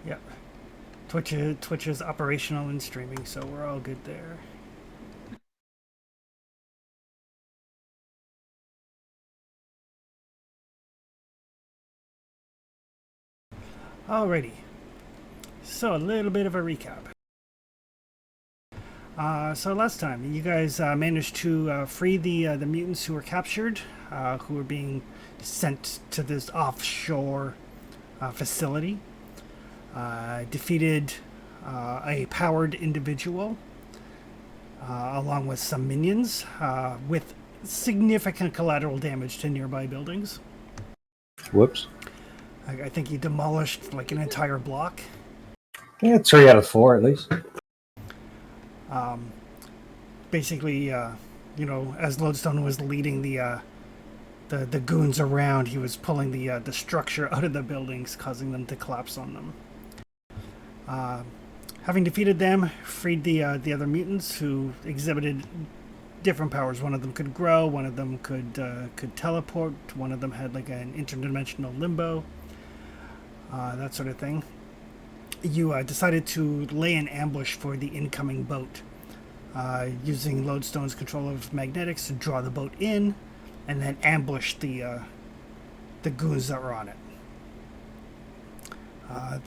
Yep. Twitch is operational and streaming, so we're all good there. Alrighty. So a little bit of a recap. So last time, you guys managed to free the mutants who were captured, who were being sent to this offshore facility. Defeated a powered individual, along with some minions, with significant collateral damage to nearby buildings. Whoops. I think you demolished like an entire block. Yeah, 3 out of 4 at least. Basically, as Lodestone was leading the goons around, he was pulling the structure out of the buildings, causing them to collapse on them. Having defeated them, freed the other mutants who exhibited different powers. One of them could grow, one of them could teleport, one of them had like an interdimensional limbo, that sort of thing. You decided to lay an ambush for the incoming boat, using Lodestone's control of magnetics to draw the boat in, and then ambush the goons that were on it.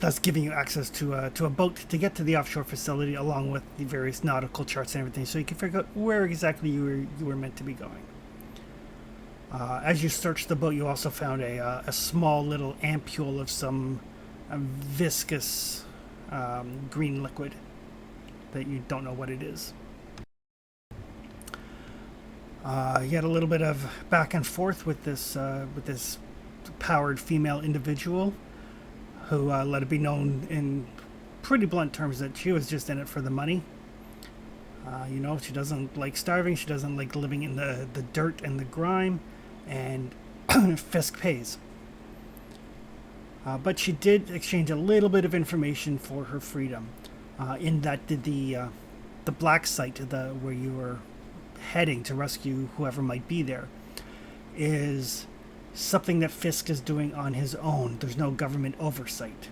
Thus giving you access to a boat to get to the offshore facility, along with the various nautical charts and everything, so you can figure out where exactly you were meant to be going. As you searched the boat, you also found a small little ampule of some viscous green liquid that you don't know what it is. You had a little bit of back and forth with this powered female individual who let it be known in pretty blunt terms that she was just in it for the money. She doesn't like starving, she doesn't like living in the dirt and the grime, and Fisk pays. But she did exchange a little bit of information for her freedom, in that the black site, where you were heading to rescue whoever might be there, is something that Fisk is doing on his own. There's no government oversight.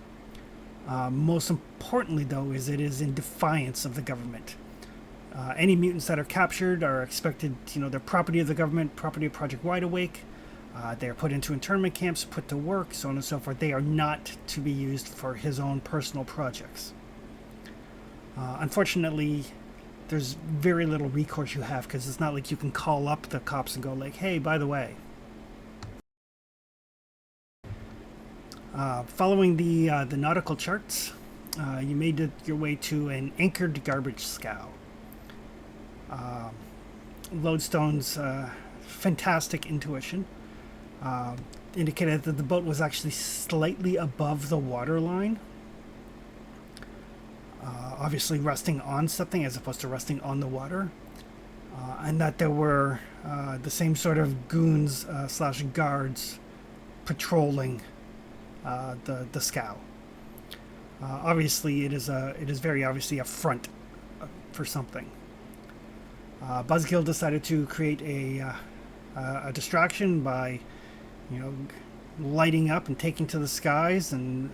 Most importantly, though, is it is in defiance of the government. Any mutants that are captured are expected, they're property of the government, property of Project Wide Awake. They are put into internment camps, put to work, so on and so forth. They are not to be used for his own personal projects. Unfortunately, there's very little recourse you have, because it's not like you can call up the cops and go like, hey, by the way. Following the nautical charts, you made your way to an anchored garbage scow. Lodestone's fantastic intuition indicated that the boat was actually slightly above the waterline, obviously resting on something as opposed to resting on the water, and that there were the same sort of goons slash guards patrolling the scow. Obviously, it is very obviously a front for something. Buzzkill decided to create a distraction by, lighting up and taking to the skies and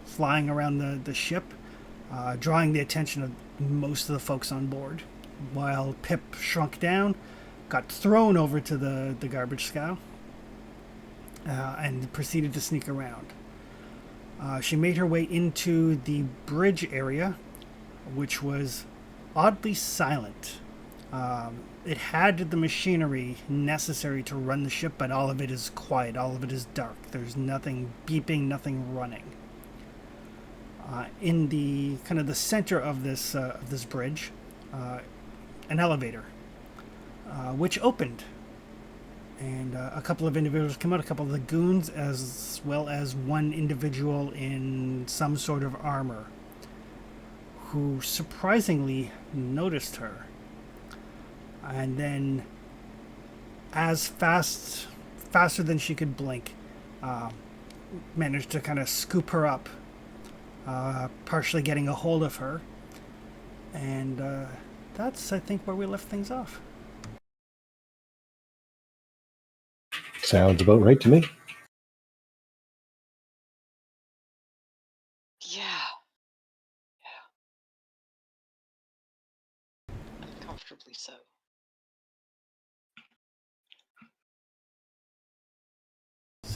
flying around the ship, drawing the attention of most of the folks on board. While Pip shrunk down, got thrown over to the garbage scow, and proceeded to sneak around. She made her way into the bridge area, which was oddly silent. It had the machinery necessary to run the ship, but all of it is quiet, all of it is dark. There's nothing beeping, nothing running. In the kind of the center of this bridge, an elevator, which opened, and a couple of individuals come out, a couple of the goons, as well as one individual in some sort of armor, who surprisingly noticed her. And then, faster than she could blink, managed to kind of scoop her up, partially getting a hold of her. And that's, I think, where we left things off. Sounds about right to me. Yeah.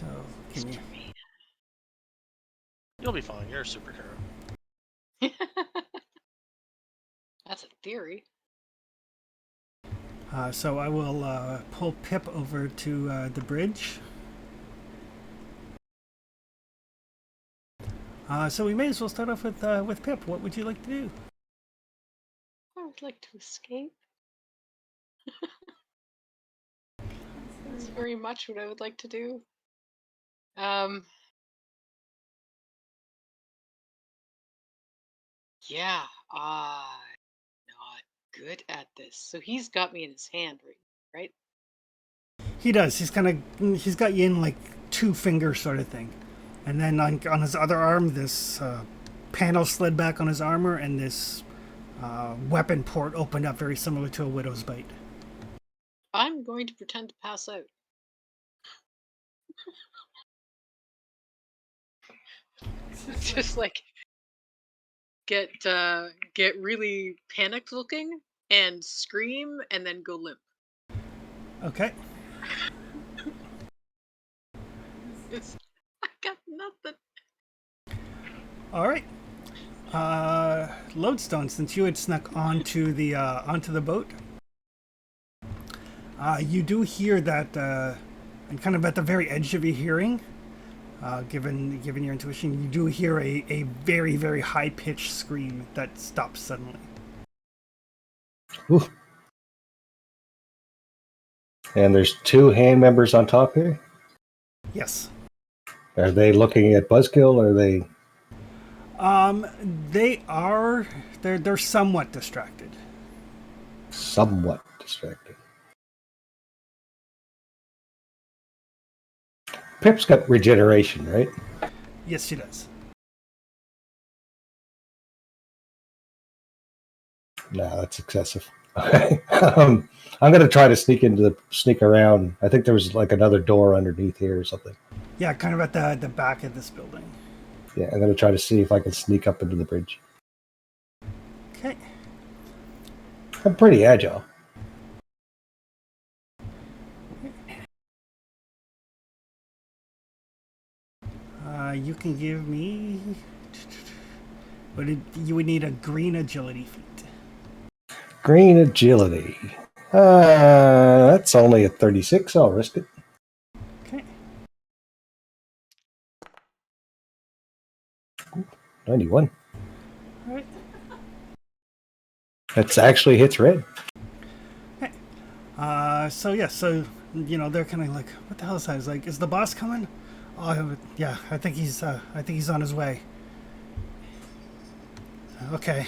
So, can you... You'll be fine. You're a superhero. That's a theory. So I will pull Pip over to the bridge. So we may as well start off with Pip. What would you like to do? I would like to escape. That's very much what I would like to do. Yeah, I'm not good at this. So he's got me in his hand, right? He does. He's got you in like 2 finger sort of thing, and then on his other arm, this panel slid back on his armor, and this weapon port opened up, very similar to a widow's bite. I'm going to pretend to pass out. Just like get really panicked looking and scream and then go limp. Okay. I got nothing. All right. Lodestone, since you had snuck onto the boat, you do hear that, and kind of at the very edge of your hearing, given your intuition, you do hear a very, very high pitched scream that stops suddenly. Oof. And there's 2 hand members on top here. Yes. Are they looking at Buzzkill, or are they? They're somewhat distracted. Somewhat distracted. Pip's got regeneration, right? Yes, she does. No, that's excessive. I'm going to try to sneak around. I think there was like another door underneath here or something. Yeah, kind of at the back of this building. Yeah, I'm going to try to see if I can sneak up into the bridge. Okay. I'm pretty agile. You can give me... you would need a green agility feat. Green agility. That's only a 36. I'll risk it. Okay. 91. All right. That's actually hits red. Okay. So they're kind of like, what the hell is that? It's like, is the boss coming? Oh, yeah. I think he's on his way. Okay.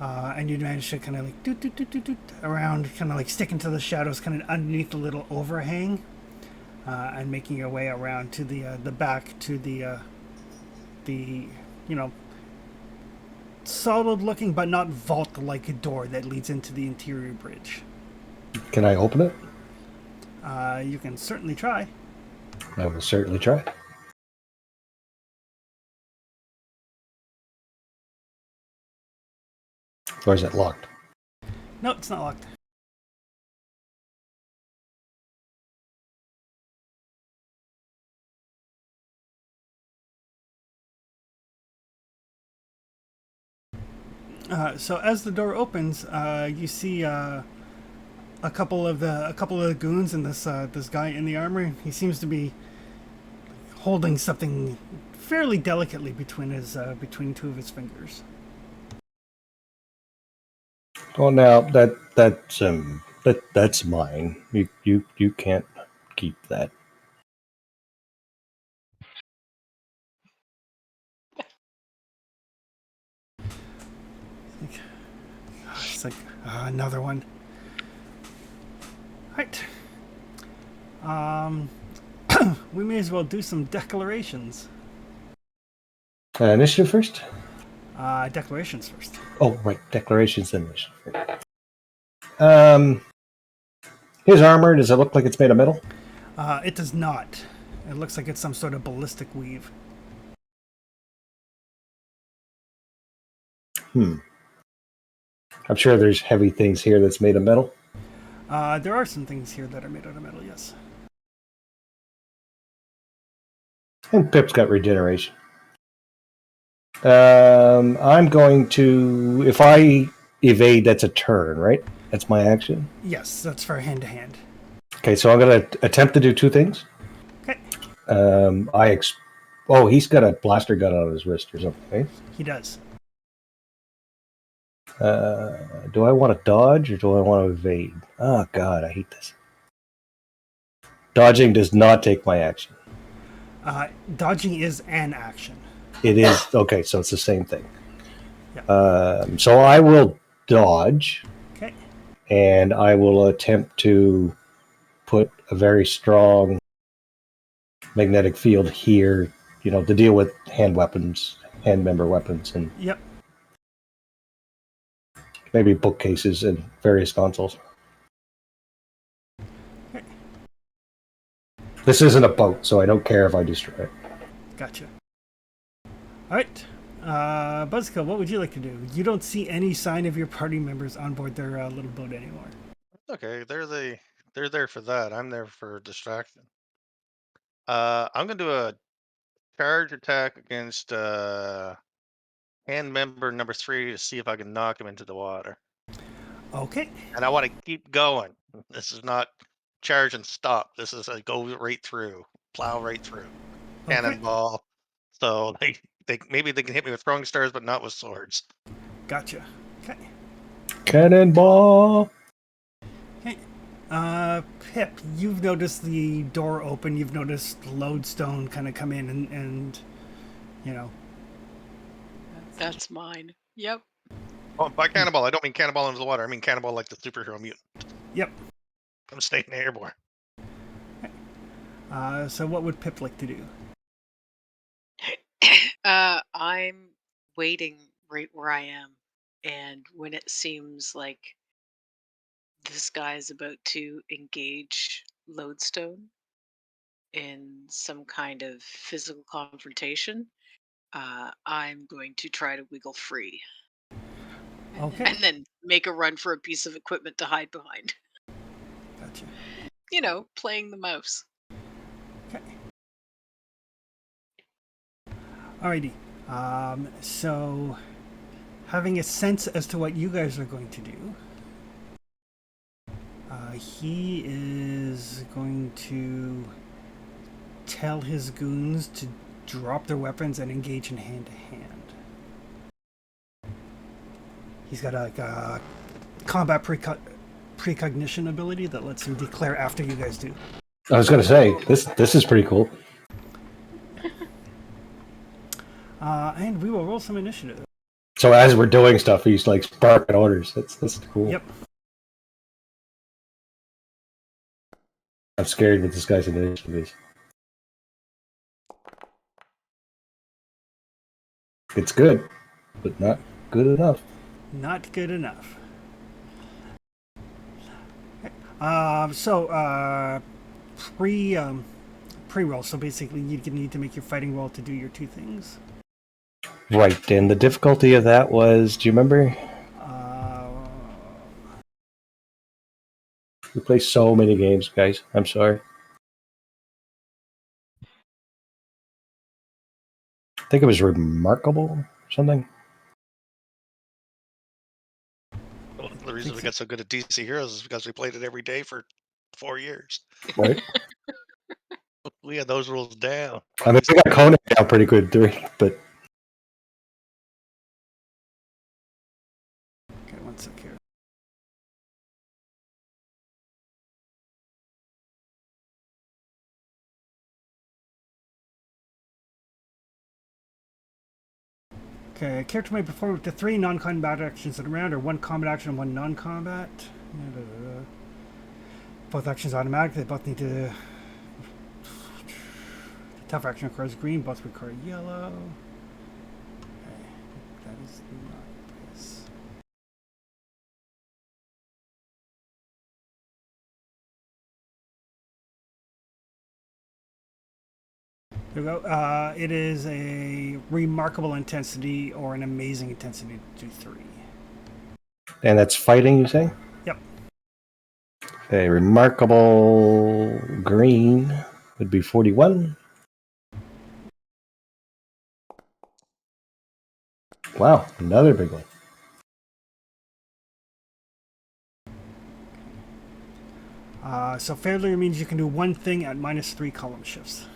And you manage to kind of like doot around, kind of like sticking to the shadows, kind of underneath the little overhang, and making your way around to the back to the solid looking but not vault like door that leads into the interior bridge. Can I open it? You can certainly try. I will certainly try. Or is it locked? No, it's not locked. So as the door opens, you see a couple of the goons and this guy in the armor. He seems to be holding something fairly delicately between 2 of his fingers. Well, now that's mine. You can't keep that. It's like another one. Right. We may as well do some declarations. Initiative first? Declarations first. Oh, right. Declarations then initiative. His armor, does it look like it's made of metal? It does not. It looks like it's some sort of ballistic weave. I'm sure there's heavy things here that's made of metal. There are some things here that are made out of metal, yes. And Pip's got regeneration. I'm going to... If I evade, that's a turn, right? That's my action? Yes, that's for hand-to-hand. Okay, so I'm going to attempt to do two things. Okay. Oh, he's got a blaster gun on his wrist or something, right? He does. Do I want to dodge or do I want to evade? Oh, God, I hate this. Dodging does not take my action. Dodging is an action. It is. Okay, so it's the same thing. Yeah. So I will dodge. Okay. And I will attempt to put a very strong magnetic field here, to deal with hand member weapons, and Yep. maybe bookcases and various consoles. Okay. This isn't a boat, so I don't care if I destroy it. Gotcha. All right. Buzzkill, what would you like to do? You don't see any sign of your party members on board their little boat anymore. Okay, they're there for that. I'm there for distraction. I'm gonna do a charge attack against hand member number 3 to see if I can knock him into the water. Okay. And I want to keep going. This is not charge and stop. This is a go right through, plow right through, Okay. cannonball. So maybe they can hit me with throwing stars, but not with swords. Gotcha. Okay. Cannonball! Okay. Pip, you've noticed the door open. You've noticed Lodestone kind of come in and That's mine. Yep. Oh, by cannonball, I don't mean cannonball into the water. I mean cannonball like the superhero mutant. Yep. I'm staying airborne. So what would Pip like to do? I'm waiting right where I am, and when it seems like this guy is about to engage Lodestone in some kind of physical confrontation, I'm going to try to wiggle free. Okay. And then make a run for a piece of equipment to hide behind. Gotcha. Playing the mouse. Okay. Alrighty. So, having a sense as to what you guys are going to do, he is going to tell his goons to drop their weapons and engage in hand-to-hand. He's got a combat precognition ability that lets him declare after you guys do. I was going to say, this is pretty cool. And we will roll some initiative. So as we're doing stuff, he's like sparking orders. That's cool. Yep. I'm scared what this guy's initiative is. It's good, but not good enough. Not good enough. Pre-roll. So basically, you need to make your fighting roll to do your two things. Right, and the difficulty of that was, do you remember? We play so many games, guys. I'm sorry. I think it was remarkable or something. Well, the reason we got so good at DC Heroes is because we played it every day for 4 years. Right? We had those rules down. I mean, we got Conan down pretty good, but... Okay, one sec here. Okay, a character may perform up to 3 non-combat actions in a round, or 1 combat action and 1 non-combat. Both actions automatic. They both need to. Tough action requires green. Both require yellow. Okay, that is not this. There we go. It is a remarkable intensity or an amazing intensity to do 3. And that's fighting, you say? Yep. A remarkable green would be 41. Wow, another big one. So failure means you can do one thing at -3 column shifts.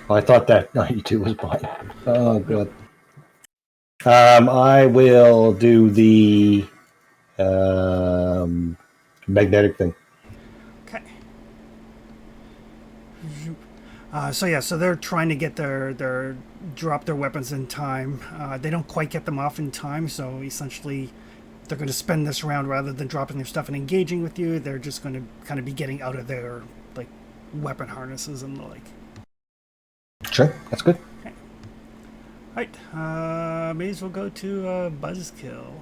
Oh, I thought that 92 was mine. Oh, good. I will do the magnetic thing. Okay. So they're trying to get their drop their weapons in time. They don't quite get them off in time, so essentially they're going to spend this round rather than dropping their stuff and engaging with you. They're just going to kind of be getting out of their like weapon harnesses and the like. Sure, that's good. Okay. All right, may as well go to Buzzkill.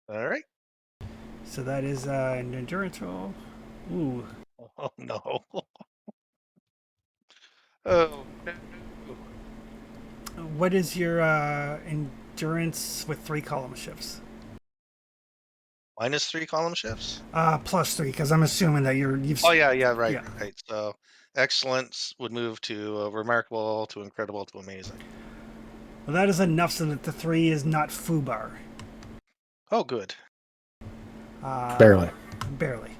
All right. So that is an endurance roll. Ooh. Oh no. Oh no. What is your endurance with 3 column shifts? -3 column shifts? +3, because I'm assuming that you've. Oh yeah, right, Yeah. right. So excellence would move to remarkable to incredible to amazing. Well, that is enough so that the 3 is not foobar. Oh, good. Barely. Barely.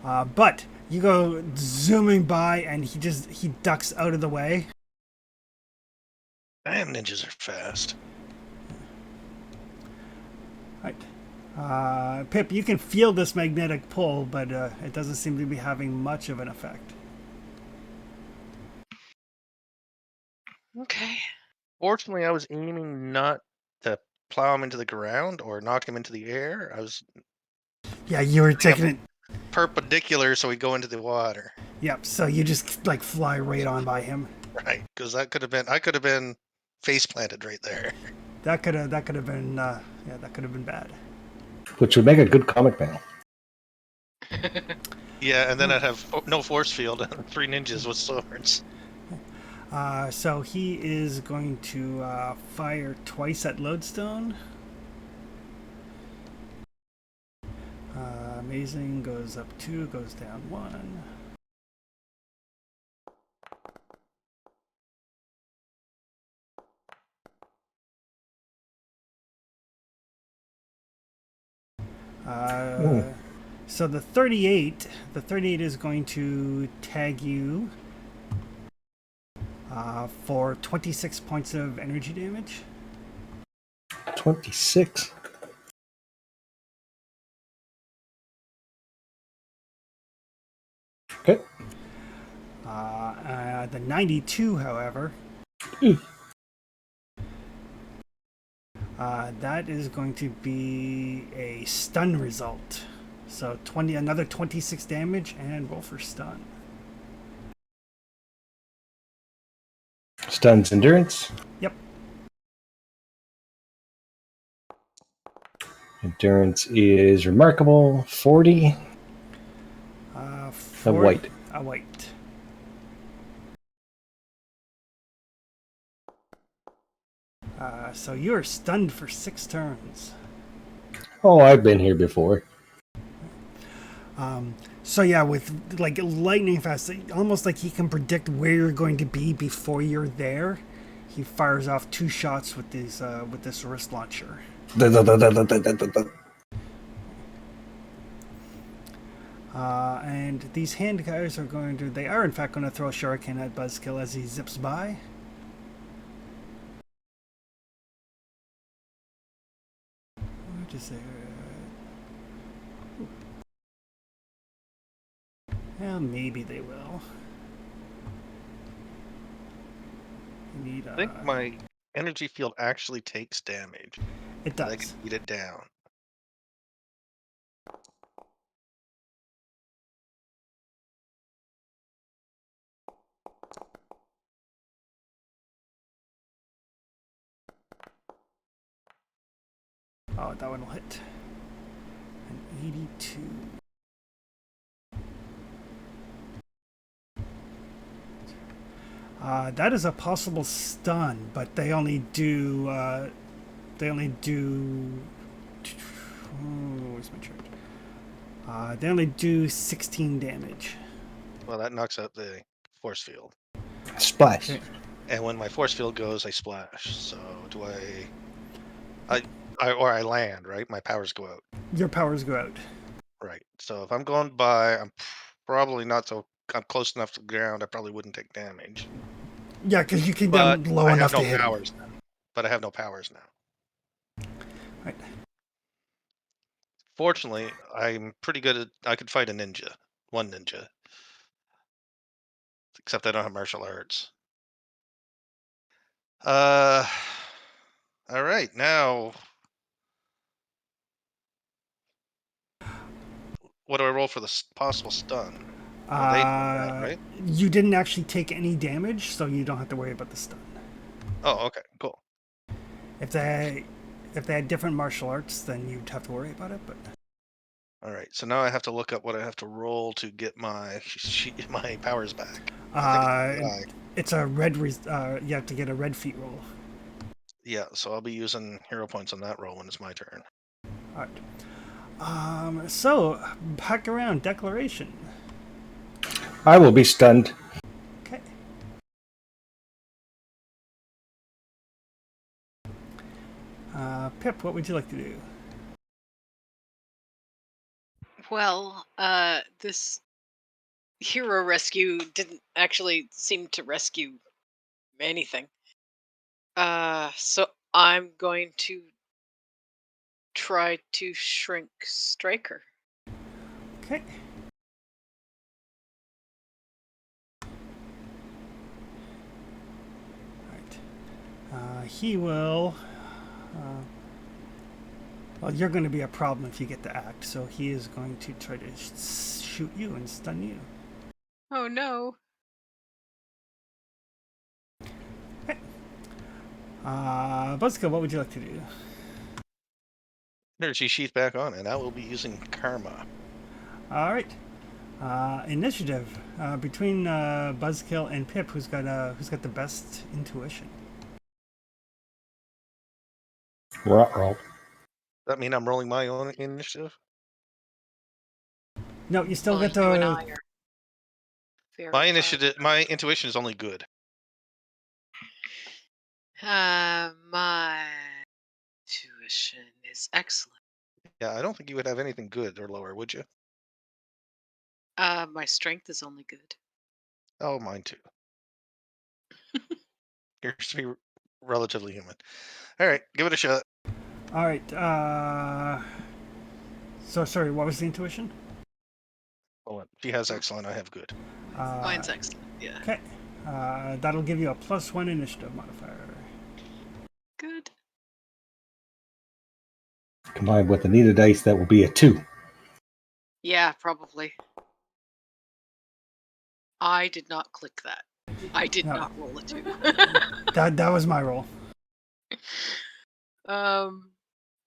But you go zooming by, and he ducks out of the way. Damn, ninjas are fast. Right. Pip, you can feel this magnetic pull, but it doesn't seem to be having much of an effect. Okay. Fortunately, I was aiming not to plow him into the ground or knock him into the air. I was Yeah, you were taking it. perpendicular so we go into the water. Yep. So you just like fly right on by him. Right, because I could have been face planted right there. That could have been that could have been bad. Which would make a good comic panel. Yeah, and then I'd have no force field and 3 ninjas with swords. So he is going to fire twice at Lodestone. Amazing goes up 2, goes down 1. So the 38 is going to tag you for 26 points of energy damage. 26. Okay. The 92, however, that is going to be a stun result. So another 26 damage, and roll for stun. Stun's endurance. Yep. Endurance is remarkable. 40. A white. A white. So you're stunned for 6 turns. Oh, I've been here before. So yeah, with like lightning fast, almost like he can predict where you're going to be before you're there. He fires off 2 shots with this wrist launcher. And these hand guys they are in fact going to throw a shuriken at Buzzkill as he zips by. What is there? Well, maybe they will. I think my energy field actually takes damage. It I can does. beat it down. Oh, that one will hit. An 82. That is a possible stun, but they only do Where's my chart? They only do 16 damage. Well, that knocks out the force field. Splash. Okay. And when my force field goes, I splash. So do I land, right? My powers go out. Your powers go out. Right. So if I'm going by, I'm probably not so. I'm close enough to the ground. I probably wouldn't take damage. Yeah, because you came But down low I enough have no to hit him. powers now. But I have no powers now. Right. Fortunately, I'm pretty good at. I could fight a ninja, one ninja. Except I don't have martial arts. All right, now what do I roll for the possible stun? Well, they know that, right? You didn't actually take any damage, so you don't have to worry about the stun. Oh, okay, cool. If they had different martial arts, then you'd have to worry about it. But All right, so now I have to look up what I have to roll to get my my powers back. I think it's it's a red. You have to get a red feat roll. yeah, so I'll be using hero points on that roll when it's my turn. All right. So back around declaration. I will be stunned. Okay. Pip, what would you like to do? Well, this hero rescue didn't actually seem to rescue anything. So I'm going to try to shrink Striker. Okay. Right. He will. Well, you're going to be a problem if you get to act, so he is going to try to shoot you and stun you. Oh no. Okay. Buzzkill, what would you like to do? Energy sheath back on, and I will be using Karma. All right. Initiative between Buzzkill and Pip. Who's got the best intuition? Roll. Does that mean I'm rolling my own initiative? No, you still Well, get you and to. I are very My far initiative, apart. my intuition is only good. My intuition is excellent. Yeah, I don't think you would have anything good or lower, would you? My strength is only good. Oh, mine too. You're to be relatively human. All right, give it a shot. All right. So sorry. What was the intuition? Hold on. She has excellent. I have good. Mine's excellent. Yeah. Okay. That'll give you a +1 initiative modifier. Good. Combined with the needed dice, that will be a 2. Yeah, probably. I did not click that. I did No. not roll a 2. That was my roll.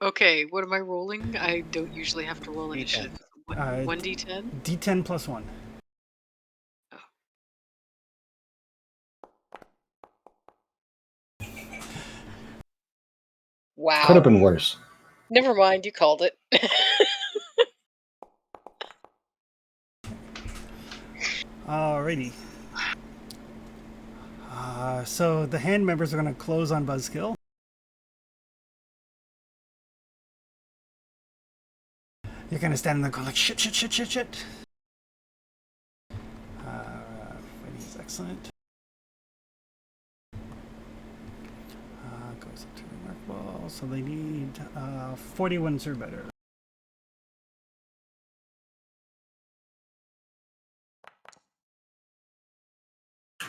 Okay, what am I rolling? I don't usually have to roll D10. initiative. 1d10? D10 +1. Oh. Wow. Could have been worse. Never mind, you called it. Alrighty. So the hand members are going to close on Buzzkill. You're going to stand there going like, shit. Fighting is excellent. Goes up to remarkable. So they need 41s or better.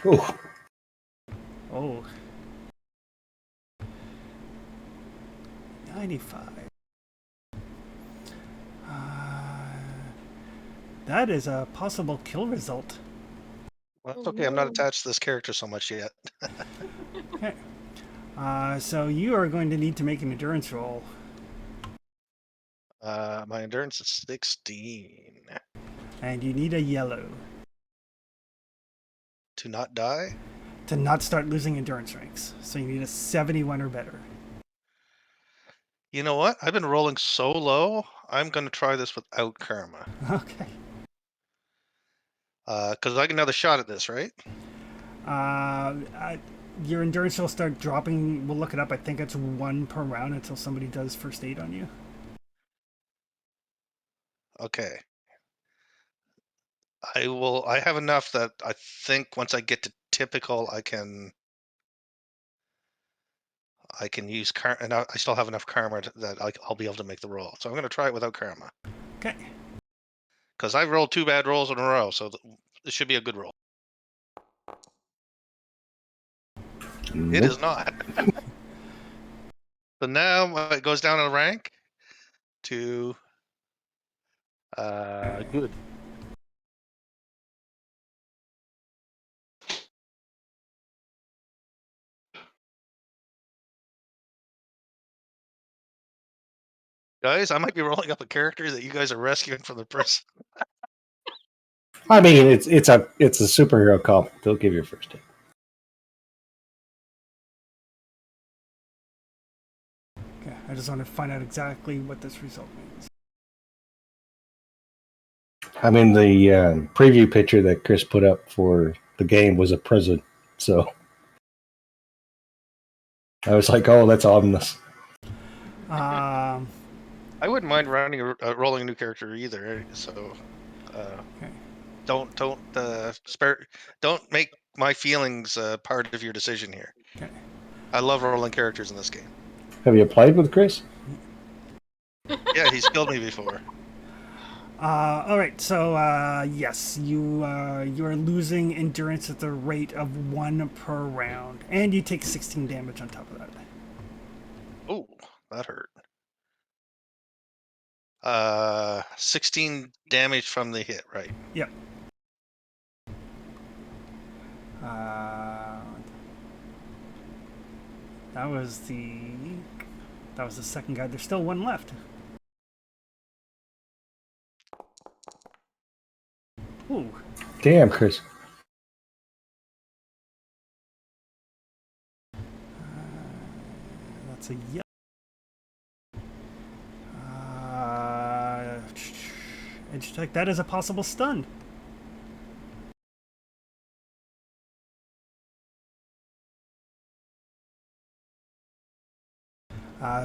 Oh, Oh. 95. That is a possible kill result. Well, it's okay. I'm not attached to this character so much yet. Okay. So you are going to need to make an endurance roll. My endurance is 16. And you need a yellow To not die? to not start losing endurance ranks. So you need a 71 or better. You know what? I've been rolling so low. I'm going to try this without karma. Okay. Because I get another shot at this, right? Your endurance will start dropping. We'll look it up. I think it's 1 per round until somebody does first aid on you. Okay. I have enough that I think once I get to typical, I can use karma, and I still have enough karma that I'll be able to make the roll. So I'm going to try it without karma. Okay. Because I've rolled 2 bad rolls in a row, so it should be a good roll. It Nope. is not. So now it goes down in rank to good. Guys, I might be rolling up a character that you guys are rescuing from the prison. I mean, it's a superhero comic. They'll give you a first aid. Okay. I just want to find out exactly what this result means. I mean, the preview picture that Chris put up for the game was a prison, so I was like, "Oh, that's ominous." I wouldn't mind rolling a new character either. So Okay. don't make my feelings part of your decision here. Okay. I love rolling characters in this game. Have you played with Chris? Yeah, he's killed me before. All right. So yes, you are losing endurance at the rate of 1 per round, and you take 16 damage on top of that. Oh, that hurt. 16 damage from the hit, right? Yep. That was the second guy. There's still 1 left. Ooh. Damn, Chris. That's a yellow. Edge attack. That is a possible stun.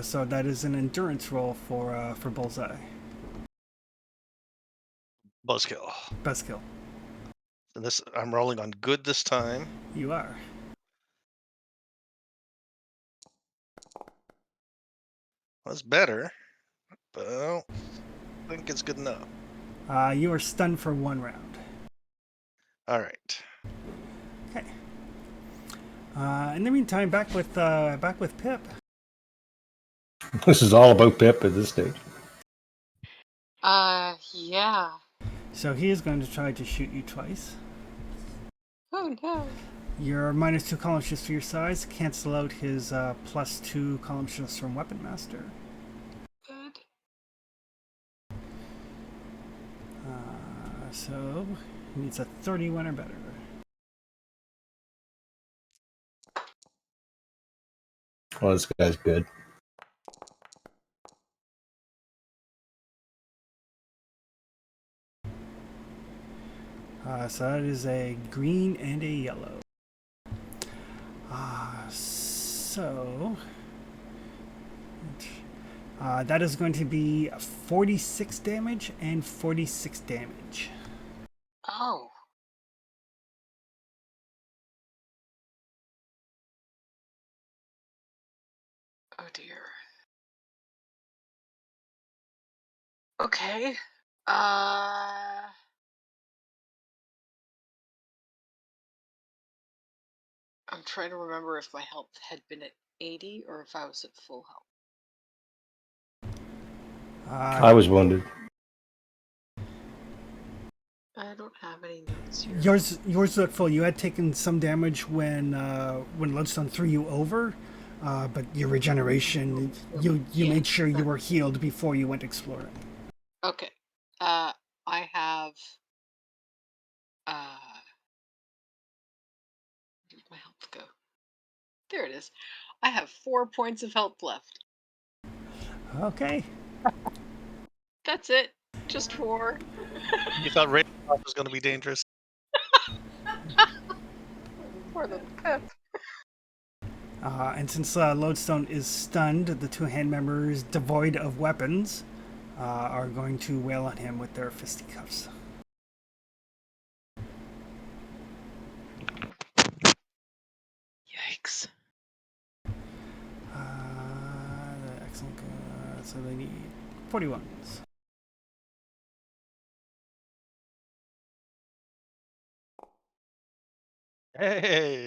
So that is an endurance roll for Bullseye. Buzzkill. Best kill. And this, I'm rolling on good this time. You are. That's better, but I don't think it's good enough. You are stunned for 1 round. All right. Okay. In the meantime, back with Pip. This is all about Pip at this stage. Yeah. So he is going to try to shoot you twice. Oh no. Your -2 column shifts for your size cancel out his +2 column shifts from Weapon Master. Good. So he needs a 31 or better. Well, this guy's good. So that is a green and a yellow. That is going to be 46 damage and 46 damage. Oh. Oh dear. Okay. I'm trying to remember if my health had been at 80 or if I was at full health. I was wounded. I don't have any notes here. Yours looked full. You had taken some damage when Lodestone threw you over, but your regeneration, you Yeah. made sure you were healed before you went exploring. Okay. I have where did my health go? There it is. I have 4 points of health left. Okay. That's it. Just 4. You thought Raven was going to be dangerous. Poor little Pip. And since Lodestone is stunned, the 2 hand members, devoid of weapons, are going to wail on him with their fisticuffs. Yikes. Excellent. So they need 41s. Hey.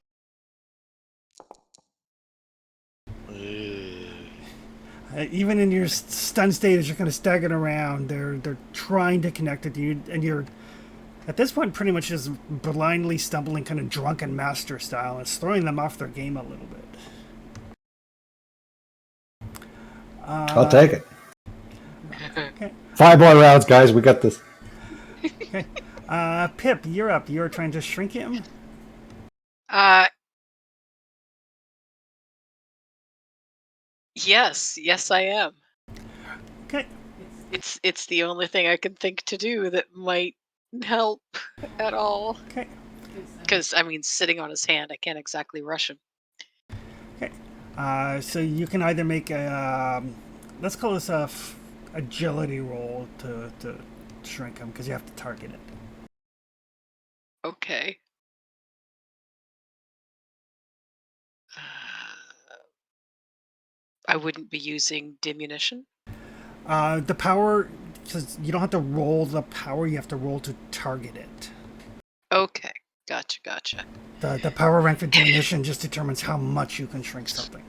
Even in your stunned state, as you're kind of staggering around, they're trying to connect with you, and you're at this point pretty much just blindly stumbling, kind of drunken master style. And it's throwing them off their game a little bit. I'll take it. Okay. 5 more rounds, guys. We got this. Okay. Pip, you're up. You're trying to shrink him. Yes, I am. Okay. It's the only thing I can think to do that might help at all. Okay. Because, I mean, sitting on his hand, I can't exactly rush him. Okay. So you can either make a, let's call this a agility roll to shrink him, because you have to target it. Okay. I wouldn't be using diminution. The power, because you don't have to roll the power, you have to roll to target it. Okay, gotcha. The power rank for diminution just determines how much you can shrink something.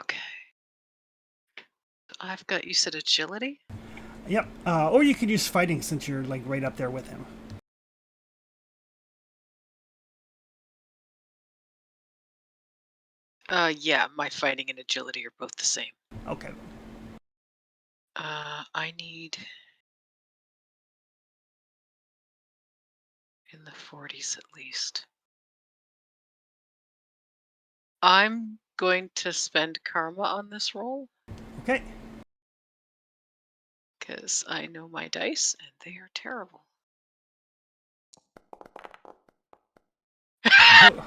Okay. I've got, you said agility? Yep. Or you could use fighting, since you're like right up there with him. Yeah, my fighting and agility are both the same. Okay. I need in the 40s at least. I'm going to spend karma on this roll Okay. because I know my dice and they are terrible. Oh,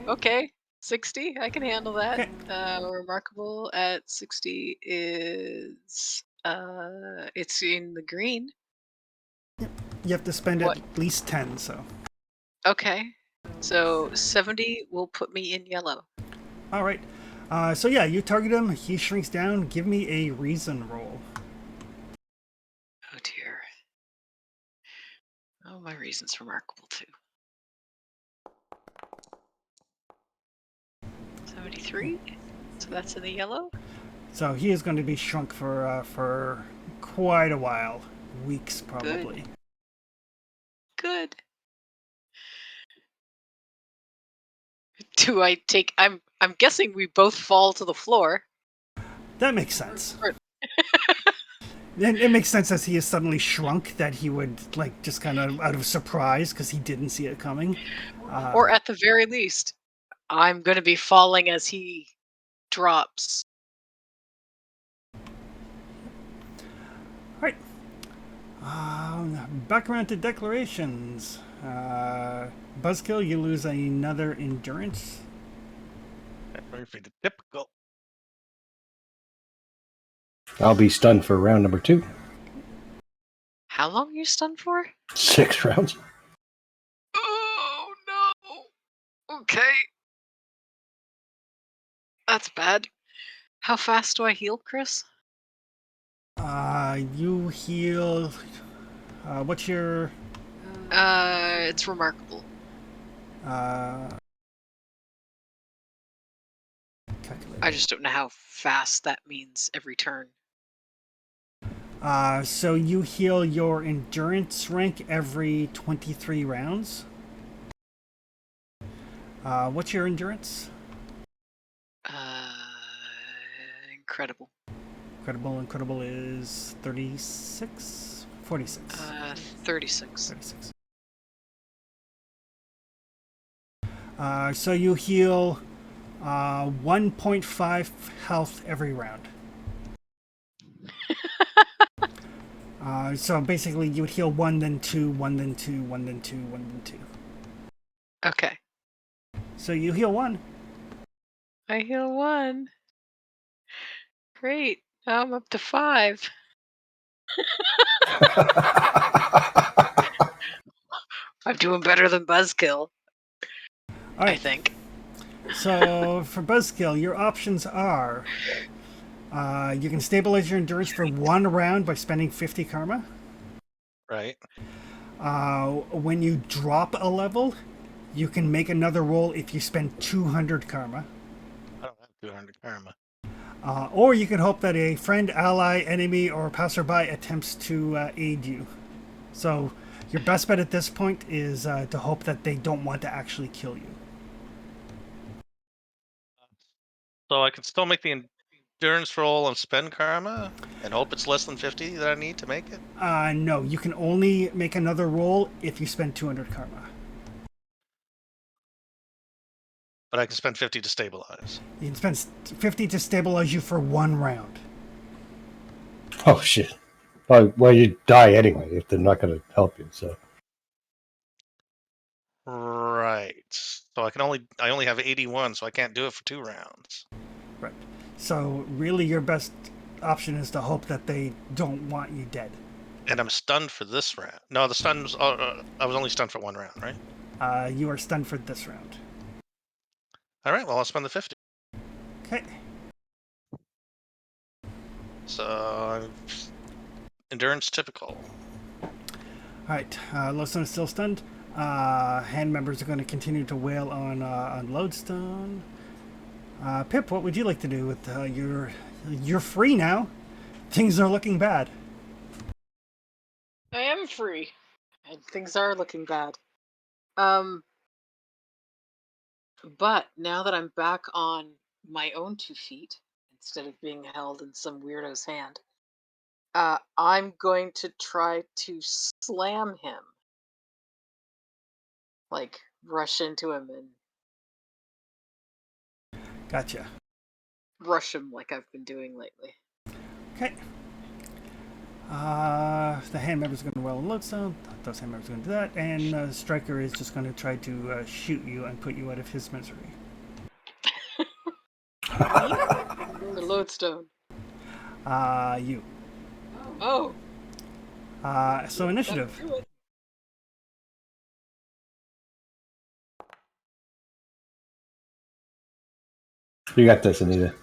Okay, 60, I can handle that. okay. Remarkable at 60 is it's in the green. You have to spend What? at least 10, so. Okay, so 70 will put me in yellow. All right. So yeah, you target him. He shrinks down. Give me a reason roll. Oh dear. Oh, my reason's remarkable too. 73, so that's in the yellow. So he is going to be shrunk for quite a while, weeks probably. Good. Do I take? I'm guessing we both fall to the floor. That makes sense. Or- It makes sense as he is suddenly shrunk that he would like just kind of out of surprise because he didn't see it coming. Or at the very least, I'm going to be falling as he drops. All right. Back around to declarations. Buzzkill, you lose another endurance. Very typical. I'll be stunned for round number 2. How long are you stunned for? 6 rounds. Oh no. Okay. That's bad. How fast do I heal, Chris? You heal. What's your? It's remarkable. Calculate. I just don't know how fast that means every turn. So you heal your endurance rank every 23 rounds. What's your endurance? Incredible. Incredible is 36? 46. 36. 36. So you heal 1.5 health every round. So basically, you would heal 1, then 2, 1, then 2, 1, then 2, 1, then 2. Okay. So you heal 1. I heal 1. Great. Now I'm up to 5. I'm doing better than Buzzkill, All I right. think. So for Buzzkill, your options are you can stabilize your endurance for 1 round by spending 50 karma. Right. When you drop a level, you can make another roll if you spend 200 karma. I don't have 200 karma. Or you can hope that a friend, ally, enemy, or passerby attempts to aid you. So your best bet at this point is to hope that they don't want to actually kill you. So I can still make the endurance roll and spend karma and hope it's less than 50 that I need to make it. No, you can only make another roll if you spend 200 karma. But I can spend 50 to stabilize. You can spend 50 to stabilize you for 1 round. Oh shit. Well, you die anyway if they're not going to help you. So Right. So I only have 81, so I can't do it for 2 rounds. Right. So really your best option is to hope that they don't want you dead. And I'm stunned for this round. No, the stun was I was only stunned for 1 round, right? You are stunned for this round. All right. Well, I'll spend the 50. Okay. So endurance typical. All right. Lodestone is still stunned. Hand members are going to continue to wail on Lodestone. Pip, what would you like to do with you're free now? Things are looking bad. I am free. And things are looking bad. But now that I'm back on my own 2 feet, instead of being held in some weirdo's hand, I'm going to try to slam him. Like, rush into him and Gotcha. rush him like I've been doing lately. Okay. The hand member's going to wail on Lodestone. Those hand members are going to do that. And Striker is just going to try to shoot you and put you out of his misery. Or Lodestone. You. Oh, So initiative. that'll do it. you got this, Anita.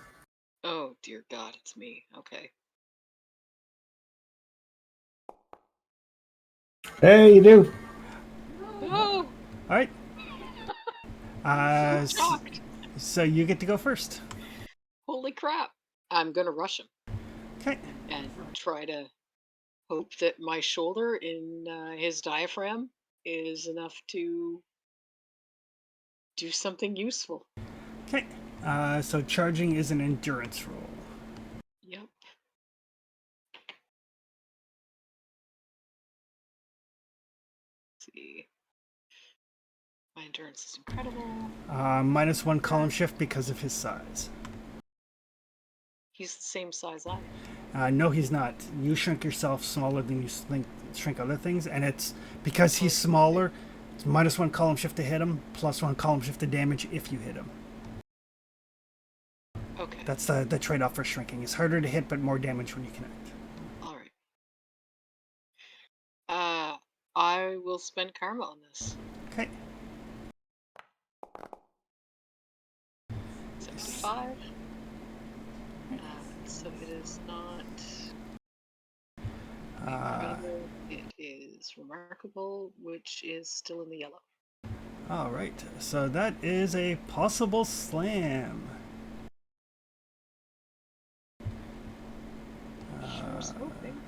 Oh, dear God, it's me. Okay. Hey, you do. No! All right. I'm shocked. So you get to go first. Holy crap. I'm gonna rush him Okay. and try to hope that my shoulder in his diaphragm is enough to do something useful. Okay. So charging is an endurance roll. Yep. Let's see. My endurance is incredible. -1 column shift because of his size. He's the same size I am. No, he's not. You shrink yourself smaller than you shrink other things, and it's because he's smaller. It's -1 column shift to hit him, +1 column shift to damage if you hit him. Okay. That's the trade-off for shrinking. It's harder to hit, but more damage when you connect. All right. I will spend karma on this. Okay. 75. So it is not incredible. It is remarkable, which is still in the yellow. All right. So that is a possible slam. Sure was hoping.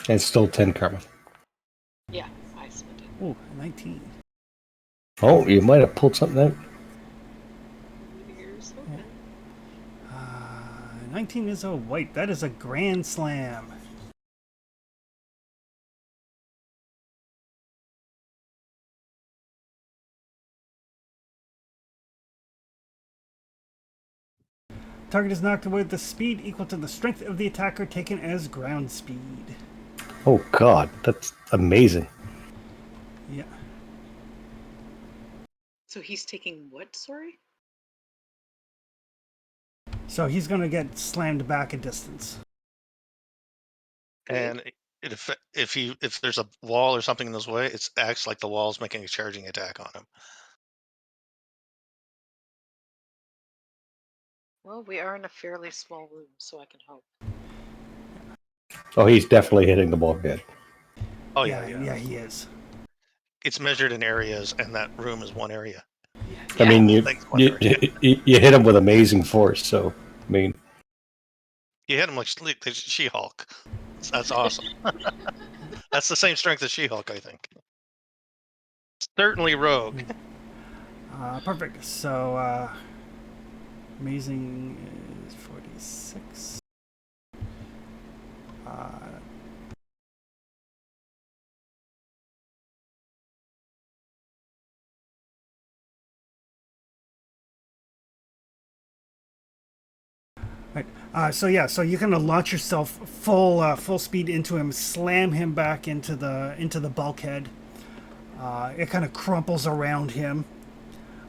And still 10 karma. Yeah, I spent it. Oh, 19. Oh, you might have pulled something out. Here's hoping. 19 is a white. That is a grand slam. Target is knocked away with the speed equal to the strength of the attacker taken as ground speed. Oh God, that's amazing. Yeah. So he's taking what? Sorry. So he's going to get slammed back a distance. And if there's a wall or something in his way, it acts like the wall's making a charging attack on him. Well, we are in a fairly small room, so I can hope. Oh, he's definitely hitting the bulkhead. Oh Yeah, yeah. he is. It's measured in areas, and that room is one area. I mean, Thanks, you hit him with amazing force. So, I mean, You hit him like She-Hulk. That's awesome. That's the same strength as She-Hulk, I think. Certainly Rogue. Perfect. So, amazing is 46. Right. So you kind of launch yourself full speed into him, slam him back into the bulkhead. It kind of crumples around him.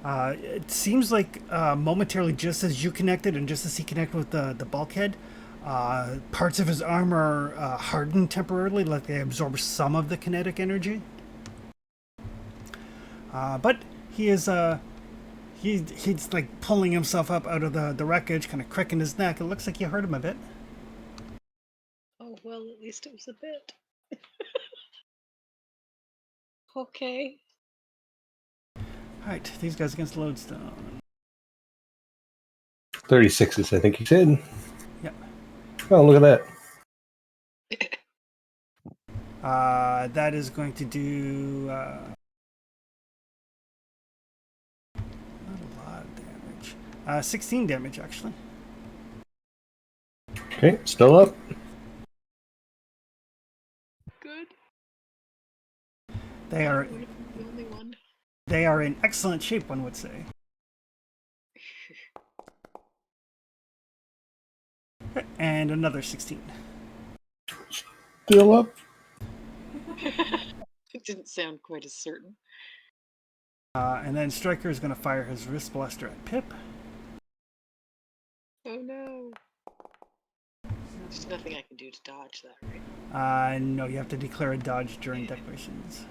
It seems like momentarily, just as you connected and just as he connected with the bulkhead, parts of his armor harden temporarily, like they absorb some of the kinetic energy. But he is he's like pulling himself up out of the wreckage, kind of cracking his neck. It looks like you hurt him a bit. Oh, well, at least it was a bit. Okay. Alright, these guys against Lodestone. 36s, I think he said. Yep. Oh, look at that. That is going to do not a lot of damage. 16 damage, actually. Okay, still up. Good. They are The only one. They are in excellent shape, one would say. And another 16. Still up. It didn't sound quite as certain. And then Stryker is going to fire his wrist blaster at Pip. Oh no. There's nothing I can do to dodge that, right? No, you have to declare a dodge during declarations.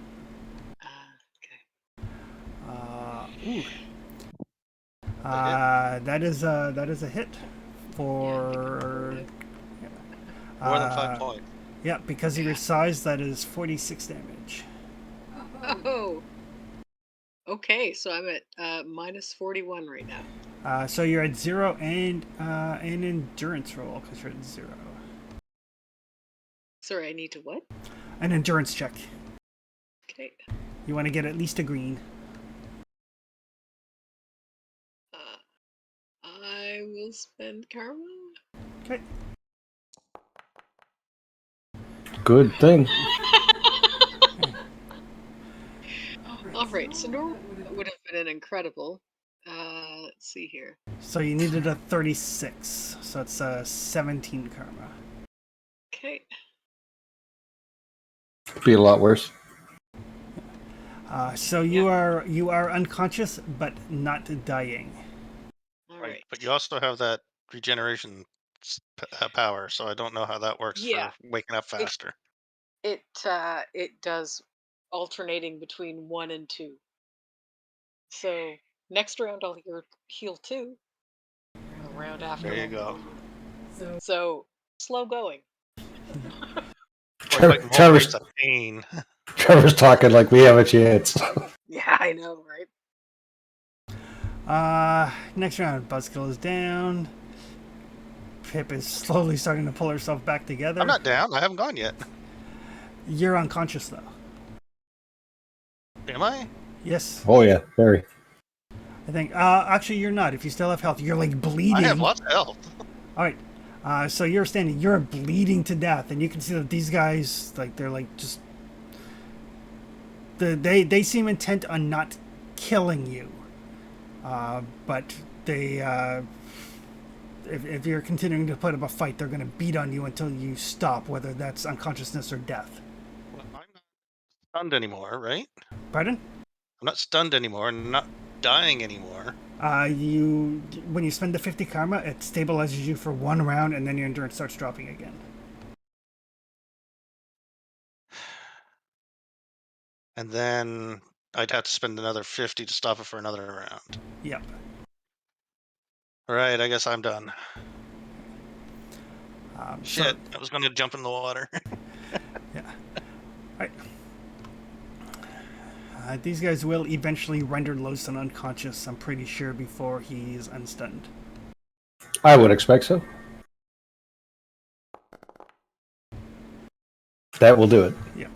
Okay. That is a hit for More than 5 points. Yeah, because he resized, that is 46 damage. Oh. Okay, so I'm at minus 41 right now. So you're at 0 and an endurance roll because you're at 0. Sorry, I need to what? An endurance check. Okay. You want to get at least a green. I will spend karma. Okay. Good thing. All right, so normal would have been an incredible. Let's see here. So you needed a 36, so it's a 17 karma. Okay. Could be a lot worse. So you are unconscious but not dying. All right. But you also have that regeneration power, so I don't know how that works for waking up faster. It does alternating between 1 and 2. So next round I'll heal 2. The round after. There you go. So slow going. Trevor's a pain. Trevor's talking like we have a chance. Yeah, I know, right? Next round, Buzzkill is down. Pip is slowly starting to pull herself back together. I'm not down. I haven't gone yet. You're unconscious, though. Am I? Yes. Oh yeah, very. I think. Actually, you're not. If you still have health, you're like bleeding. I have lots of health. All right. So you're standing. You're bleeding to death, and you can see that these guys, like, they're like just. They seem intent on not killing you, but they if you're continuing to put up a fight, they're going to beat on you until you stop, whether that's unconsciousness or death. Well, I'm not stunned anymore, right? Pardon? I'm not stunned anymore. I'm not dying anymore. When you spend the 50 karma, it stabilizes you for 1 round, and then your endurance starts dropping again. And then I'd have to spend another 50 to stop it for another round. Yep. All right, I guess I'm done. So, Shit, I was going to jump in the water. yeah. All right. These guys will eventually render Lodestone unconscious, I'm pretty sure, before he's unstunned. I would expect so. That will do it. Yeah.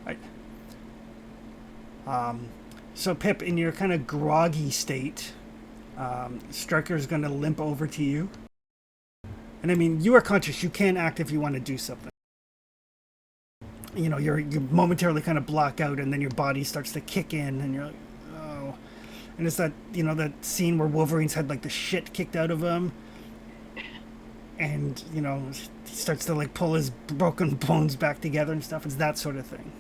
Right. So Pip, in your kind of groggy state, Striker's going to limp over to you. And I mean, you are conscious. You can act if you want to do something. You know, you momentarily kind of block out, and then your body starts to kick in, and you're like, oh. And it's that, you know, that scene where Wolverine's had like the shit kicked out of him, and, you know, he starts to like pull his broken bones back together and stuff. It's that sort of thing.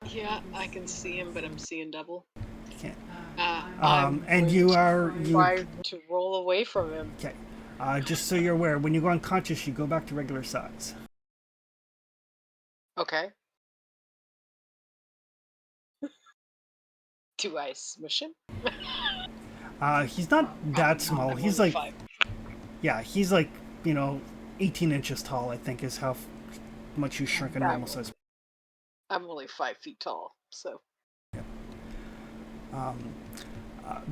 Yeah, I can see him, but I'm seeing double. You can't. And you try to roll away from him. Okay. Just so you're aware, when you go unconscious, you go back to regular size. Okay. Do I smush him? He's not that small. I'm He's only like, 5. yeah, he's like, you know, 18 inches tall, I think, is how much you shrink in normal size. I'm only 5 feet tall, so.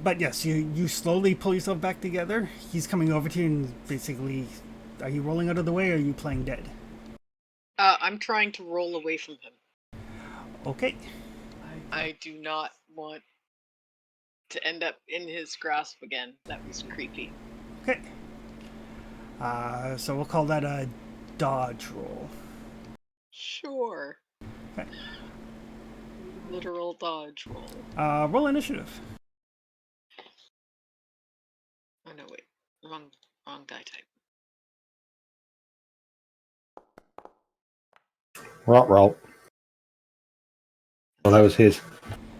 But yes, you slowly pull yourself back together. He's coming over to you and basically, are you rolling out of the way or are you playing dead? I'm trying to roll away from him. Okay. I do not want to end up in his grasp again. That was creepy. Okay. So we'll call that a dodge roll. Sure. Okay. Literal dodge roll. Roll initiative. Oh no, wait. Wrong die type. Rot. Well, that was his.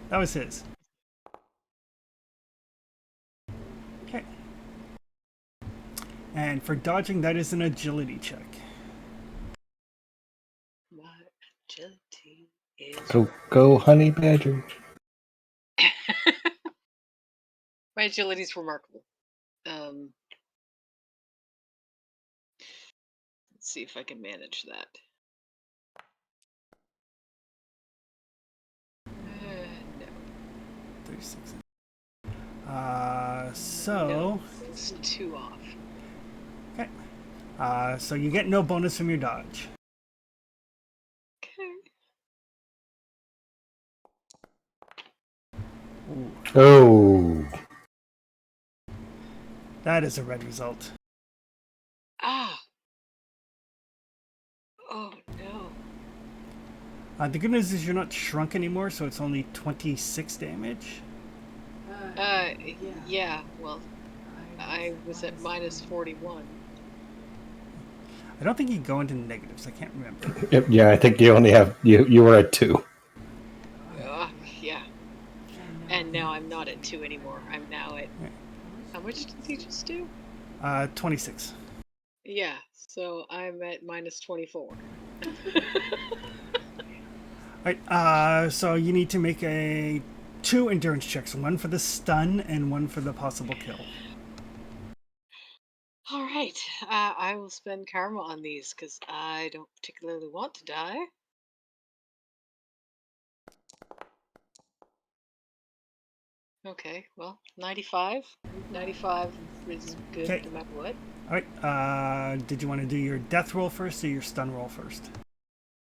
That was his. Okay. And for dodging, that is an agility check. My agility is. Go, honey badger. My agility is remarkable. Let's see if I can manage that. No. 36. So. No, it's 2 off. Okay. So you get no bonus from your dodge. Okay. Ooh, Oh. that is a red result. Ah. Oh no. The good news is you're not shrunk anymore, so it's only 26 damage. Yeah. Well, I was at minus 41. I don't think you go into negatives. I can't remember. Yeah, I think you only have you were at 2. Yeah. And now I'm not at 2 anymore. I'm now at. How much did he just do? 26. Yeah. So I'm at minus 24. Alright, so you need to make 2 endurance checks, one for the stun and one for the possible kill. All right. I will spend karma on these because I don't particularly want to die. Okay, well, 95. 95 is good Okay. no matter what. Alright, did you want to do your death roll first or your stun roll first?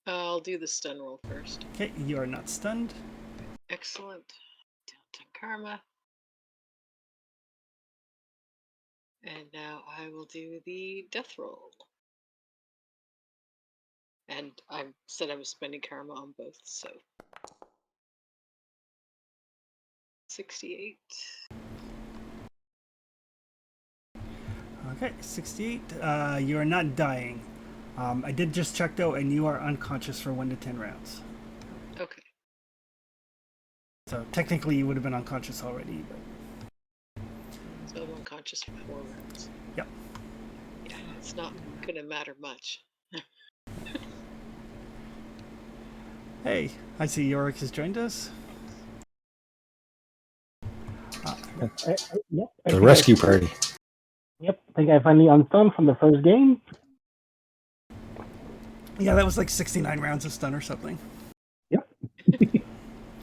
I'll do the stun roll first. Okay, you are not stunned. Excellent. Downtown karma. And now I will do the death roll. And I said I was spending karma on both, so 68. Okay, 68. You are not dying. I did just check though, and you are unconscious for 1 to 10 rounds. Okay. So technically, you would have been unconscious already. But So I'm unconscious for 4 rounds. Yep. Yeah, it's not gonna matter much. hey, I see Yorick has joined us. Yep. The rescue party. Yep. I think I finally unstunned from the first game. Yeah, that was like 69 rounds of stun or something. Yep.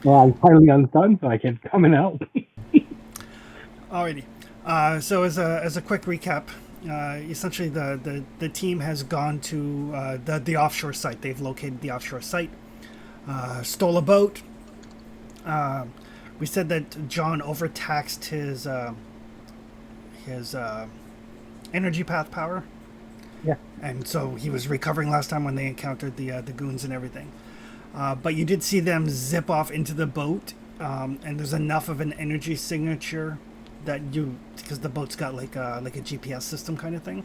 Well, I'm finally unstunned, so I can come and help. Alrighty. So as a quick recap, essentially the team has gone to the offshore site. They've located the offshore site, stole a boat. We said that John overtaxed his energy path power. Yeah. And so he was recovering last time when they encountered the goons and everything. But you did see them zip off into the boat, and there's enough of an energy signature that because the boat's got like a GPS system kind of thing.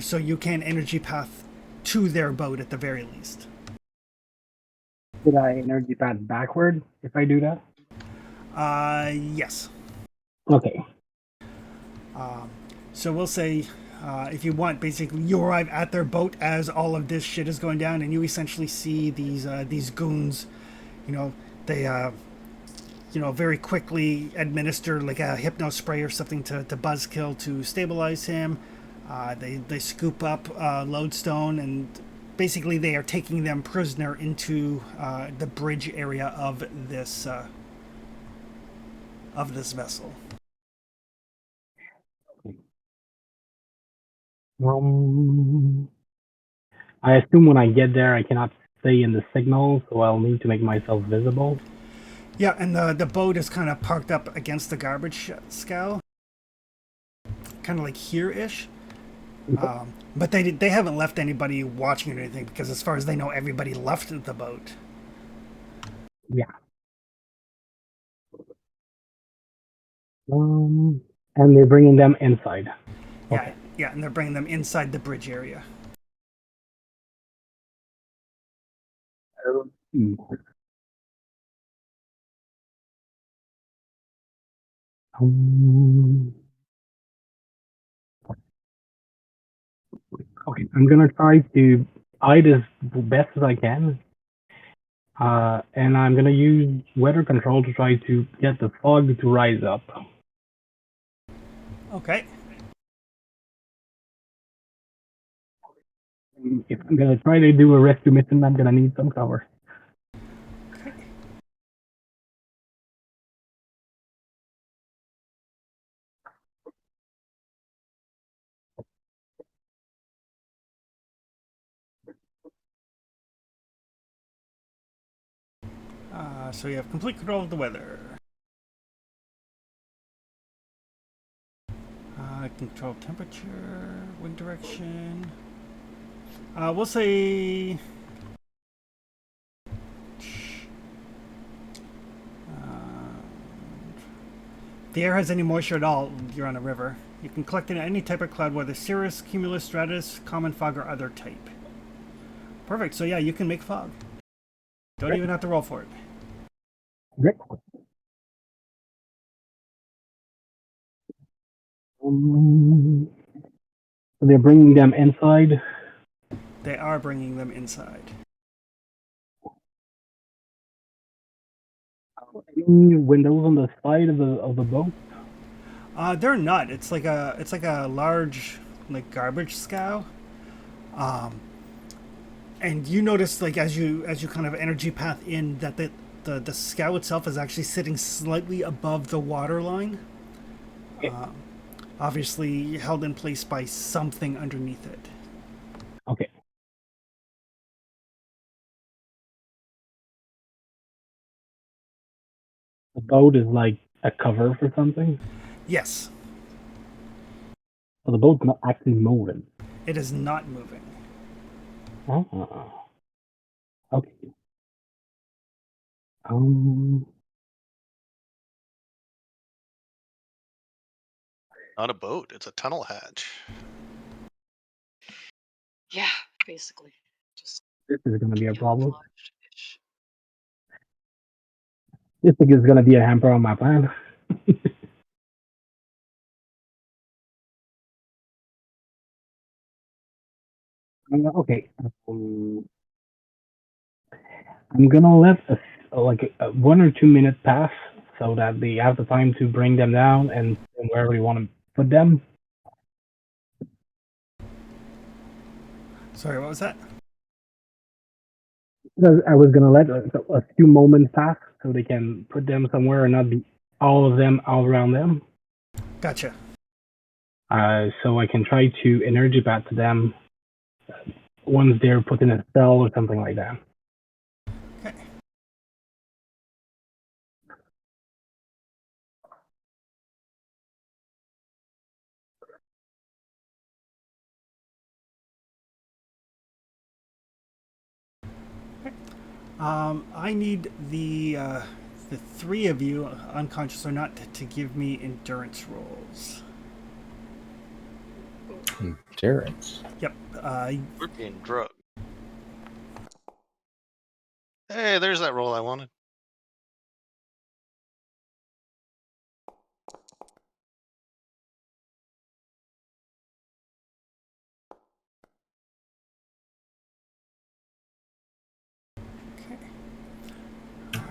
So you can energy path to their boat at the very least. Did I energy path backward if I do that? Yes. Okay. So we'll say, if you want, basically you arrive at their boat as all of this shit is going down, and you essentially see these goons. You know, they very quickly administer like a hypno spray or something to buzzkill to stabilize him. They scoop up Lodestone, and basically they are taking them prisoner into the bridge area of this vessel. I assume when I get there, I cannot stay in the signal, so I'll need to make myself visible. Yeah, and the boat is kind of parked up against the garbage scow, kind of like here-ish. But they haven't left anybody watching or anything, because as far as they know, everybody left the boat. Yeah. And they're bringing them inside. Yeah, Okay. yeah, and they're bringing them inside the bridge area. Okay, I'm gonna try to hide as best as I can. And I'm gonna use weather control to try to get the fog to rise up. Okay. If I'm gonna try to do a rescue mission, I'm gonna need some cover. Okay. So you have complete control of the weather. Control temperature, wind direction. We'll say. If the air has any moisture at all, you're on a river. You can collect in any type of cloud, whether cirrus, cumulus, stratus, common fog, or other type. Perfect. So yeah, you can make fog. Don't even have to roll for it. Great. So they're bringing them inside. They are bringing them inside. Any windows on the side of the boat? They're not. It's like a large like garbage scow. And you notice like as you kind of energy path in that the scow itself is actually sitting slightly above the water line. Obviously held in place by something underneath it. Okay. The boat is like a cover for something. Yes. So the boat's not actually moving. It is not moving. Oh. Okay. Um. Not a boat. It's a tunnel hatch. Yeah, basically. Just This is going to be a problem. camouflaged-ish. This thing is going to be a hamper on my plan. Okay. I'm gonna let a 1 or 2 minute pass so that they have the time to bring them down and wherever you want to put them. Sorry, what was that? I was gonna let a few moments pass so they can put them somewhere and not be all of them all around them. Gotcha. So I can try to energy bat to them once they're put in a cell or something like that. Okay. I need the 3 of you, unconscious or not, to give me endurance rolls. Endurance. Yep. We're being drugged. Hey, there's that roll I wanted.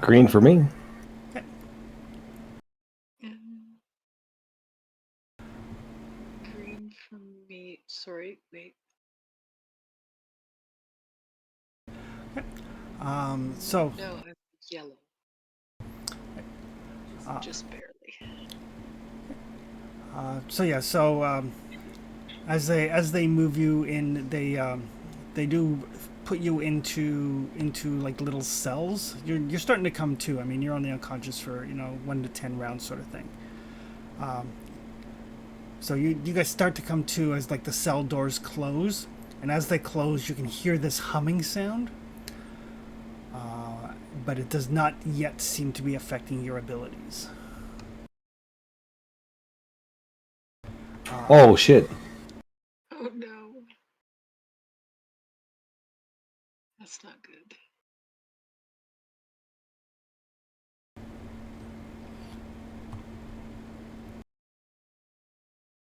Green for me. Green from me. Sorry, wait. So No, I'm yellow. Just barely. as they move you in, they do put you into like little cells. You're starting to come to. I mean, you're only unconscious for 1 to 10 rounds sort of thing. So you guys start to come to as like the cell doors close, and as they close, you can hear this humming sound. But it does not yet seem to be affecting your abilities. Oh shit! Oh no. That's not good.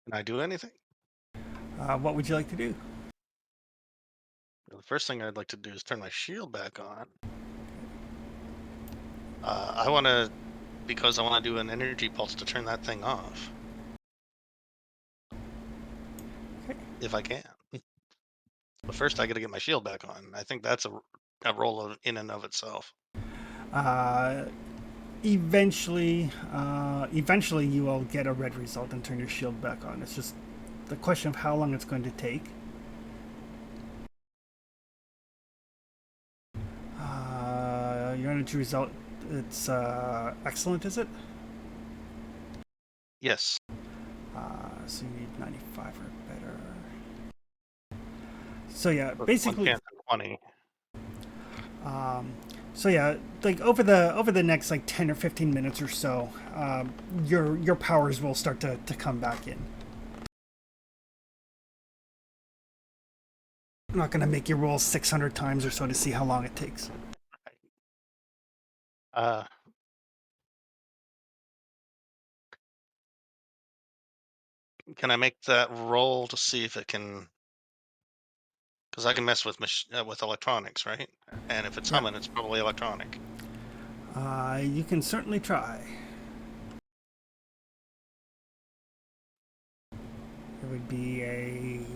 Can I do anything? What would you like to do? The first thing I'd like to do is turn my shield back on. I want to, because I want to do an energy pulse to turn that thing off. Okay. If I can. But first I got to get my shield back on. I think that's a roll in and of itself. Eventually you will get a red result and turn your shield back on. It's just the question of how long it's going to take. Your energy result, it's excellent, is it? Yes. So you need 95 or better. So yeah, But basically, 1 chance in 20. so yeah, like over the next like 10 or 15 minutes or so, your powers will start to come back in. I'm not gonna make you roll 600 times or so to see how long it takes. Can I make that roll to see if it can? Because I can mess with with electronics, right? And if it's Yeah. humming, it's probably electronic. You can certainly try. It would be a 0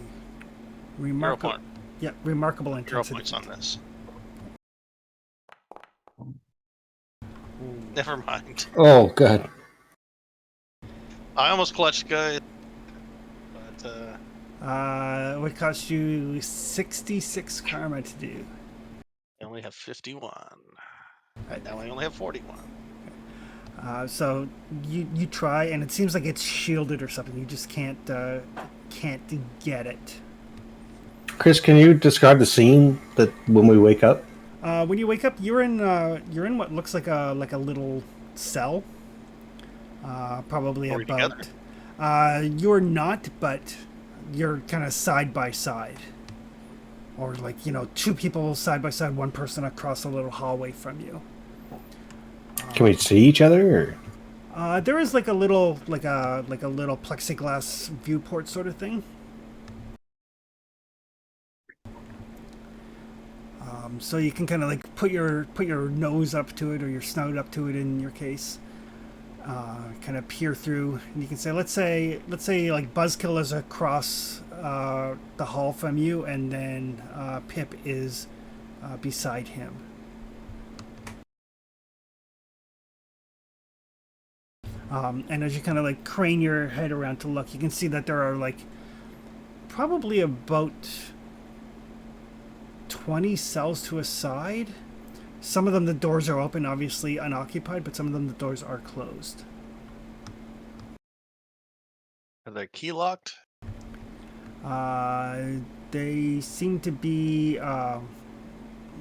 remarkable, point. remarkable 0 intensity. points on this. Never mind. Oh god. I almost clutched, guys. But It would cost you 66 karma to do. I only have 51. And now I only have 41. So you try, and it seems like it's shielded or something. You just can't get it. Chris, can you describe the scene that when we wake up? When you wake up, you're in what looks like a little cell. Probably Are we about together? You're not, but you're kind of side by side. Or like, two people side by side, one person across a little hallway from you. Can we see each other? Or? There is like a little plexiglass viewport sort of thing. So you can kind of like put your nose up to it or your snout up to it in your case. Kind of peer through, and you can say, let's say like Buzzkill is across the hall from you, and then Pip is beside him. And as you kind of like crane your head around to look, you can see that there are like probably about 20 cells to a side. Some of them, the doors are open, obviously unoccupied, but some of them, the doors are closed. Are they key locked? They seem to be a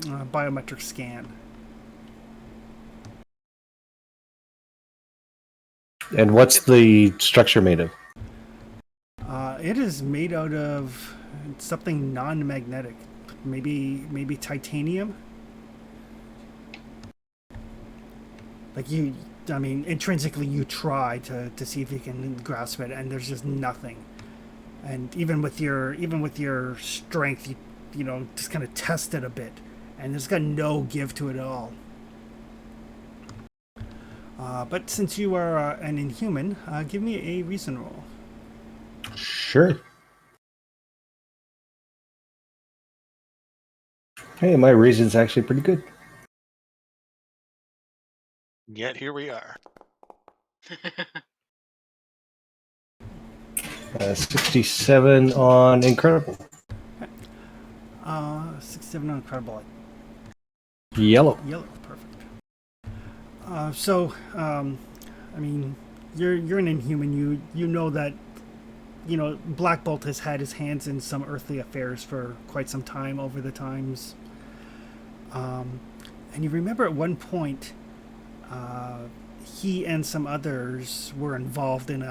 biometric scan. And what's the structure made of? It is made out of something non-magnetic, maybe titanium. Like intrinsically you try to see if you can grasp it, and there's just nothing. And even with your strength, you just kind of test it a bit, and there's got no give to it at all. But since you are an inhuman, give me a reason roll. Sure. Hey, my reason's actually pretty good. Yet here we are. 67 on incredible. 67 on incredible. Yellow. Yellow, perfect. You're an inhuman. You know that, Black Bolt has had his hands in some earthly affairs for quite some time over the times. And you remember at one point, he and some others were involved in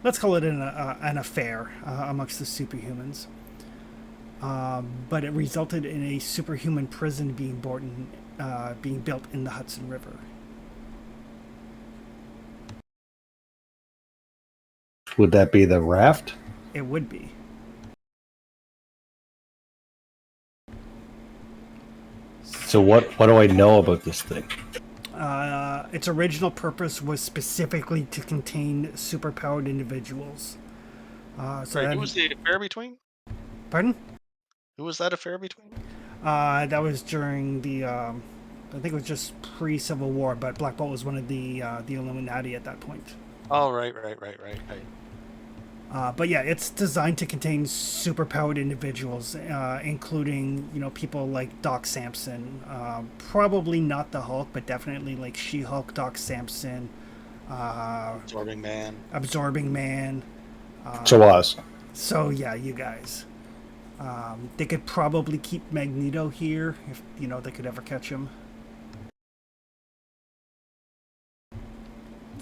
let's call it an affair amongst the superhumans. But it resulted in a superhuman prison being built in the Hudson River. Would that be the raft? It would be. So what do I know about this thing? Its original purpose was specifically to contain superpowered individuals. Who was the affair between? Pardon? Who was that affair between? That was during the, I think it was just pre-Civil War, but Black Bolt was one of the Illuminati at that point. Oh, right. But yeah, it's designed to contain superpowered individuals, including, people like Doc Samson. Probably not the Hulk, but definitely like She-Hulk, Doc Samson. Absorbing Man. So us. So yeah, you guys. They could probably keep Magneto here if, they could ever catch him.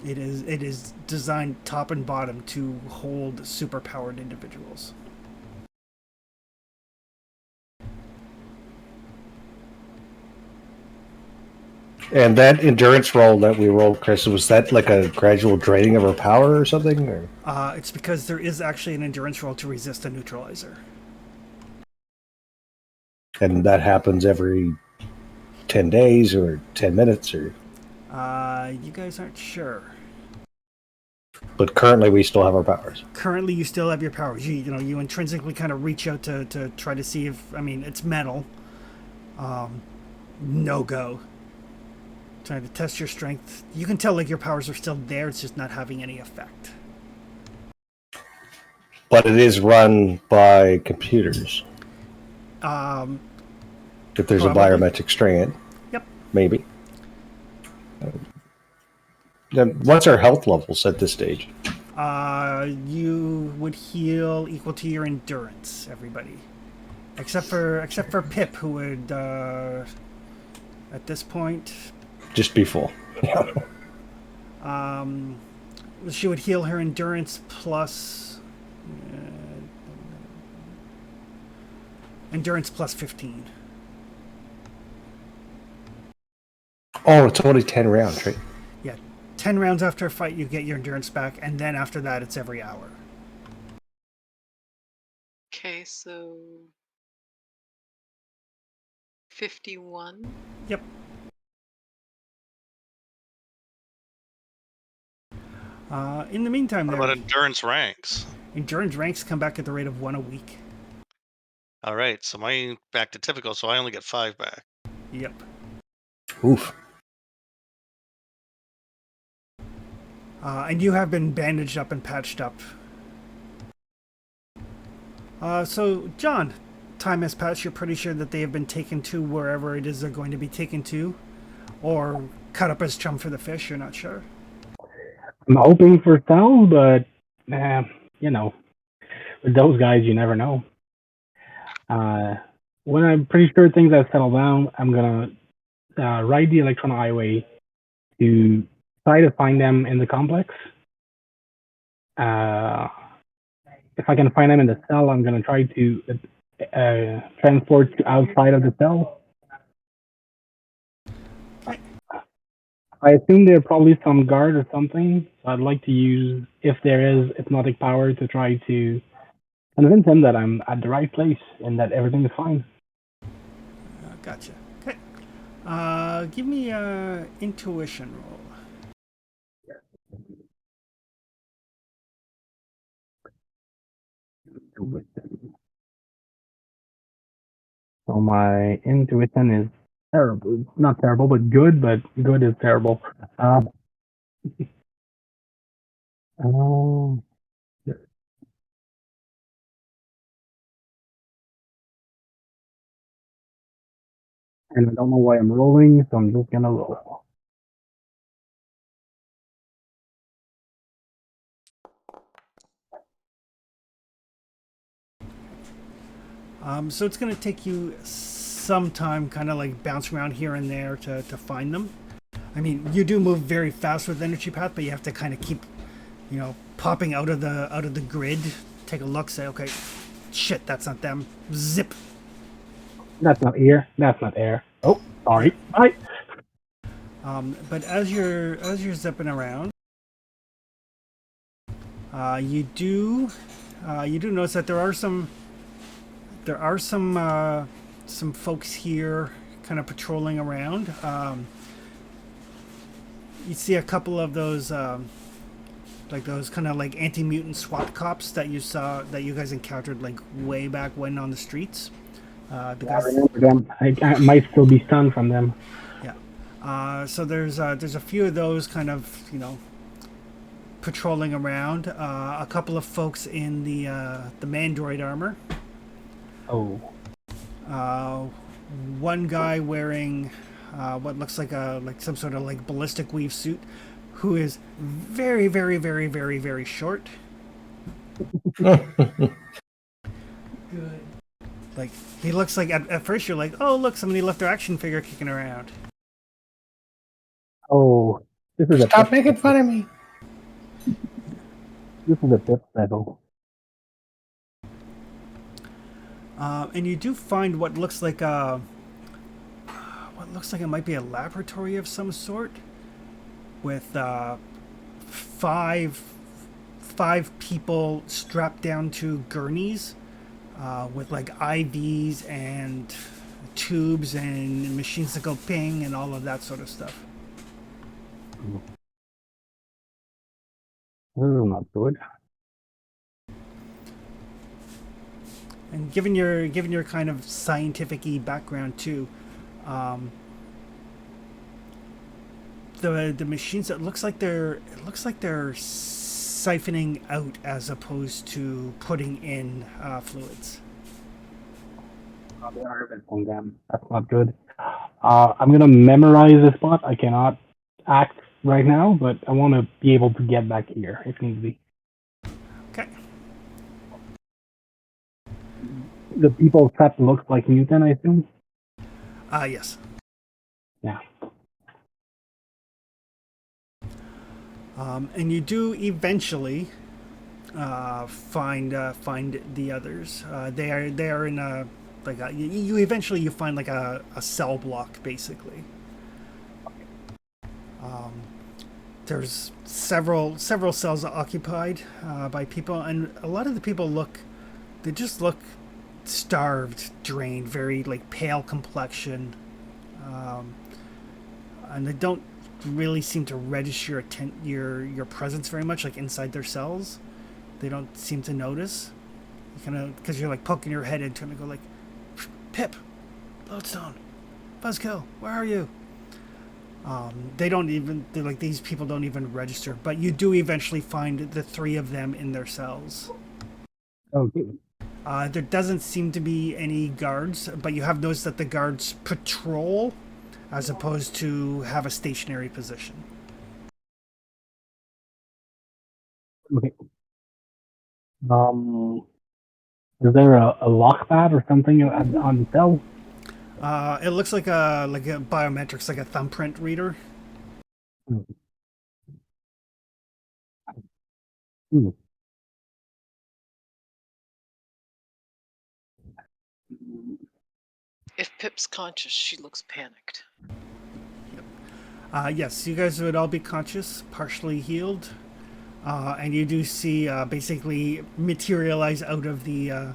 It is designed top and bottom to hold superpowered individuals. And that endurance roll that we rolled, Chris, was that like a gradual draining of her power or something? Or? It's because there is actually an endurance roll to resist a neutralizer. And that happens every 10 days or 10 minutes or... You guys aren't sure. But currently we still have our powers. Currently you still have your powers. You intrinsically kind of reach out to try to see if, it's metal. No go. Trying to test your strength. You can tell like your powers are still there, it's just not having any effect. But it is run by computers. If there's Probably. a biometric strand. Yep. Maybe. Then what's our health levels at this stage? You would heal equal to your endurance, everybody. Except for Pip, who would at this point just be full. she would heal her endurance plus 15. Oh, it's only 10 rounds, right? Yeah, 10 rounds after a fight, you get your endurance back, and then after that, it's every hour. Okay, so 51. Yep. In the meantime, What about endurance ranks? endurance ranks come back at the rate of 1 a week. All right, so mine back to typical, so I only get 5 back. Yep. Oof. And you have been bandaged up and patched up. So, John, time has passed. You're pretty sure that they have been taken to wherever it is they're going to be taken to, or cut up as chum for the fish. You're not sure. I'm hoping for Sal, but you know, with those guys, you never know. When I'm pretty sure things have settled down, I'm gonna ride the electron highway to try to find them in the complex. If I can find them in the cell, I'm gonna try to transport to outside of the cell. I assume there are probably some guard or something. So I'd like to use, if there is hypnotic power, to try to convince him that I'm at the right place and that everything is fine. Gotcha. Okay. Give me a intuition roll. So my intuition is terrible. Not terrible, but good is terrible. Um, and I don't know why I'm rolling, so I'm just gonna roll. So it's going to take you some time, kind of like bouncing around here and there to find them. I mean, you do move very fast with energy path, but you have to kind of keep, popping out of the grid. Take a look, say, okay, shit, that's not them. Zip. That's not air. That's not air. Oh, sorry. Bye. But as you're zipping around, you do notice that there are some folks here kind of patrolling around. You see a couple of those like those kind of like anti-mutant SWAT cops that you guys encountered like way back when on the streets. I remember them. I might still be stunned from them. Yeah. So there's a few of those kind of patrolling around. A couple of folks in the Mandroid armor. Oh. One guy wearing what looks like some sort of like ballistic weave suit, who is very, very, very, very, very short. Good. Like he looks like at first you're like, oh look, somebody left their action figure kicking around. Oh, this is Stop making fun of me. This is a fifth level. And you do find what looks like it might be a laboratory of some sort, with five people strapped down to gurneys, with like IVs and tubes and machines that go ping and all of that sort of stuff. This is not good. And given your kind of scientific-y background too, the machines, it looks like they're siphoning out as opposed to putting in fluids. They are evincing them. That's not good. I'm gonna memorize the spot. I cannot act right now, but I want to be able to get back here if need be. Okay. The people set looks like mutant, I assume. Yes. Yeah. And you do eventually find the others. They are in a you eventually you find like a cell block basically. There's several cells occupied by people, and a lot of the people they just look starved, drained, very like pale complexion, and they don't really seem to register your presence very much. Like inside their cells, they don't seem to notice. You kind of because you're like poking your head into them and go like, Pip, Lodestone, Buzzkill, where are you? They don't even like these people don't even register, but you do eventually find the three of them in their cells. Okay. There doesn't seem to be any guards, but you have noticed that the guards patrol as opposed to have a stationary position. Okay. Is there a lock pad or something on the cell? It looks like a biometrics, like a thumbprint reader. Hmm. If Pip's conscious, she looks panicked. Yes, you guys would all be conscious, partially healed, and you do see basically materialize out of the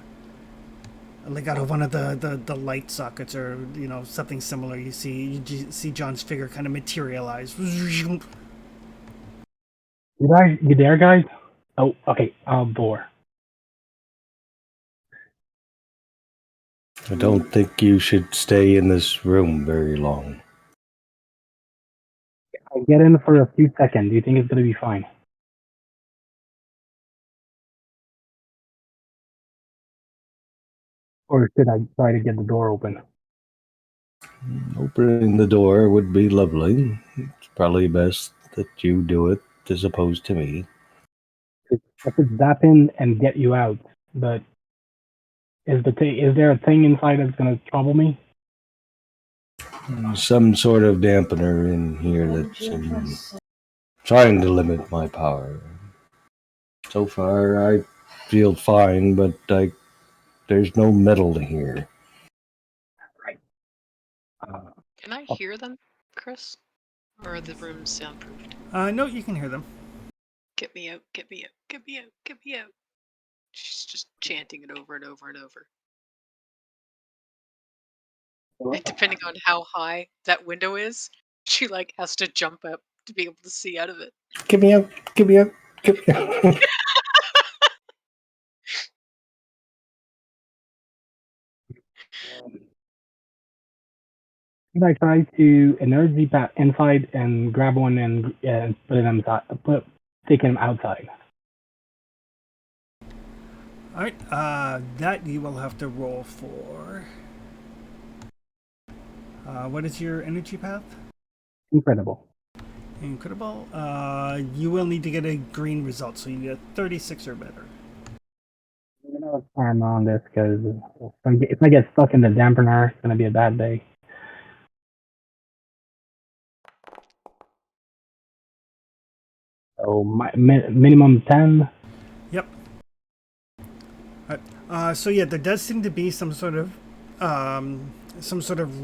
like out of one of the light sockets or something similar. You see John's figure kind of materialize. You there, guys? Oh, okay. Door. I don't think you should stay in this room very long. I'll get in for a few seconds. Do you think it's gonna be fine? Or should I try to get the door open? Opening the door would be lovely. It's probably best that you do it as opposed to me. I could zap in and get you out, but is there a thing inside that's gonna trouble me? Some sort of dampener in here that's trying to limit my power. So far, I feel fine, but there's no metal here. Right. Can I hear them, Chris? Or are the rooms soundproofed? No, you can hear them. Get me out, get me out, get me out, get me out. She's just chanting it over and over and over. And depending on how high that window is, she like has to jump up to be able to see out of it. Get me out! Get me out! Get me out! Should I try to energy bat inside and grab one and put it inside, take him outside? All right, that you will have to roll for. What is your energy path? Incredible. Incredible. You will need to get a green result, so you get 36 or better. I'm gonna farm on this because if I get stuck in the dampener, it's gonna be a bad day. So minimum 10. Yep. So yeah, there does seem to be some sort of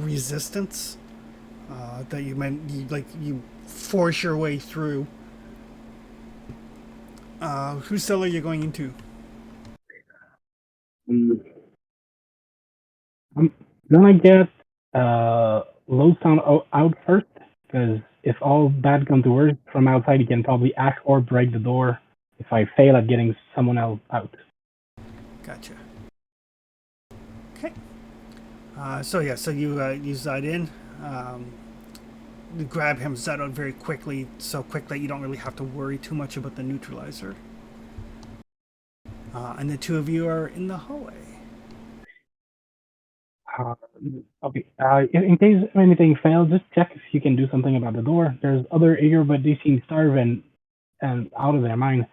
resistance that you force your way through. Whose cell are you going into? I'm gonna get Lodestone out first, because if all bad comes to worst, from outside he can probably act or break the door if I fail at getting someone else out. Gotcha. Okay. So you zide in. You grab him, zide out very quickly, so quick that you don't really have to worry too much about the neutralizer. And the two of you are in the hallway. Okay. In case anything fails, just check if you can do something about the door. There's other eager, but they seem starving and out of their mind.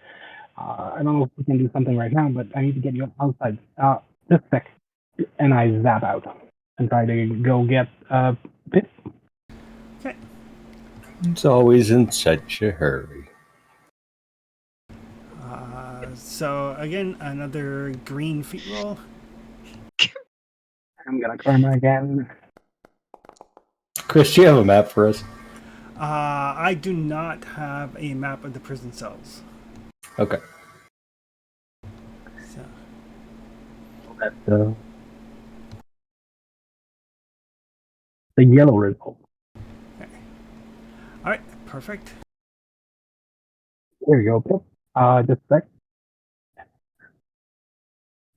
I don't know if we can do something right now, but I need to get you outside. Just a sec. And I zap out and try to go get Pip. Okay. It's always in such a hurry. So again, another green feat roll. I'm gonna karma again. Chris, do you have a map for us? I do not have a map of the prison cells. Okay. So That's the yellow result. all right, perfect. There you go, Pip. Just a sec.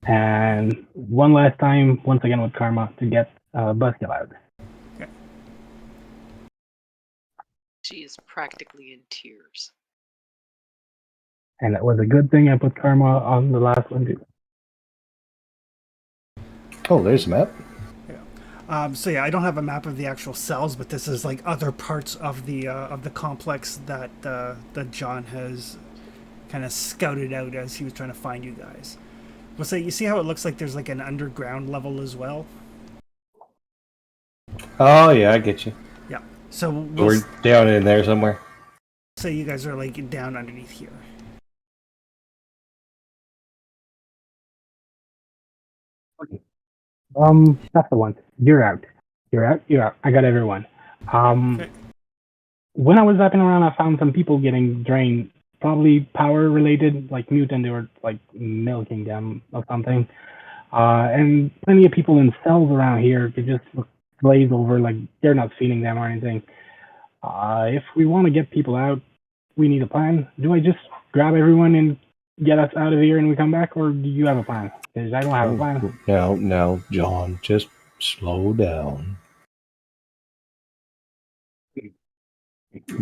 And one last time, once again with karma, to get Buskill out. She is practically in tears. And it was a good thing I put karma on the last one too. Oh, there's a map. So yeah, I don't have a map of the actual cells, but this is like other parts of the complex that John has kind of scouted out as he was trying to find you guys. Well, so you see how it looks like there's like an underground level as well. Oh, yeah, I get you. Yeah. So We're down in there somewhere. say you guys are like down underneath here. Okay. That's the one. You're out. You're out. You're out. I got everyone. Okay. When I was zapping around, I found some people getting drained. Probably power related, like mutant. They were like milking them or something. And plenty of people in cells around here. They just look glazed over, like they're not feeding them or anything. If we want to get people out, we need a plan. Do I just grab everyone and get us out of here and we come back, or do you have a plan? Because I don't have a plan. Now, John, just slow down.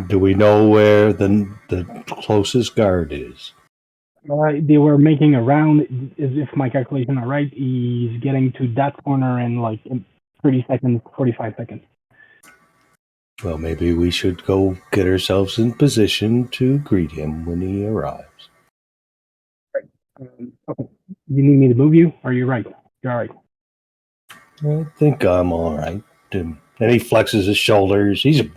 Do we know where the closest guard is? They were making a round. As if my calculations are right, he's getting to that corner in like 30 seconds, 45 seconds. Well, maybe we should go get ourselves in position to greet him when he arrives. Okay. You need me to move you? Or are you right? You're all right. I think I'm all right. And he flexes his shoulders. He's a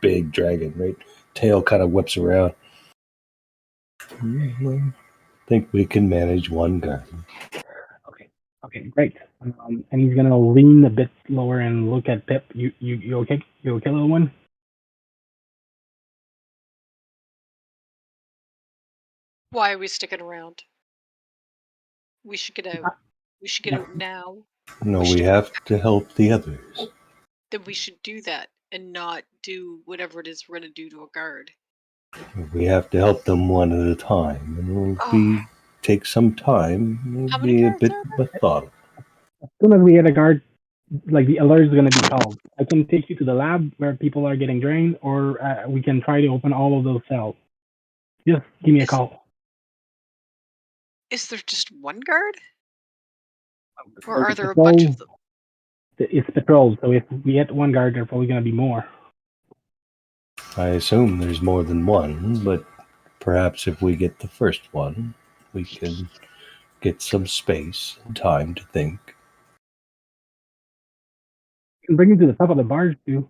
big dragon, right? Tail kind of whips around. I think we can manage one guard. Okay, great. And he's gonna lean a bit lower and look at Pip. You okay? You okay, little one? Why are we sticking around? We should get out. We should get out now. No, we have to help the others. Then we should do that and not do whatever it is we're gonna do to a guard. We have to help them one at a time, and it'll take some time. How It'll many be a guards bit are there? methodical. As soon as we hit a guard, like the alert is gonna be called. I can take you to the lab where people are getting drained, or we can try to open all of those cells. Just give me a call. Is there just one guard? Or Like are there a bunch of them? It's patrolled, so if we hit one guard, there's probably gonna be more. I assume there's more than one, but perhaps if we get the first one, we can get some space and time to think. You can bring you to the top of the barge too,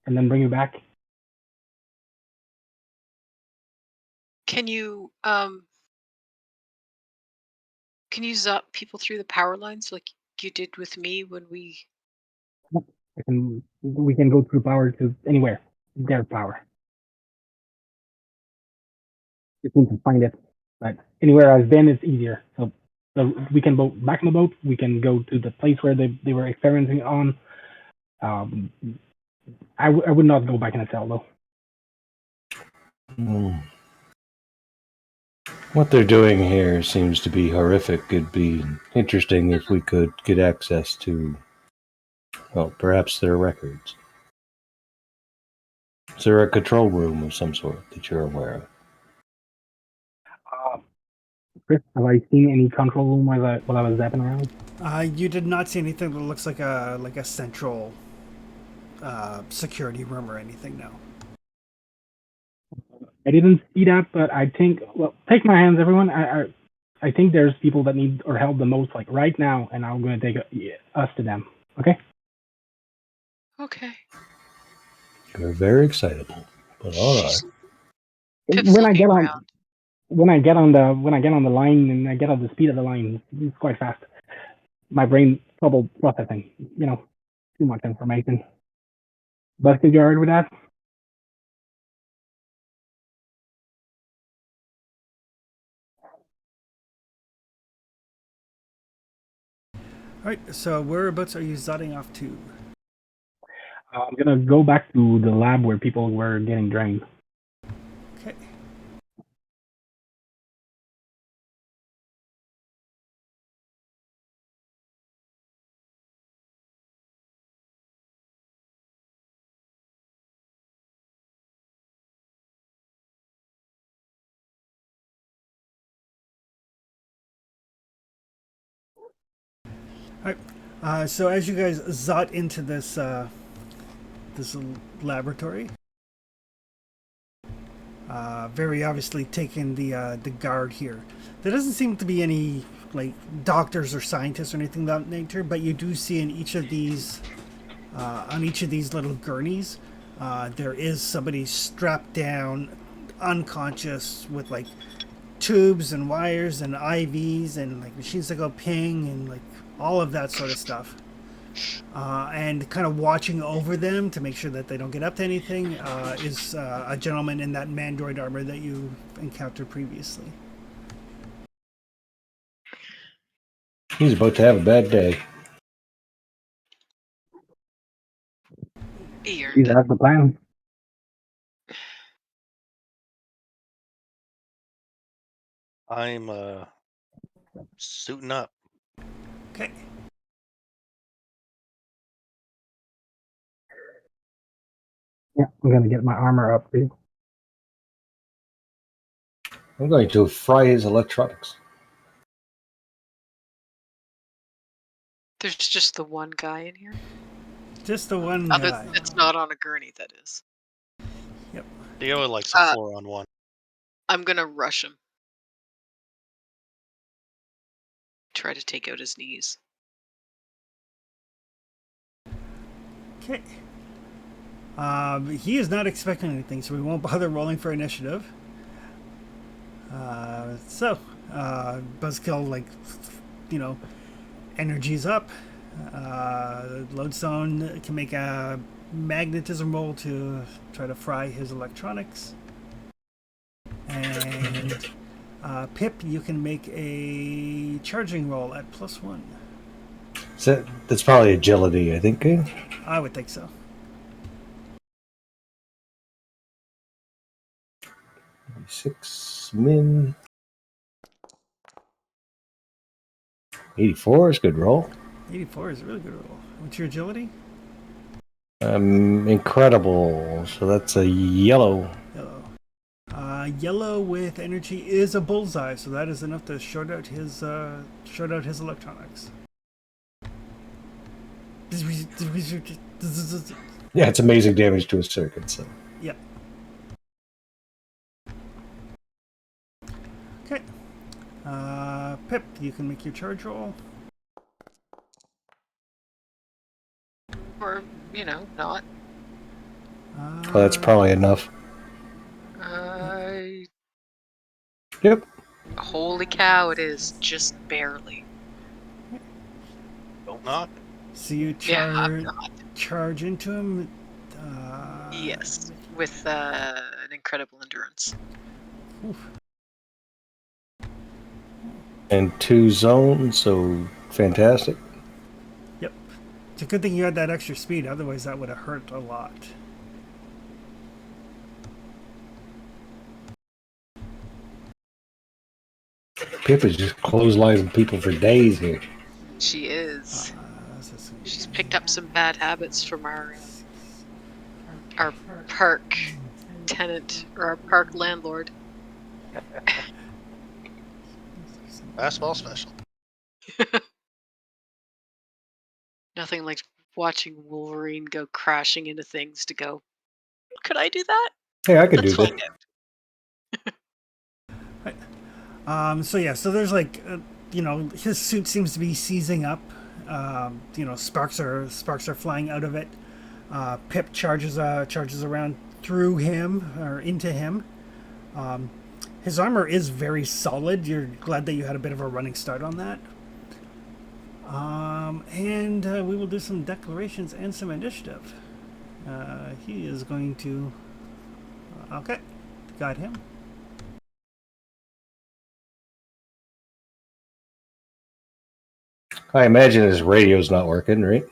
and then bring you back. Can you zap people through the power lines like you did with me when we We can go through power to anywhere. Their power. Just need to find it. But anywhere I've been, it's easier. So we can go back in the boat. We can go to the place where they were experimenting on. I would not go back in a cell though. What they're doing here seems to be horrific. It'd be interesting if we could get access to, well, perhaps their records. Is there a control room of some sort that you're aware of? Chris, have I seen any control room while I was zapping around? You did not see anything that looks like a central security room or anything. No. I didn't see that, but I think. Well, take my hands, everyone. I think there's people that need our help the most, like right now, and I'm going to take us to them. Okay. Okay. You're very excitable, but all right. Pip's When I looking get on, around. when I get on the line and I get on the speed of the line, it's quite fast. My brain trouble processing. Too much information. But could you alright with that? All right. So whereabouts are you zodding off to? I'm gonna go back to the lab where people were getting drained. Okay. All right. So as you guys zot into this this laboratory, very obviously taking the guard here. There doesn't seem to be any like doctors or scientists or anything of that nature, but you do see in each of these on each of these little gurneys, there is somebody strapped down, unconscious, with like tubes and wires and IVs and like machines that go ping and like all of that sort of stuff. And kind of watching over them to make sure that they don't get up to anything is a gentleman in that mandroid armor that you encountered previously. He's about to have a bad day. He earned Please it. ask the plan. I'm suiting up. Okay. Yeah, I'm gonna get my armor up, too. I'm going to fry his electronics. There's just the one guy in here. Just the one Other, guy. it's not on a gurney, that is. Yep. Theo likes a 4-on-1. I'm gonna rush him. Try to take out his knees. Okay. He is not expecting anything, so we won't bother rolling for initiative. Buzzkill, like, energy's up. Lodestone can make a magnetism roll to try to fry his electronics. And Pip, you can make a charging roll at +1. So that's probably agility, I think. I would think so. 6 min. 84 is a good roll. 84 is a really good roll. What's your agility? Incredible. So that's a yellow. Yellow. Yellow with energy is a bullseye, so that is enough to short out his electronics. Yeah, it's amazing damage to a circuit. So. Yep. Okay. Pip, you can make your charge roll. Or, not. Well, that's probably enough. Yep. Holy cow, it is. Just barely. Don't knock. So you charge into him. Yes, with an incredible endurance. Oof. And 2 zones, so fantastic. Yep. It's a good thing you had that extra speed, otherwise that would have hurt a lot. Pip is just clotheslining people for days here. She is. She's picked up some bad habits from our park tenant, or our park landlord. Fastball special. Nothing like watching Wolverine go crashing into things to go, could I do that? Hey, I could Let's do find that. out. So there's like, his suit seems to be seizing up. Sparks are flying out of it. Pip charges around through him or into him. His armor is very solid. You're glad that you had a bit of a running start on that. And we will do some declarations and some initiative. He is going to... Okay, got him. I imagine his radio's not working, right?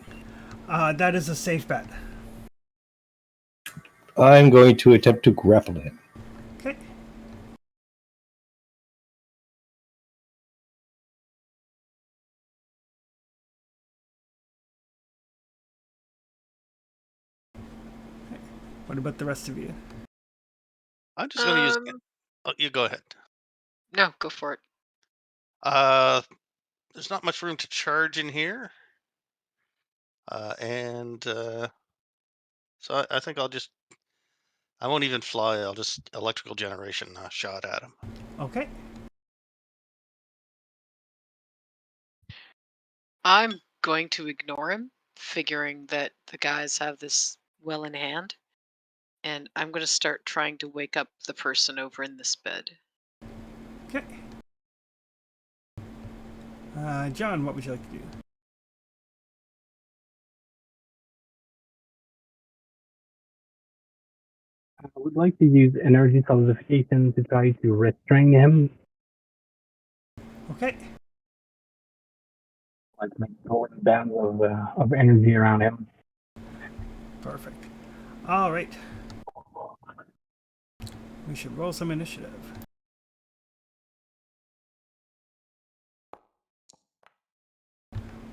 That is a safe bet. I'm going to attempt to grapple him. Okay. What about the rest of you? I'm just going to use. Oh, you go ahead. No, go for it. There's not much room to charge in here, so I think I won't even fly. I'll just electrical generation shot at him. Okay. I'm going to ignore him, figuring that the guys have this well in hand. And I'm going to start trying to wake up the person over in this bed. Okay. John, what would you like to do? I would like to use energy solidification to try to restrain him, Okay. like make going bands of energy around him. Perfect. All right. We should roll some initiative.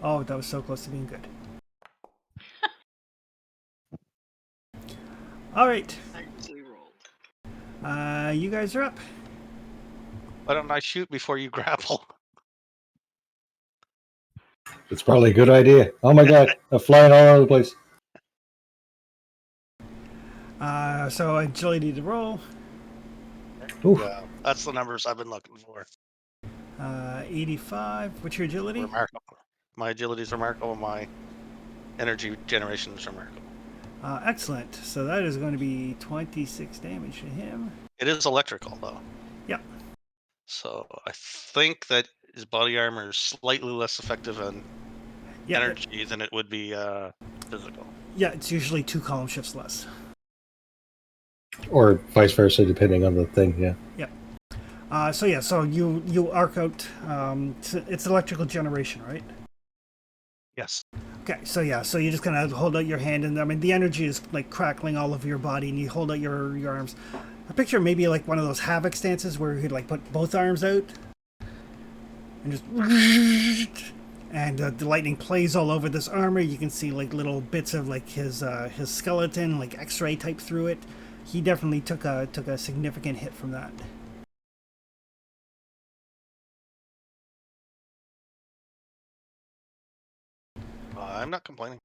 Oh, that was so close to being good. All right. I actually rolled. You guys are up. Why don't I shoot before you grapple? It's probably a good idea. Oh my god, I'm flying all over the place. So agility to roll. Oof. Yeah, that's the numbers I've been looking for. 85. What's your agility? Remarkable. My agility is remarkable. My energy generation is remarkable. Excellent. So that is going to be 26 damage to him. It is electrical, though. Yep. So I think that his body armor is slightly less effective on energy than it would be physical. Yeah, it's usually 2 column shifts less. Or vice versa, depending on the thing, yeah. Yep. So you arc out. It's electrical generation, right? Yes. Okay, so you just kind of hold out your hand, and I mean the energy is like crackling all over your body, and you hold out your arms. I picture maybe like one of those havoc stances where you could like put both arms out, and just, and the lightning plays all over this armor. You can see like little bits of like his skeleton, like X-ray type through it. He definitely took a significant hit from that. I'm not complaining.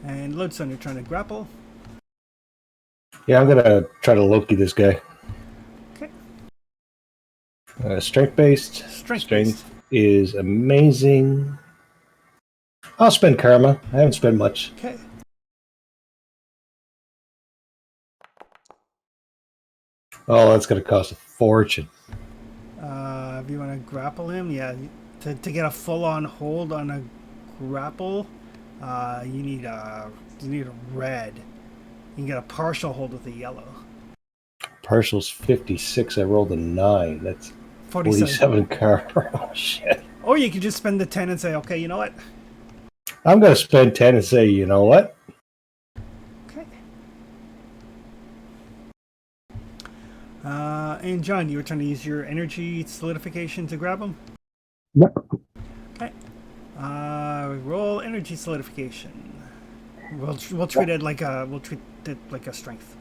And Lodestone, you're trying to grapple. Yeah, I'm gonna try to Loki this guy. Okay. Strength-based. Strength-based. Is amazing. I'll spend karma. I haven't spent much. Okay. Oh, that's gonna cost a fortune. If you want to grapple him, yeah, to get a full-on hold on a grapple, you need a red. You can get a partial hold with a yellow. Partial's 56. I rolled a 9. That's 47 karma. Oh shit. Or you could just spend the 10 and say, okay, you know what? I'm gonna spend 10 and say, you know what? Okay. And John, you were trying to use your energy solidification to grab him? Yep. Okay. Roll energy solidification. We'll treat it like a strength.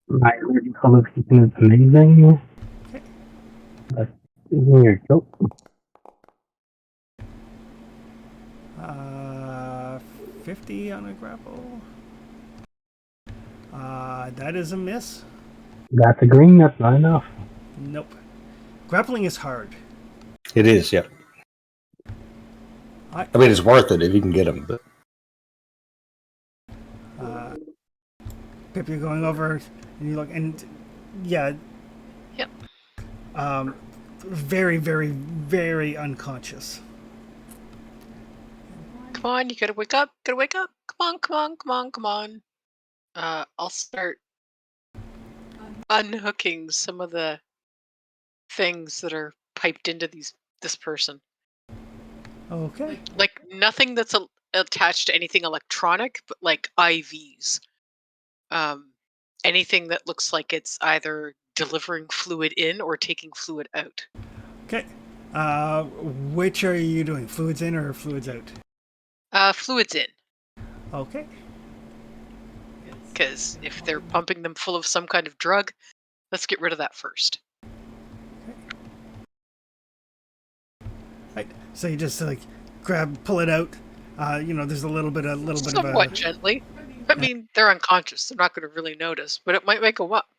My energy solidification is amazing. Okay. That's your joke. 50 on a grapple. That is a miss. That's a green. That's not enough. Nope. Grappling is hard. It is, yeah. I mean, it's worth it if you can get him. But Pip, you're going over and you look, and yeah, Yep. very, very, very unconscious. Come on, you gotta wake up. Gotta wake up. Come on, come on, come on, come on. I'll start unhooking some of the things that are piped into this person. Okay. Like nothing that's attached to anything electronic, but like IVs. Um, anything that looks like it's either delivering fluid in or taking fluid out. Okay. Which are you doing? Fluids in or fluids out? Fluids in, Okay. because if they're pumping them full of some kind of drug, let's get rid of that first. Right. So you just like pull it out. There's a little bit of Somewhat gently. I mean, they're unconscious. They're not going to really notice, but it might wake them up.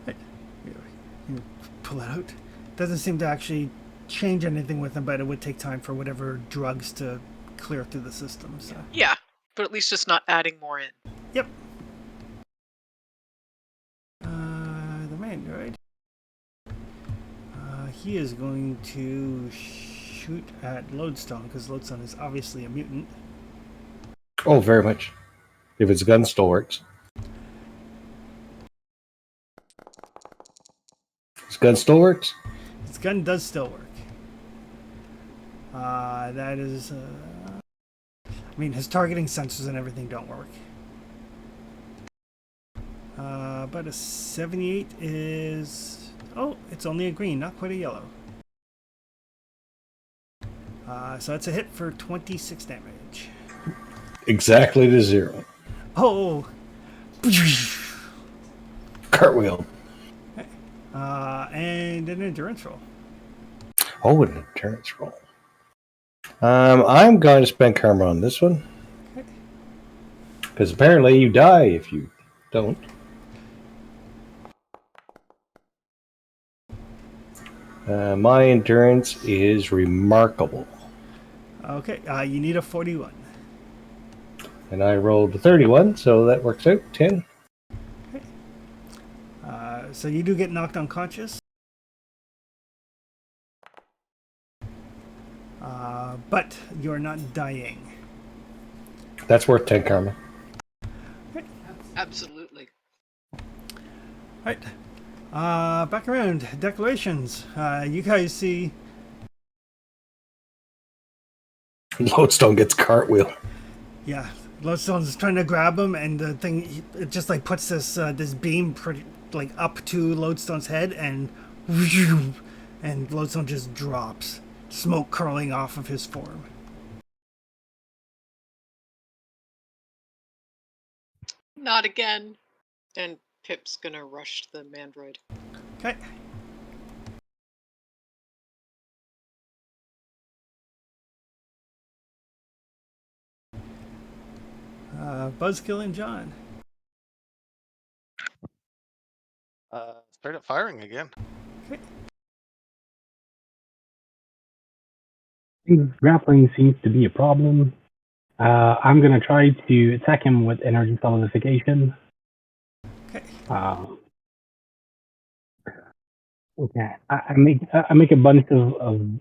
Right. You pull it out. Doesn't seem to actually change anything with them, but it would take time for whatever drugs to clear through the system. So. Yeah, but at least it's not adding more in. Yep. The android. He is going to shoot at Lodestone because Lodestone is obviously a mutant. Oh, very much. If its gun still works. His gun still works? His gun does still work. That is... his targeting sensors and everything don't work. But a 78 is... Oh, it's only a green, not quite a yellow. So that's a hit for 26 damage. Exactly to 0. Oh! Cartwheel. And an endurance roll. Oh, an endurance roll. I'm going to spend karma on this one. Because apparently you die if you don't. My endurance is remarkable. Okay, you need a 41. And I rolled a 31, so that works out. 10. Okay. So you do get knocked unconscious. But you're not dying. That's worth 10 karma. Absolutely. Right. Back around. Declarations. You guys see... Lodestone gets cartwheel. Yeah. Lodestone's trying to grab him, and the thing... It just, like, puts this beam up to Lodestone's head, and... And Lodestone just drops. Smoke curling off of his form. Not again. And Pip's gonna rush the mandroid. Okay. Buzzkill and John. Start up firing again. Okay. Grappling seems to be a problem. I'm going to try to attack him with energy solidification. Okay. Okay. I make a bunch of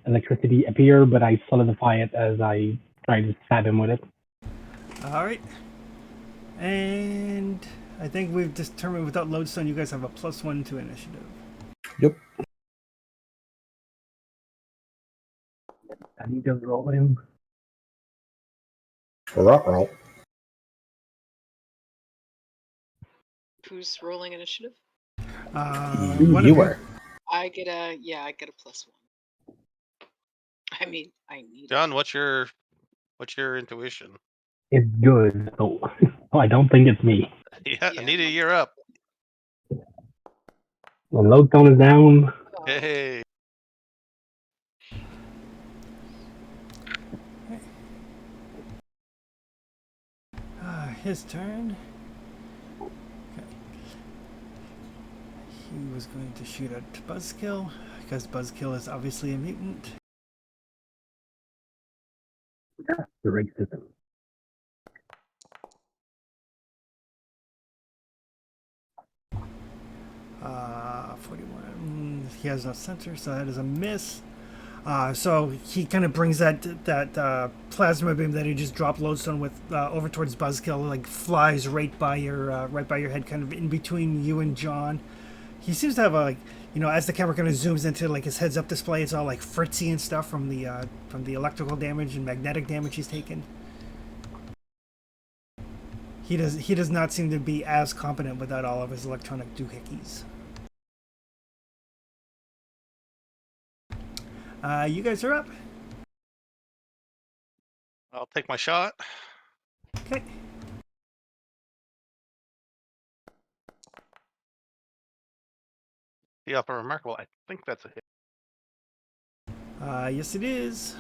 electricity appear, but I solidify it as I try to stab him with it. All right. And I think we've determined without Lodestone, you guys have a +1 to initiative. Yep. I need to roll him. Roll. Who's rolling initiative? One You of were. I get a +1. I mean, I need John, what's your intuition? It's good, so I don't think it's me. Yeah, Anita, you're up. When Lodestone is down, Hey. His turn. Okay. He was going to shoot at Buzzkill, because Buzzkill is obviously a mutant. the racism. 41. He has no sensor, so that is a miss. So he kind of brings that plasma beam that he just dropped Lodestone with over towards Buzzkill, like flies right by your head, kind of in between you and John. He seems to have a as the camera kind of zooms into like his heads-up display, it's all like fritzy and stuff from the electrical damage and magnetic damage he's taken. He does not seem to be as competent without all of his electronic doohickeys. You guys are up. I'll take my shot. Okay. The upper remarkable. I think that's a hit. Yes, it is.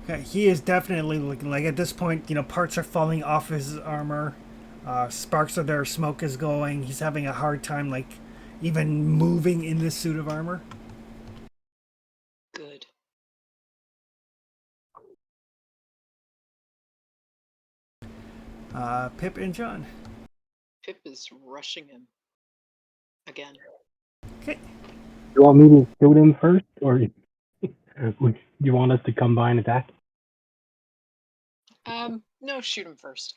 Okay, he is definitely looking like at this point, parts are falling off his armor. Sparks of their smoke is going. He's having a hard time, like, even moving in this suit of armor. Good. Pip and John. Pip is rushing him. Again. Okay. You want me to shoot him first, or would you want us to combine attack? No, shoot him first.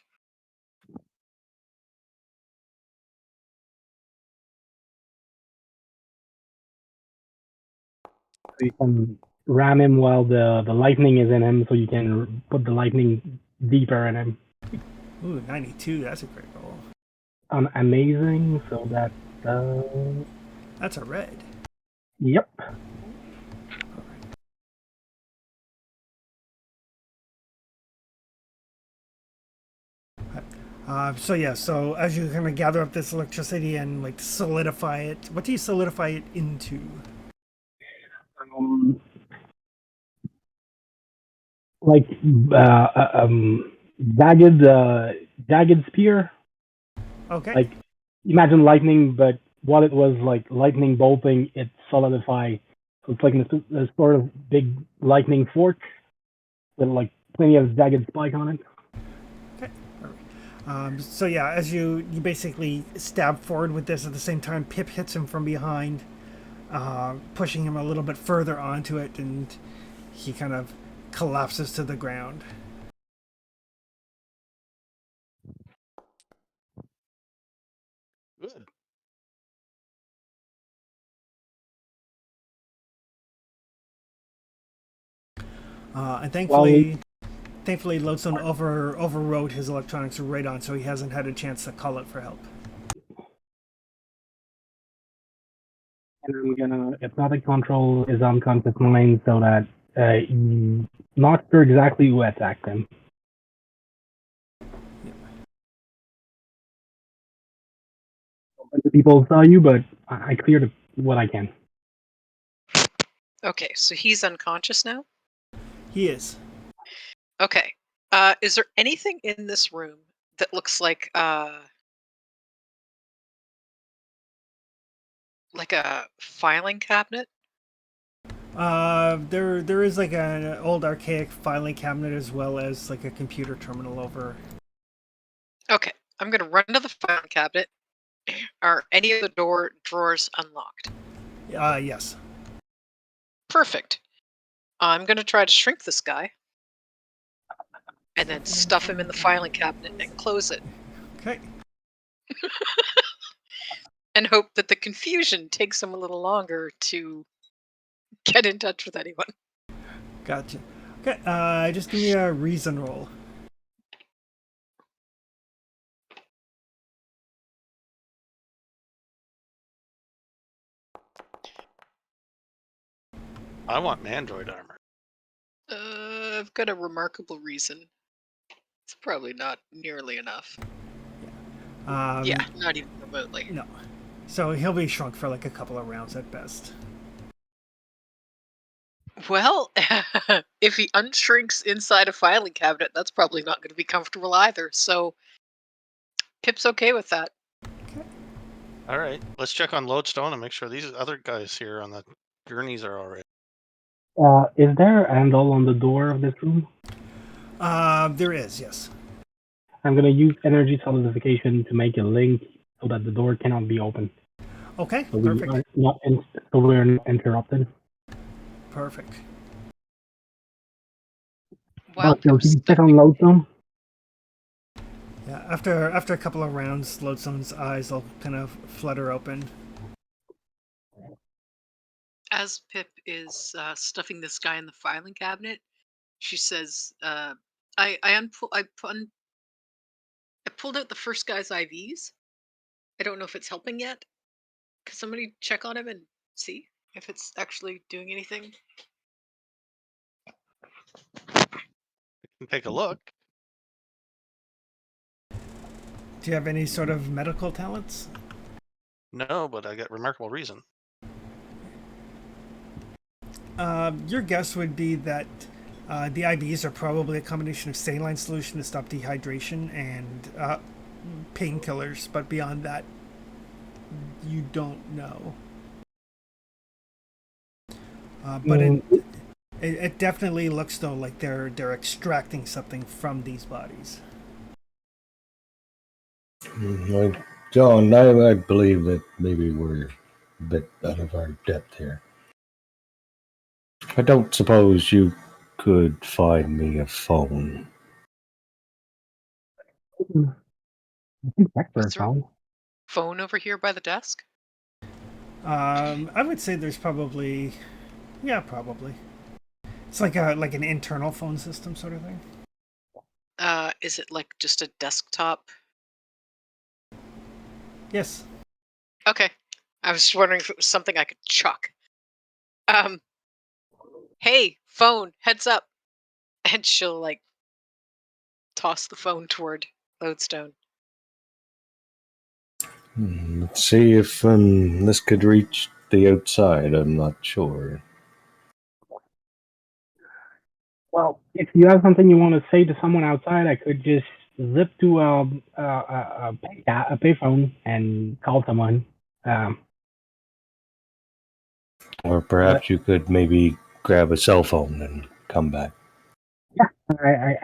So you can ram him while the lightning is in him, so you can put the lightning deeper in him. Ooh, 92. That's a great roll. Amazing. So that. That's a red. Yep. So as you kind of gather up this electricity and like solidify it, what do you solidify it into? Like jagged spear. Okay. Like imagine lightning, but while it was like lightning bolting, it solidified. So it's like a sort of big lightning fork with like plenty of jagged spike on it. Okay. As you basically stab forward with this, at the same time, Pip hits him from behind, pushing him a little bit further onto it, and he kind of collapses to the ground. Good. And thankfully, Lodestone overrode his electronics right on, so he hasn't had a chance to call out for help. And I'm gonna hypnotic control his unconscious mind so that he's not sure exactly who attacked him. The people saw you, but I cleared what I can. Okay, so he's unconscious now? He is. Okay. Is there anything in this room that looks like a filing cabinet? There is like an old archaic filing cabinet as well as like a computer terminal over. Okay, I'm gonna run to the filing cabinet. Are any of the drawers unlocked? Yes. Perfect. I'm gonna try to shrink this guy and then stuff him in the filing cabinet and close it. Okay. And hope that the confusion takes him a little longer to get in touch with anyone. Gotcha. Okay. Just give me a reason roll. I want Mandroid armor. I've got a remarkable reason. It's probably not nearly enough. Yeah, not even remotely. No. So he'll be shrunk for like a couple of rounds at best. Well, if he unshrinks inside a filing cabinet, that's probably not going to be comfortable either. So Pip's okay with that. Okay. All right, let's check on Lodestone and make sure these other guys here on the gurneys are all right. Is there a handle on the door of this room? There is, yes. I'm gonna use energy solidification to make a link so that the door cannot be opened. Okay, So we perfect. are not so we're not interrupted. Perfect. While Can Pip's you check on stuffing, Lodestone? Yeah, after a couple of rounds, Lodestone's eyes will kind of flutter open. as Pip is stuffing this guy in the filing cabinet, she says, I pulled out the first guy's IVs. I don't know if it's helping yet. Can somebody check on him and see if it's actually doing anything? Take a look. Do you have any sort of medical talents? No, but I got remarkable reason. Your guess would be that the IVs are probably a combination of saline solution to stop dehydration and painkillers, but beyond that, you don't know. But it definitely looks though like they're extracting something from these bodies. John, I believe that maybe we're a bit out of our depth here. I don't suppose you could find me a phone. I think Vector Was there a found. phone over here by the desk? I would say there's probably, yeah, probably. It's like an internal phone system sort of thing. Is it like just a desktop? Yes. Okay. I was just wondering if it was something I could chuck. Hey, phone, heads up. And she'll like toss the phone toward Lodestone. Let's see if this could reach the outside. I'm not sure. Well, if you have something you want to say to someone outside, I could just zip to a payphone and call someone. Or But perhaps you could maybe grab a cell phone and come back. yeah,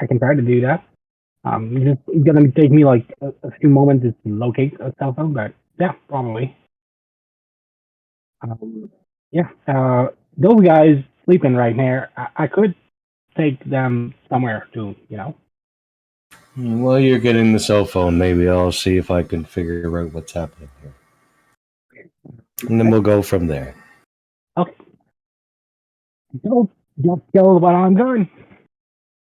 I can try to do that. It's gonna take me like a few moments to locate a cell phone, but yeah, probably. Yeah, those guys sleeping right here. I could take them somewhere to, While you're getting the cell phone, maybe I'll see if I can figure out what's happening here. And then we'll go from there. Okay. Just go while I'm going.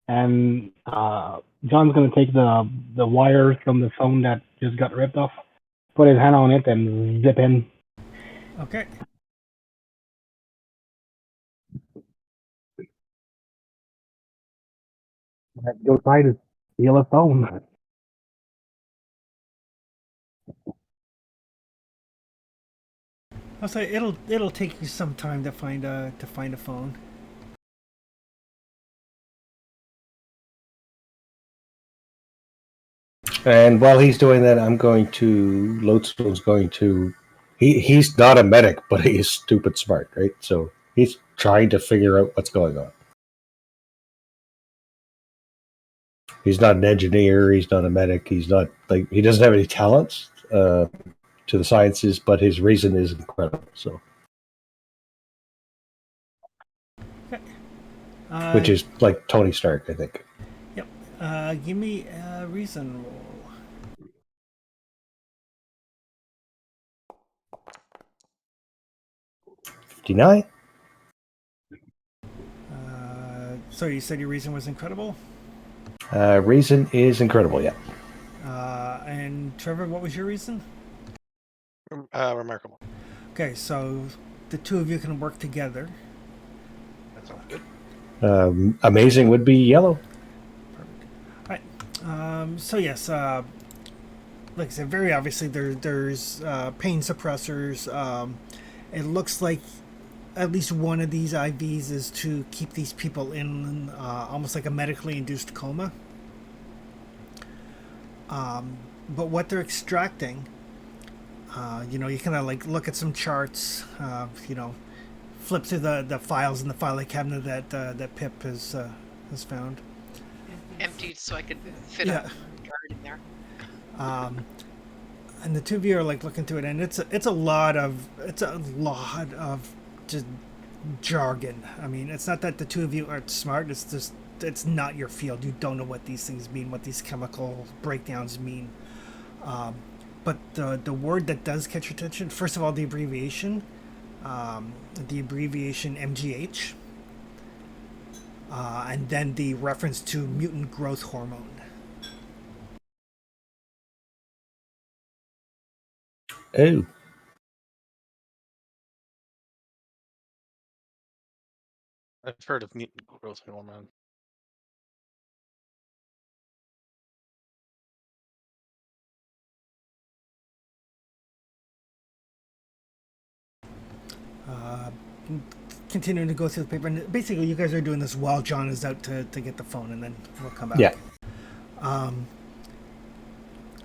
And John's gonna take the wires from the phone that just got ripped off, put his hand on it, and zip in. Okay. Let's go try to steal a phone. I'll say it'll take you some time to find a phone. And while he's doing that, Lodestone's going to, he's not a medic, but he is stupid smart, right? So he's trying to figure out what's going on. He's not an engineer, he's not a medic, he doesn't have any talents to the sciences, but his reason is incredible. So, which is like Tony Stark, I think. Yep. Give me a reason roll. 59? So you said your reason was incredible? Reason is incredible, yeah. And Trevor, what was your reason? Remarkable. Okay, so the two of you can work together. That sounds good. Amazing would be yellow. Perfect. All right. So yes, like I said, very obviously there's pain suppressors. It looks like at least one of these IVs is to keep these people in almost like a medically induced coma. But what they're extracting You kind of like look at some charts. Flip through the files in the file cabinet that Pip has found. Emptied so I could fit Yeah. a guard in there. And the two of you are like looking through it, and it's a lot of just jargon. I mean, it's not that the two of you aren't smart. It's just it's not your field. You don't know what these things mean, what these chemical breakdowns mean. But the word that does catch your attention, first of all, the abbreviation MGH, and then the reference to mutant growth hormone. Oh, I've heard of mutant growth hormone. Continuing to go through the paper, and basically you guys are doing this while John is out to get the phone, and then we'll come back. yeah.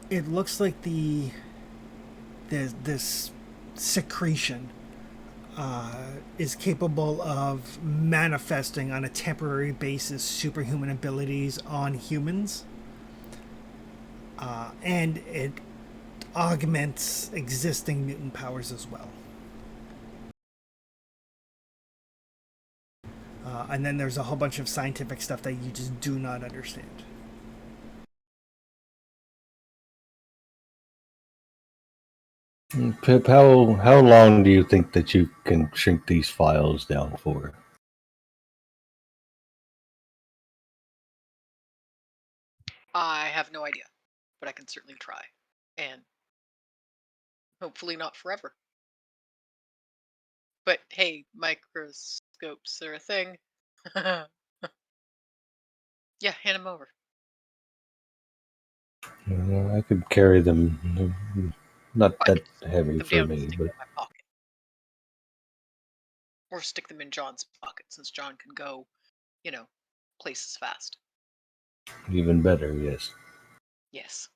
It looks like this secretion is capable of manifesting on a temporary basis superhuman abilities on humans, and it augments existing mutant powers as well. And then there's a whole bunch of scientific stuff that you just do not understand. Pip, how long do you think that you can shrink these files down for? I have no idea, but I can certainly try. And hopefully not forever. But hey, microscopes are a thing. Yeah, hand them over. I could carry them. Not I that could heavy put them for down and me, stick but them in my pocket. Or stick them in John's pocket since John can go, places fast. even better, yes. Yes.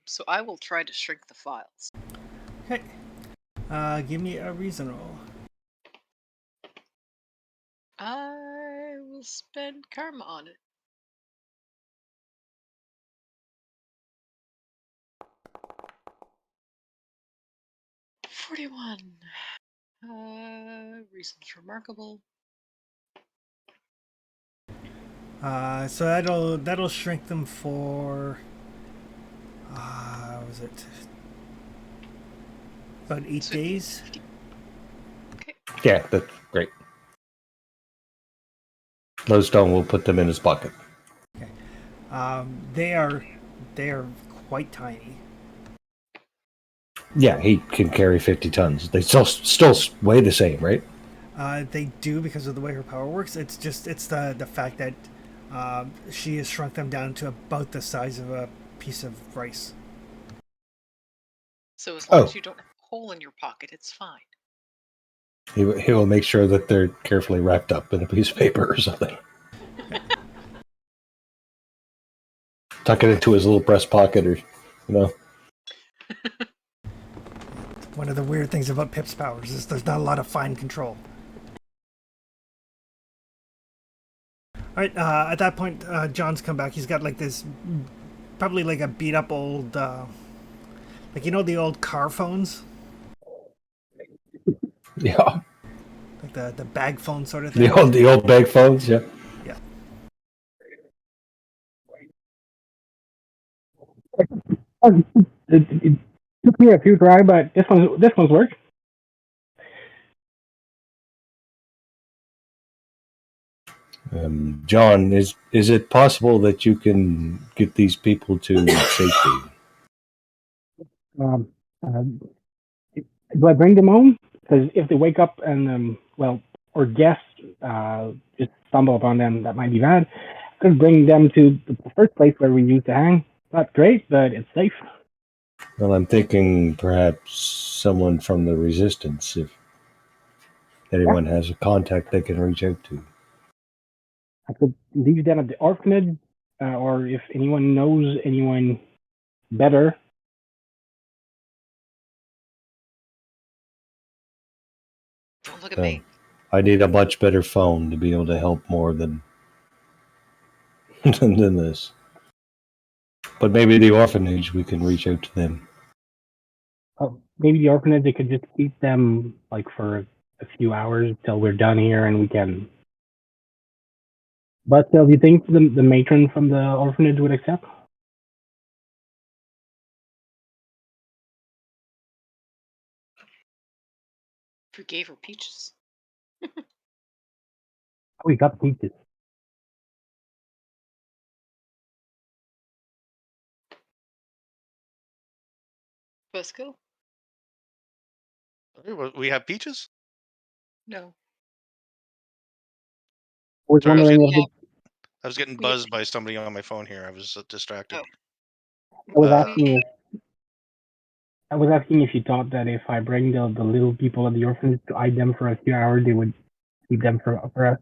So I will try to shrink the files. Okay. Give me a reason roll. I will spend karma on it. $41. Reasons remarkable. So that'll shrink them for was it about 8 So- days? Okay. Yeah, that's great. Lodestone will put them in his pocket. They are quite tiny. Yeah, he can carry 50 tons. They still weigh the same, right? They do because of the way her power works. It's the fact that she has shrunk them down to about the size of a piece of rice. So as long Oh. as you don't have a hole in your pocket, it's fine. He will make sure that they're carefully wrapped up in a piece of paper or something. Tuck it into his little breast pocket, or One of the weird things about Pip's powers is there's not a lot of fine control. All right. At that point, John's come back. He's got like this, probably like a beat up old, like the old car phones, Yeah, like the bag phone sort of thing. the old bag phones. Yeah. Yeah. It took me a few try, but this one's worked. John, is it possible that you can get these people to safety? Um, uh, do I bring them home? Because if they wake up and or guests just stumble upon them, that might be bad. I could bring them to the first place where we used to hang. Not great, but it's safe. Well, I'm thinking perhaps someone from the Resistance, if anyone has a contact they can reach out to. I could leave them at the orphanage, or if anyone knows anyone better, Don't look at me. I need a much better phone to be able to help more than than this. But maybe the orphanage, we can reach out to them. Maybe the orphanage, they could just keep them like for a few hours till we're done here and we can. But still, do you think the matron from the orphanage would accept? If we gave her peaches. Oh, we got peaches. Buzzkill? We have peaches? No. I was Sorry, wondering if I was getting We- buzzed by somebody on my phone here. I was distracted. Oh. I was Uh, asking if you thought that if I bring the little people at the orphanage to hide them for a few hours, they would keep them for us.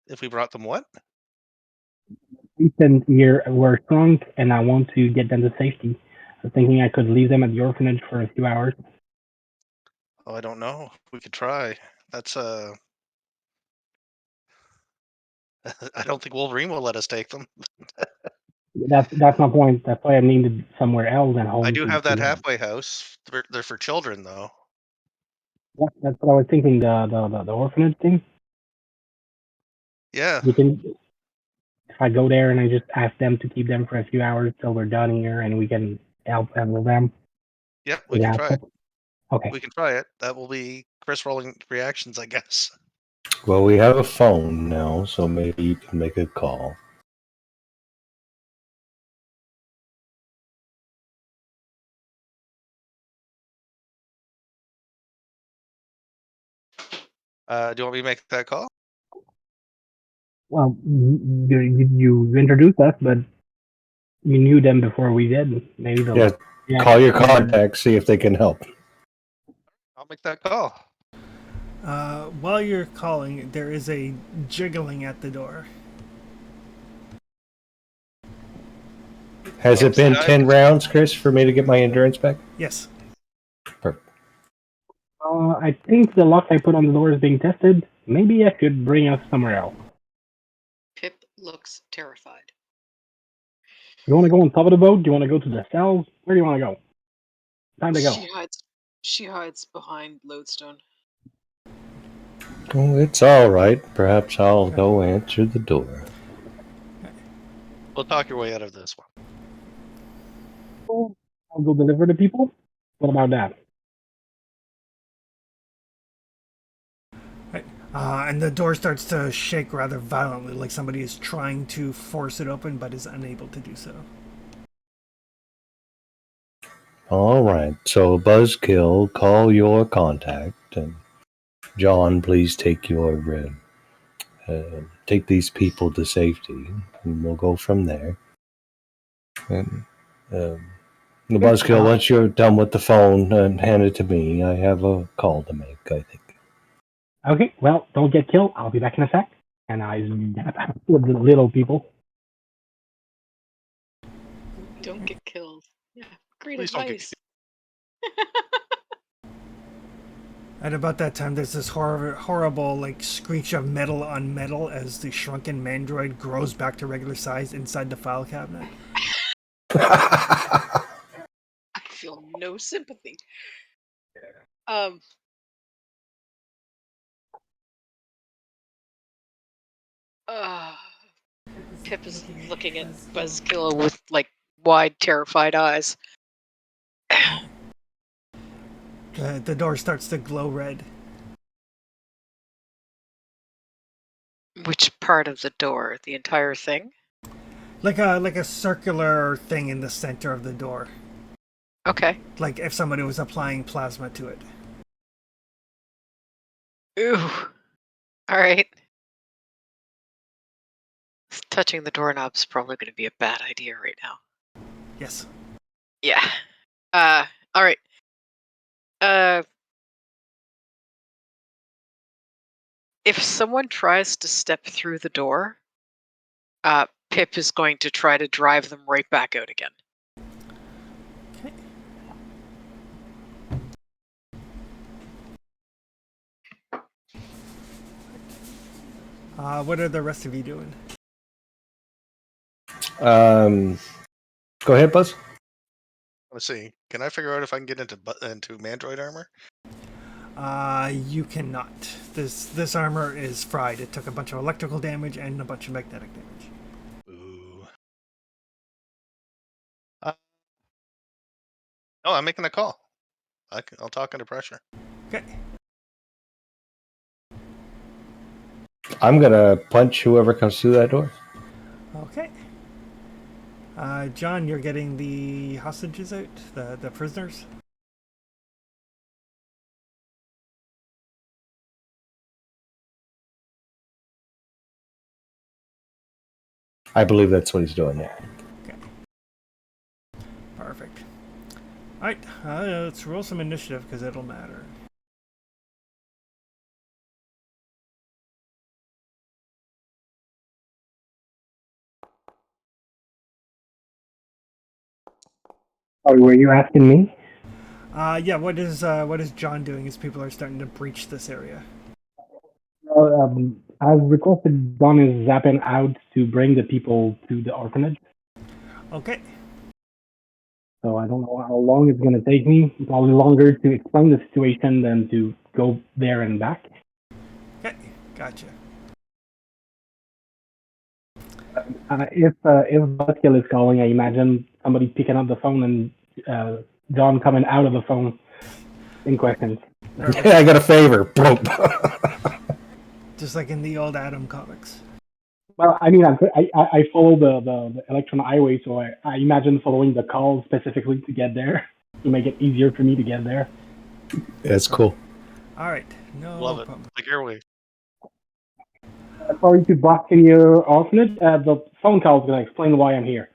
if we brought them what? Since we're shrunk and I want to get them to safety, I was thinking I could leave them at the orphanage for a few hours. Oh, I don't know. We could try. That's I don't think Wolverine will let us take them. That's my point. That's why I needed somewhere else at home. I do to have that them. halfway house. They're for children though. Yeah, that's what I was thinking. The orphanage thing. Yeah. You can. If I go there and I just ask them to keep them for a few hours till we're done here, and we can help handle them. Yep, we can try it. Okay. We can try it. That will be Chris rolling reactions, I guess. Well, we have a phone now, so maybe you can make a call. Do you want me to make that call? Well, you introduced us, but you knew them before we did. Maybe they'll. Yeah, call your contacts, see if they can help. I'll make that call. While you're calling, there is a jiggling at the door. Has it been 10 rounds, Chris, for me to get my endurance back? Yes. Perfect. I think the lock I put on the door is being tested. Maybe I should bring us somewhere else. Pip looks terrified. You want to go on top of the boat? Do you want to go to the cells? Where do you want to go? Time to go. She hides behind Lodestone. Oh, it's all right. Perhaps I'll go answer the door. We'll talk your way out of this one. I'll go deliver the people. What about that? And the door starts to shake rather violently, like somebody is trying to force it open but is unable to do so. All right. So, Buzzkill, call your contact, and John, please take take these people to safety, and we'll go from there. And the Buzzkill, once you're done with the phone, hand it to me. I have a call to make, I think. Okay, well, don't get killed. I'll be back in a sec. And I with the little people. Don't get killed. Yeah, great Please don't get advice. At about that time, there's this horrible like screech of metal on metal as the shrunken mandroid grows back to regular size inside the file cabinet. I feel no sympathy. Pip is looking at Buzzkill with like wide, terrified eyes. The door starts to glow red. Which part of the door? The entire thing? Like a circular thing in the center of the door. Okay. Like if somebody was applying plasma to it. Ooh. All right. Touching the doorknob's probably going to be a bad idea right now. Yes. Yeah. All right. If someone tries to step through the door, Pip is going to try to drive them right back out again. Okay. What are the rest of you doing? Go ahead, Buzz. Let's see. Can I figure out if I can get into Mandroid armor? You cannot. This armor is fried. It took a bunch of electrical damage and a bunch of magnetic damage. Ooh. Oh, I'm making a call. I'll talk under pressure. Okay. I'm gonna punch whoever comes through that door. Okay. John, you're getting the hostages out, the prisoners. I believe that's what he's doing there. Okay. Perfect. All right. Let's roll some initiative because it'll matter. Oh, were you asking me? Yeah. What is John doing as people are starting to breach this area? Well, as requested, Don is zapping out to bring the people to the orphanage. Okay. So I don't know how long it's going to take me. Probably longer to explain the situation than to go there and back. Okay. Gotcha. If Buskill is calling, I imagine somebody picking up the phone and John coming out of the phone in questions. I got a favor. Boom. Just like in the old Adam comics. Well, I mean, I follow the Electron Highway, so I imagine following the call specifically to get there to make it easier for me to get there. That's cool. All right. No Love it. problem. Like airwave. Sorry to block in your orphanage. The phone call is going to explain why I'm here.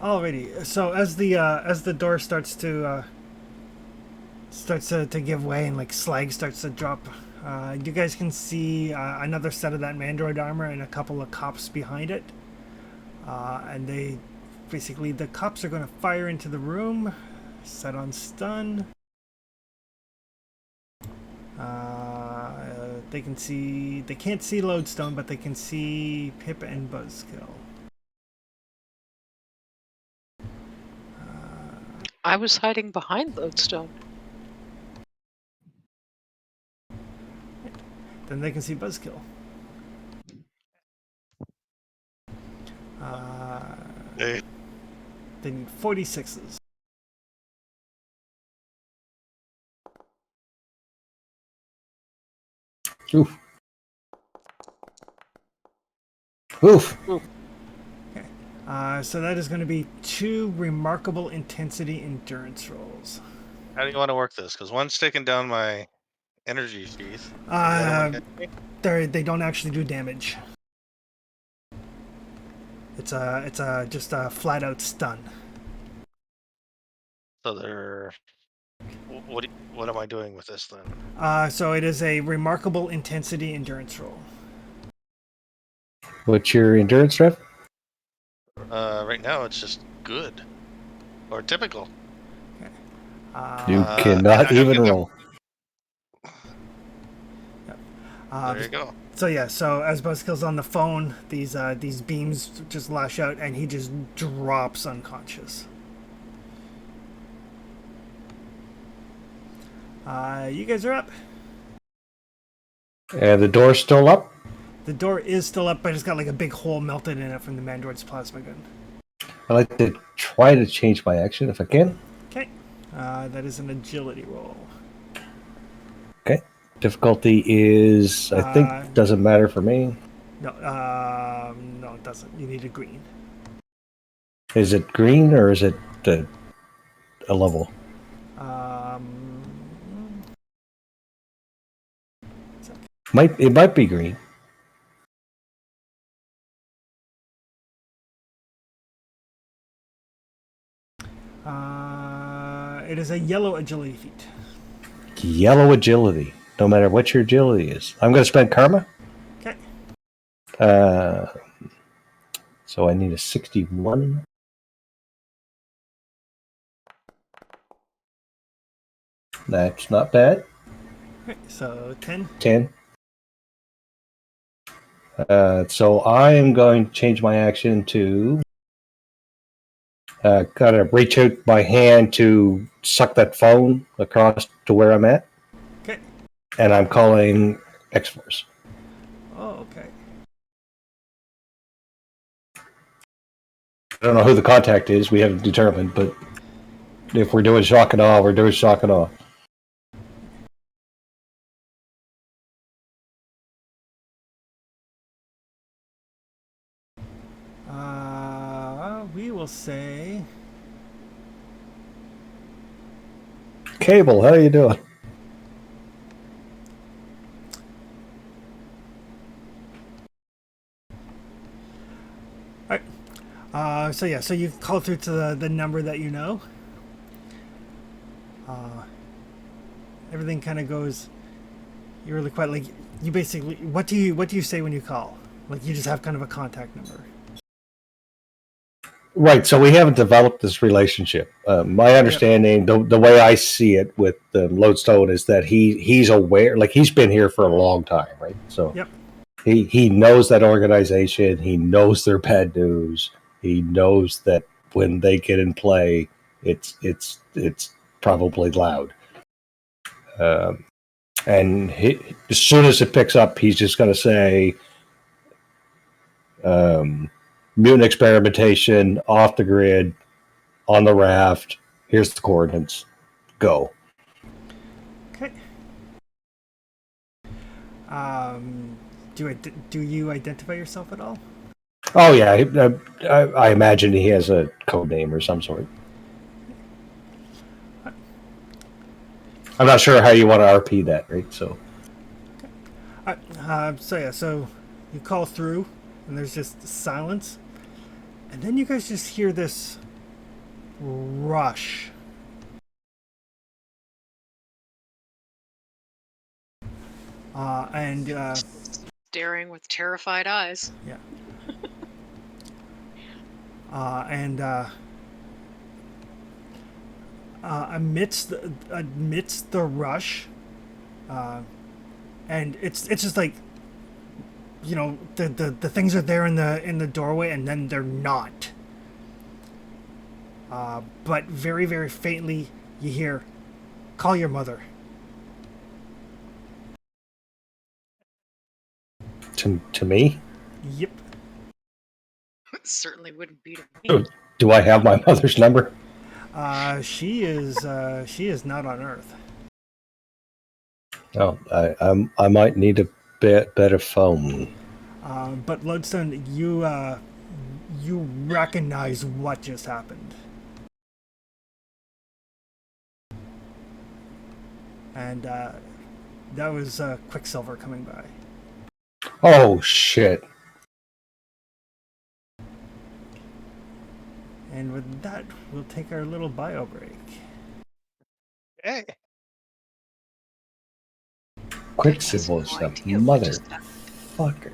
Alrighty. So as the door starts to give way and like slag starts to drop, you guys can see another set of that Mandroid armor and a couple of cops behind it. And they basically the cops are going to fire into the room, set on stun. They can't see Lodestone, but they can see Pip and Buzzkill. I was hiding behind Lodestone. Then they can see Buzzkill. Hey, They need 46s. Oof. Oof. Okay. So that is going to be 2 remarkable intensity endurance rolls. how do you want to work this? Because one's taking down my energy sheath. The other one hit me. They don't actually do damage. It's just a flat out stun. So they're. What am I doing with this then? So it is a remarkable intensity endurance roll. What's your endurance, Rev? Right now it's just good or typical. You Uh, cannot I don't even get them. roll. There you go. So yeah, so as Buzzkill's on the phone, these beams just lash out, and he just drops unconscious. You guys are up. And the door's still up? The door is still up, but it's got like a big hole melted in it from the Mandroid's plasma gun. I'd like to try to change my action if I can. Okay, that is an agility roll. Okay. Difficulty is, I think, doesn't matter for me. No, no, it doesn't. You need a green. Is it green or is it a level? It might be green. It is a yellow agility feat. Yellow agility. No matter what your agility is. I'm going to spend karma. Okay. So I need a 61. That's not bad. Okay, so 10. 10. So I am going to change my action to kind of reach out my hand to suck that phone across to where I'm at. Okay. And I'm calling X-Force. Oh, okay. I don't know who the contact is. We haven't determined, but if we're doing shock and awe, we're doing shock and awe. We will say. Cable, how you doing? All right. So you call through to the number that you know. Everything kind of goes. You're really quite like you basically. What do you say when you call? Like you just have kind of a contact number. Right, so we haven't developed this relationship. My understanding, the way I see it with Lodestone is that he's aware, like he's been here for a long time, right? So Yep. he knows that organization. He knows their bad news. He knows that when they get in play, it's probably loud. And as soon as it picks up, he's just going to say, mutant experimentation, off the grid, on the raft. Here's the coordinates. Go. Okay. Do you identify yourself at all? Oh yeah, I imagine he has a code name or some sort. I'm not sure how you want to RP that, right? So. So you call through, and there's just silence, and then you guys just hear this rush. Staring with terrified eyes. Yeah. Amidst the rush, and it's just like, you know, the things are there in the doorway, and then they're not. But very, very faintly, you hear, "Call your mother." To me? Yep. It certainly wouldn't be to me. Do I have my mother's number? She is not on Earth. Oh, I might need a better phone. But Lodestone, you recognize what just happened. And that was Quicksilver coming by. Oh shit! And with that, we'll take our little bio break. Hey. Quicksilver is the motherfucker.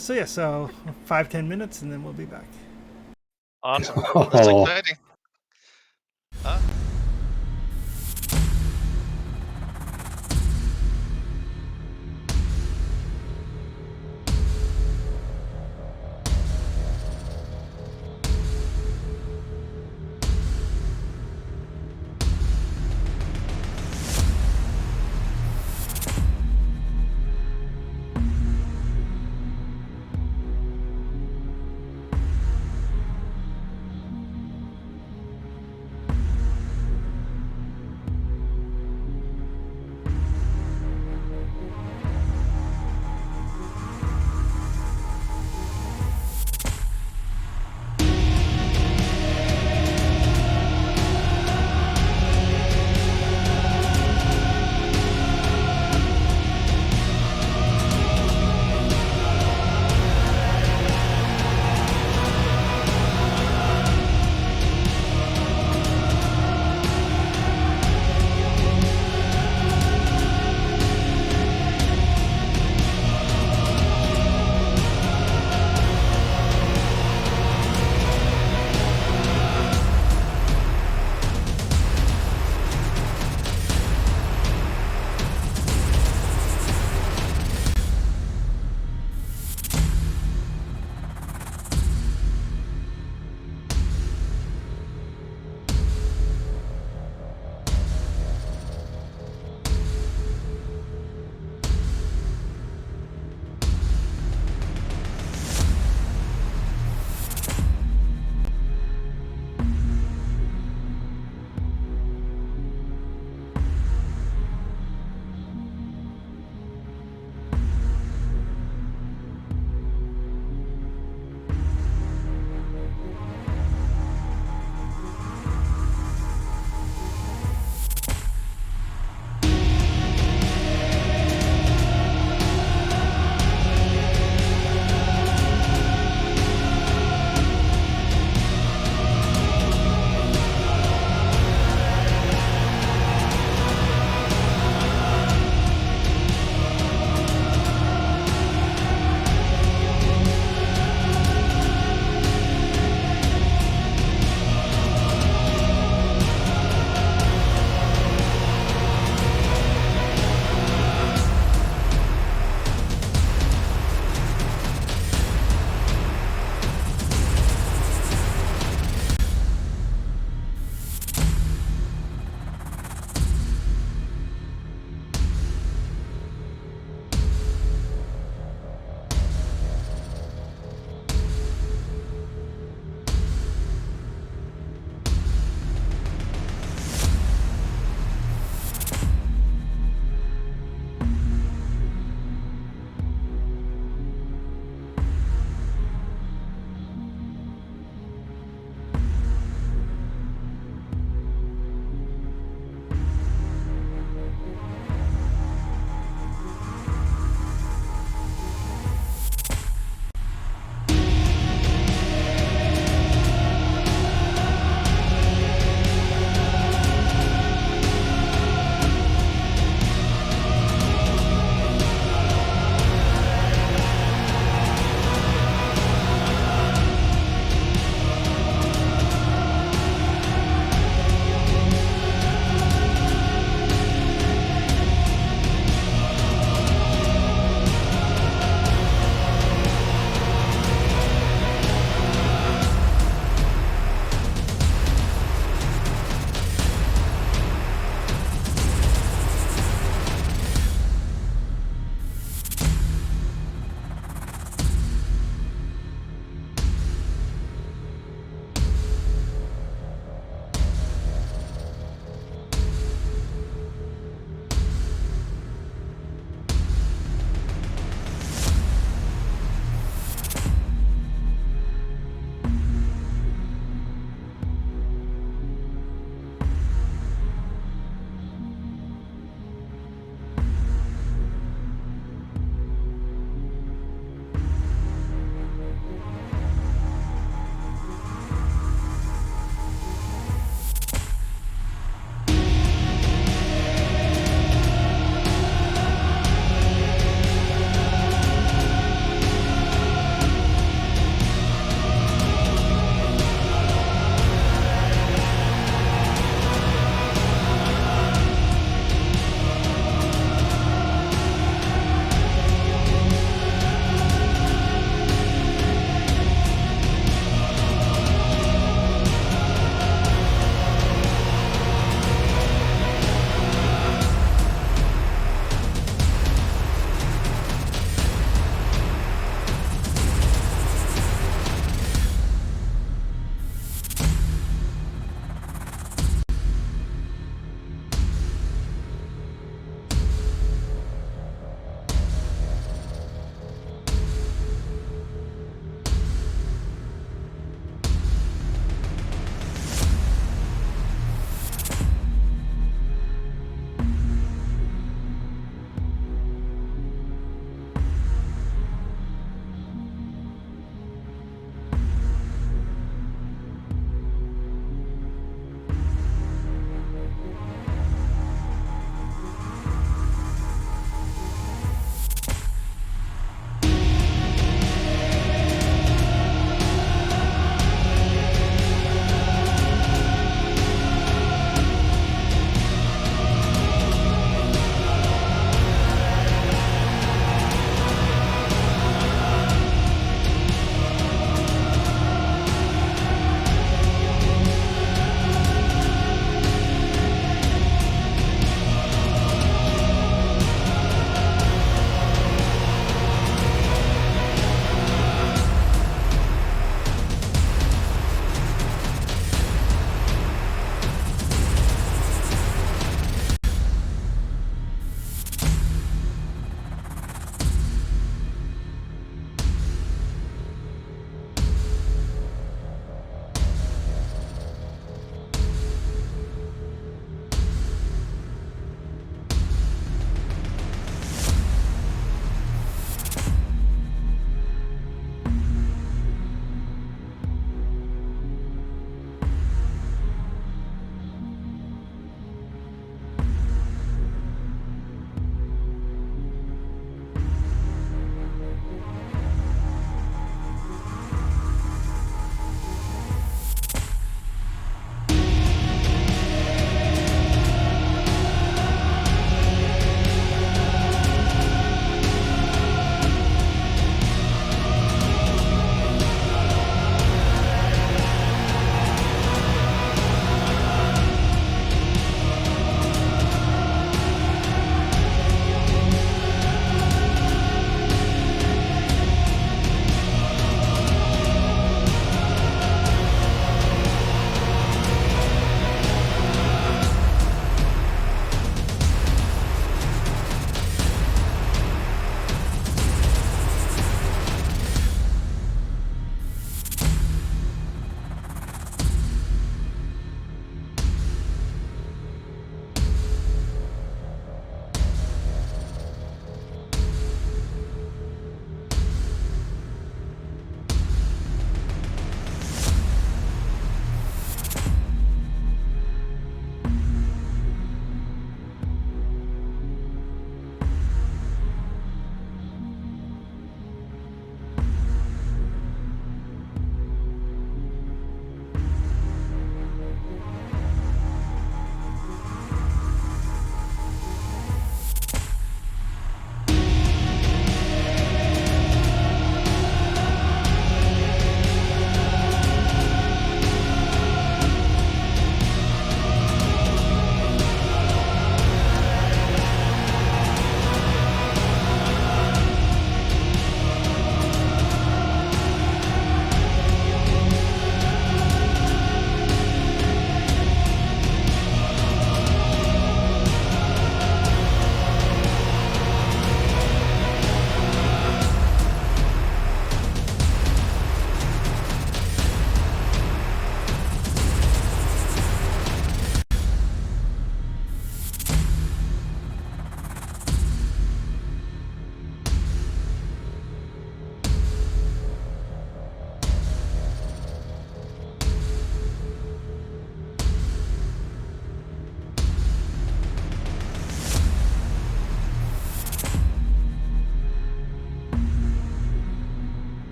So 5-10 minutes, and then we'll be back. Awesome. Oh. That's exciting.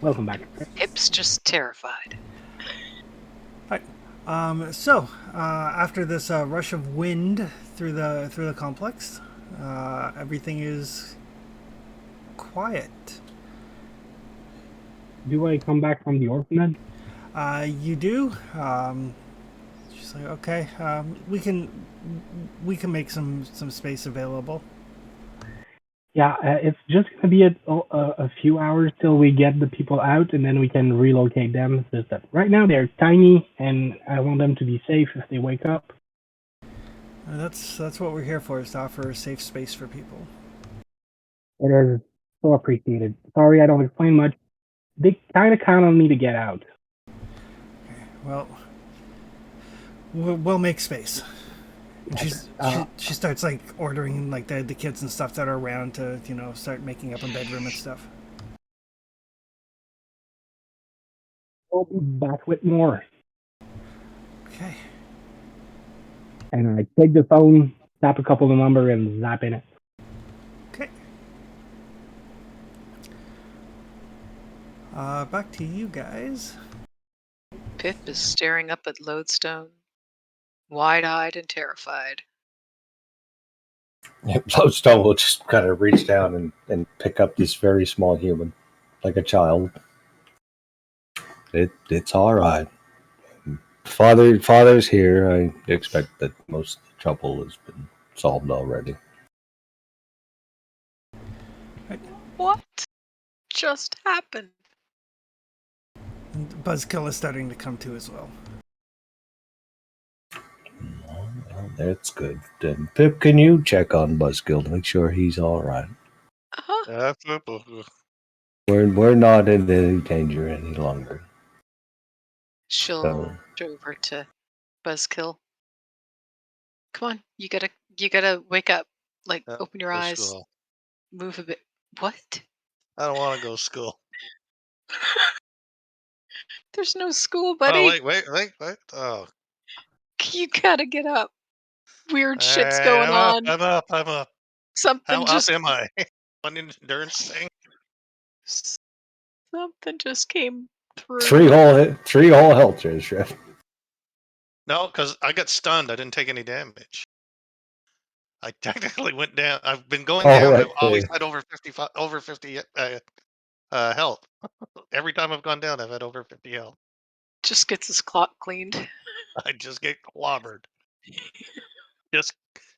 Welcome back. Pip's just terrified. So after this rush of wind through the complex, everything is quiet. Do I come back from the orphanage? You do. She's like, okay, we can make some space available. Yeah, it's just gonna be a few hours till we get the people out, and then we can relocate them. It's just that right now they're tiny, and I want them to be safe if they wake up. That's what we're here for, is to offer a safe space for people. It is so appreciated. Sorry, I don't explain much. They kind of count on me to get out. Well, we'll make space. And she starts like ordering like the kids and stuff that are around to start making up a bedroom and stuff. I'll be back with more. Okay. And I take the phone, tap a couple of numbers, and zap in it. Okay. Back to you guys. Pip is staring up at Lodestone, wide-eyed and terrified. Lodestone will just kind of reach down and pick up this very small human, like a child. It's all right. Father's here. I expect that most of the trouble has been solved already. What just happened? And Buzzkill is starting to come to as well. Well, that's good. Pip, can you check on Buzzkill to make sure he's all right? Absolutely. We're not in any danger any longer. She'll So, go over to Buzzkill. Come on, you gotta wake up. Like, open your Go eyes, school. move a bit. What? I don't want to go to school. There's no school, buddy. Oh, wait. Oh. You gotta get up. Weird shit's Hey, going on. I'm up. Something How just up am I? One endurance thing? something just came through. three whole health trays, Chef. No, because I got stunned. I didn't take any damage. I technically went down. I've been going down. Right, I've always had over 50 health. Every time I've gone down, I've had over 50 health. Just gets his clock cleaned. I just get clobbered. Just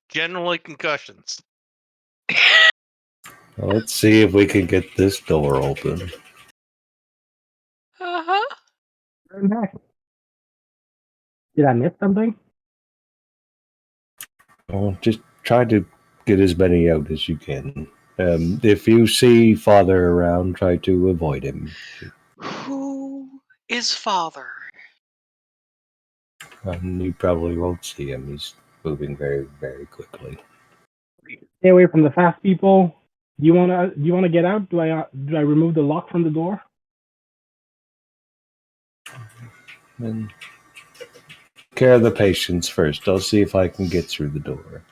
generally concussions. Well, let's see if we can get this door open. Uh-huh. Turn back. Did I miss something? Well, just try to get as many out as you can. If you see Father around, try to avoid him. Who is father? You probably won't see him. He's moving very, very quickly. Stay away from the fast people. Do you wanna get out? Do I remove the lock from the door? And care of the patients first. I'll see if I can get through the door.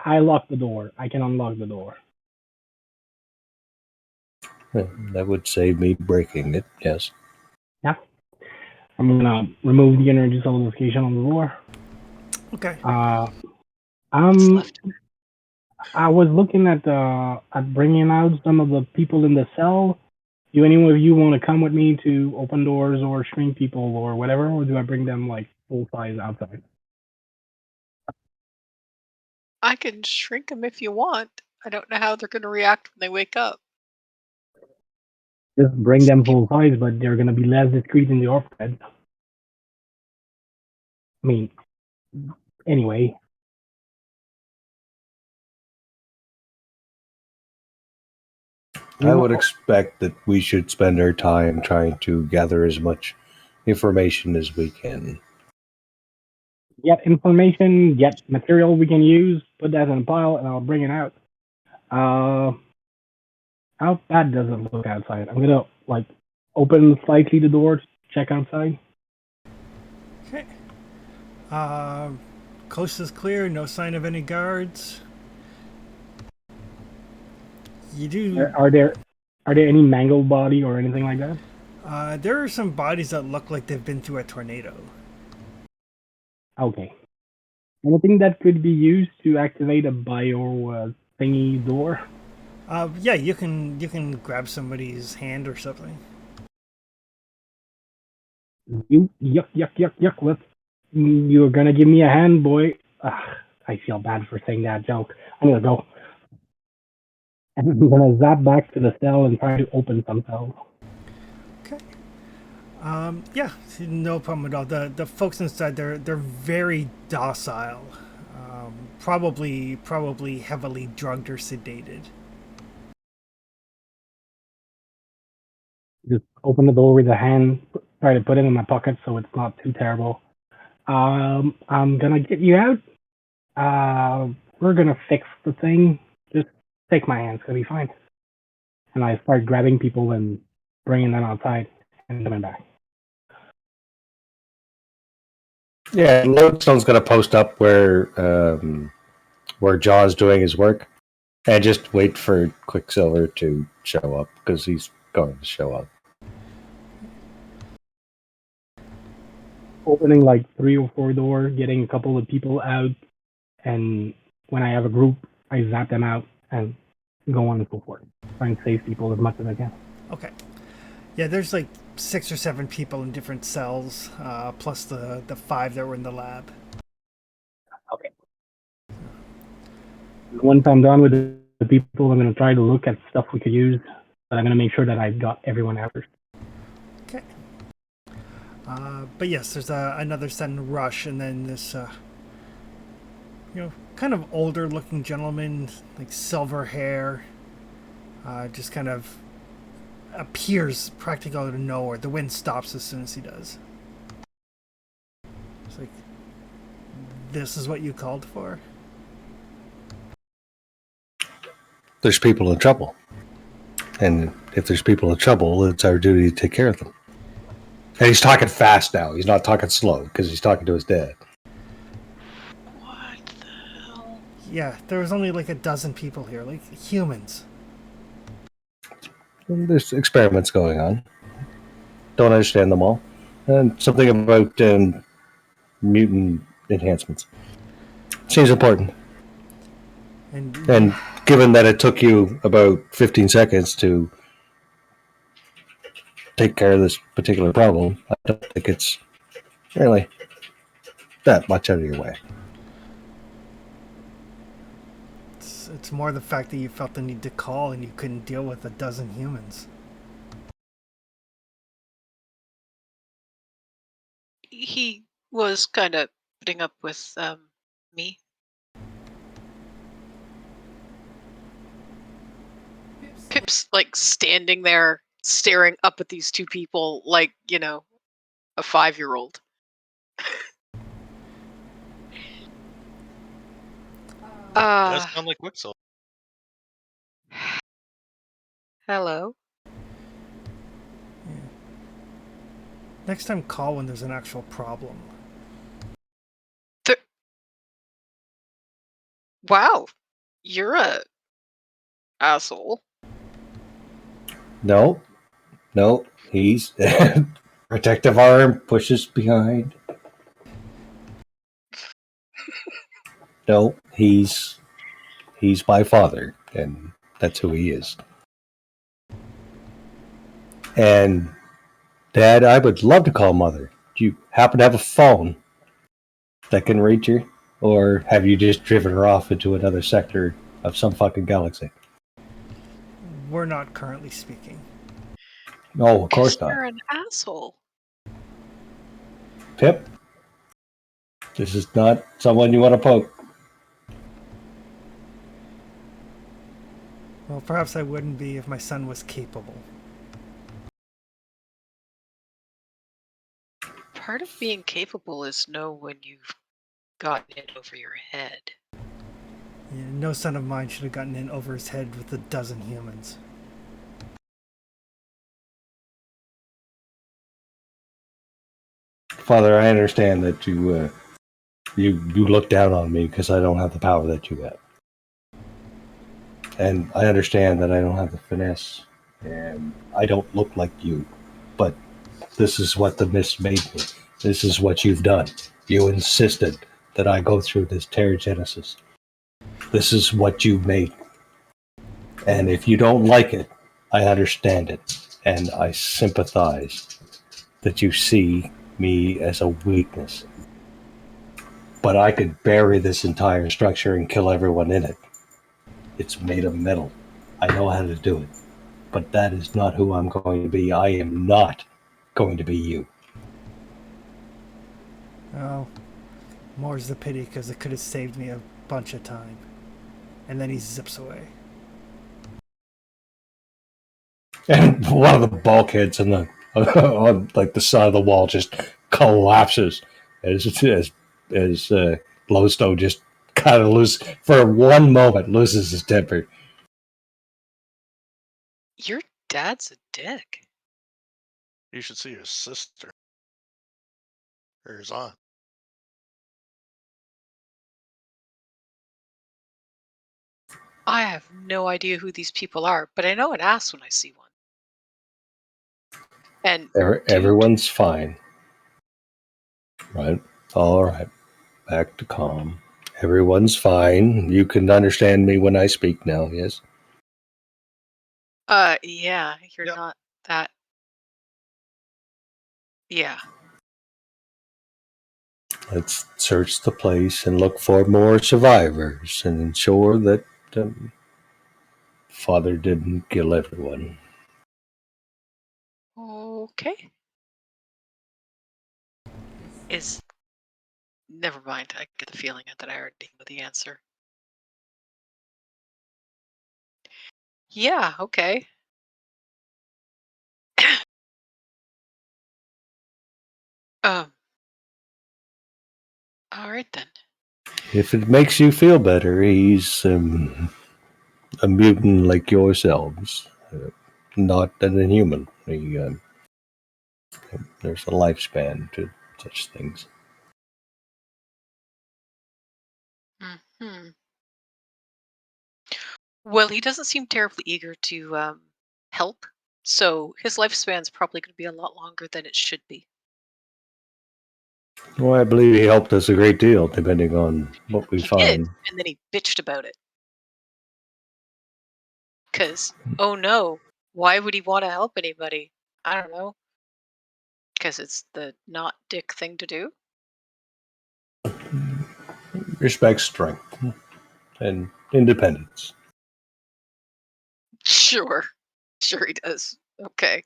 I locked the door. I can unlock the door. That would save me breaking it, yes. Yeah. I'm gonna remove the energy solidification on the door. Okay. I'm. I was looking at bringing out some of the people in the cell. Do any of you want to come with me to open doors or shrink people or whatever, or do I bring them like full size outside? I can shrink them if you want. I don't know how they're going to react when they wake up. Just bring them full size, but they're gonna be less discreet in the overhead. I mean, anyway. I would expect that we should spend our time trying to gather as much information as we can. Get information, get material we can use, put that in a pile, and I'll bring it out. How bad does it look outside? I'm gonna like open slightly the door to check outside. Okay. Coast is clear. No sign of any guards. You do. Are there any mangled body or anything like that? There are some bodies that look like they've been through a tornado. Okay. Anything that could be used to activate a bio thingy door? Yeah, you can grab somebody's hand or something. Yuck. You're gonna give me a hand, boy. I feel bad for saying that joke. I'm gonna go. And I'm gonna zap back to the cell and try to open some cells. Okay. Yeah, no problem at all. The folks inside, they're very docile. Probably heavily drugged or sedated. Just open the door with a hand, try to put it in my pocket so it's not too terrible. I'm gonna get you out. We're gonna fix the thing. Just take my hand, it's gonna be fine. And I start grabbing people and bringing them outside and coming back. Yeah, Lodestone's going to post up where Jaw's doing his work, and just wait for Quicksilver to show up because he's going to show up. Opening like 3 or 4 doors, getting a couple of people out, and when I have a group, I zap them out and go on and so forth. Try and save people as much as I can. Okay. Yeah, there's like 6 or 7 people in different cells, plus the 5 that were in the lab. Okay. Once I'm done with the people, I'm going to try to look at stuff we could use, but I'm going to make sure that I've got everyone out first. Okay. But yes, there's another sudden rush, and then this, kind of older-looking gentleman, like silver hair, just kind of appears practically out of nowhere. The wind stops as soon as he does. It's like, this is what you called for? There's people in trouble. And if there's people in trouble, it's our duty to take care of them. And he's talking fast now. He's not talking slow because he's talking to his dad. What the hell? Yeah, there was only like a dozen people here, like humans. And there's experiments going on. Don't understand them all. And something about mutant enhancements. Seems important. And given that it took you about 15 seconds to take care of this particular problem, I don't think it's really that much out of your way. It's more the fact that you felt the need to call and you couldn't deal with a dozen humans. He was kind of putting up with me. Pip's like standing there staring up at these 2 people like, a 5-year-old. Does sound like Quicksilver. Hello. Next time, call when there's an actual problem. Wow, you're a asshole. No, he's protective arm pushes behind. No, he's my father, and that's who he is. And Dad, I would love to call Mother. Do you happen to have a phone that can reach her? Or have you just driven her off into another sector of some fucking galaxy? We're not currently speaking. No, of course You're not. an asshole. Pip, this is not someone you want to poke. Well, perhaps I wouldn't be if my son was capable. Part of being capable is know when you've gotten it over your head. Yeah, no son of mine should have gotten in over his head with a dozen humans. Father, I understand that you look down on me because I don't have the power that you have. And I understand that I don't have the finesse, and I don't look like you. But this is what the mist made me. This is what you've done. You insisted that I go through this Terrigenesis. This is what you made. And if you don't like it, I understand it. And I sympathize that you see me as a weakness. But I could bury this entire structure and kill everyone in it. It's made of metal. I know how to do it. But that is not who I'm going to be. I am not going to be you. Oh, more's the pity because it could have saved me a bunch of time. And then he zips away. And one of the bulkheads on the on like the side of the wall just collapses as Glowstone just kind of for one moment loses his temper. Your dad's a dick. You should see his sister. Or his aunt. I have no idea who these people are, but I know an ass when I see one. And Everyone's fine, right? All right, back to calm. Everyone's fine. You can understand me when I speak now. Yes. yeah, you're Yep. not that. Yeah. Let's search the place and look for more survivors and ensure that Father didn't kill everyone. Okay. Never mind. I get the feeling that I already know the answer. Yeah, okay. Um, all right then. If it makes you feel better, he's a mutant like yourselves, not an inhuman. There's a lifespan to such things. Hmm. Well, he doesn't seem terribly eager to help, so his lifespan's probably going to be a lot longer than it should be. Well, I believe he helped us a great deal, depending on what we He did, find. and then he bitched about it. Because, oh no, why would he want to help anybody? I don't know. Because it's the not dick thing to do? Respect strength and independence. Sure. Sure he does. Okay.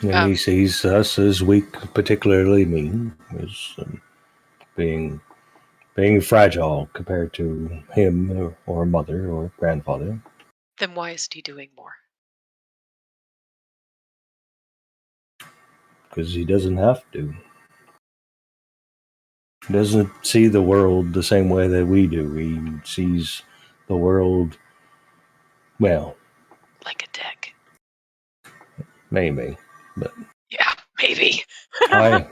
And he sees us as weak, particularly me, as being fragile compared to him or mother or grandfather. Then why isn't he doing more? Because he doesn't have to. He doesn't see the world the same way that we do. He sees the world, well, like a dick. maybe, but Yeah, Maybe. I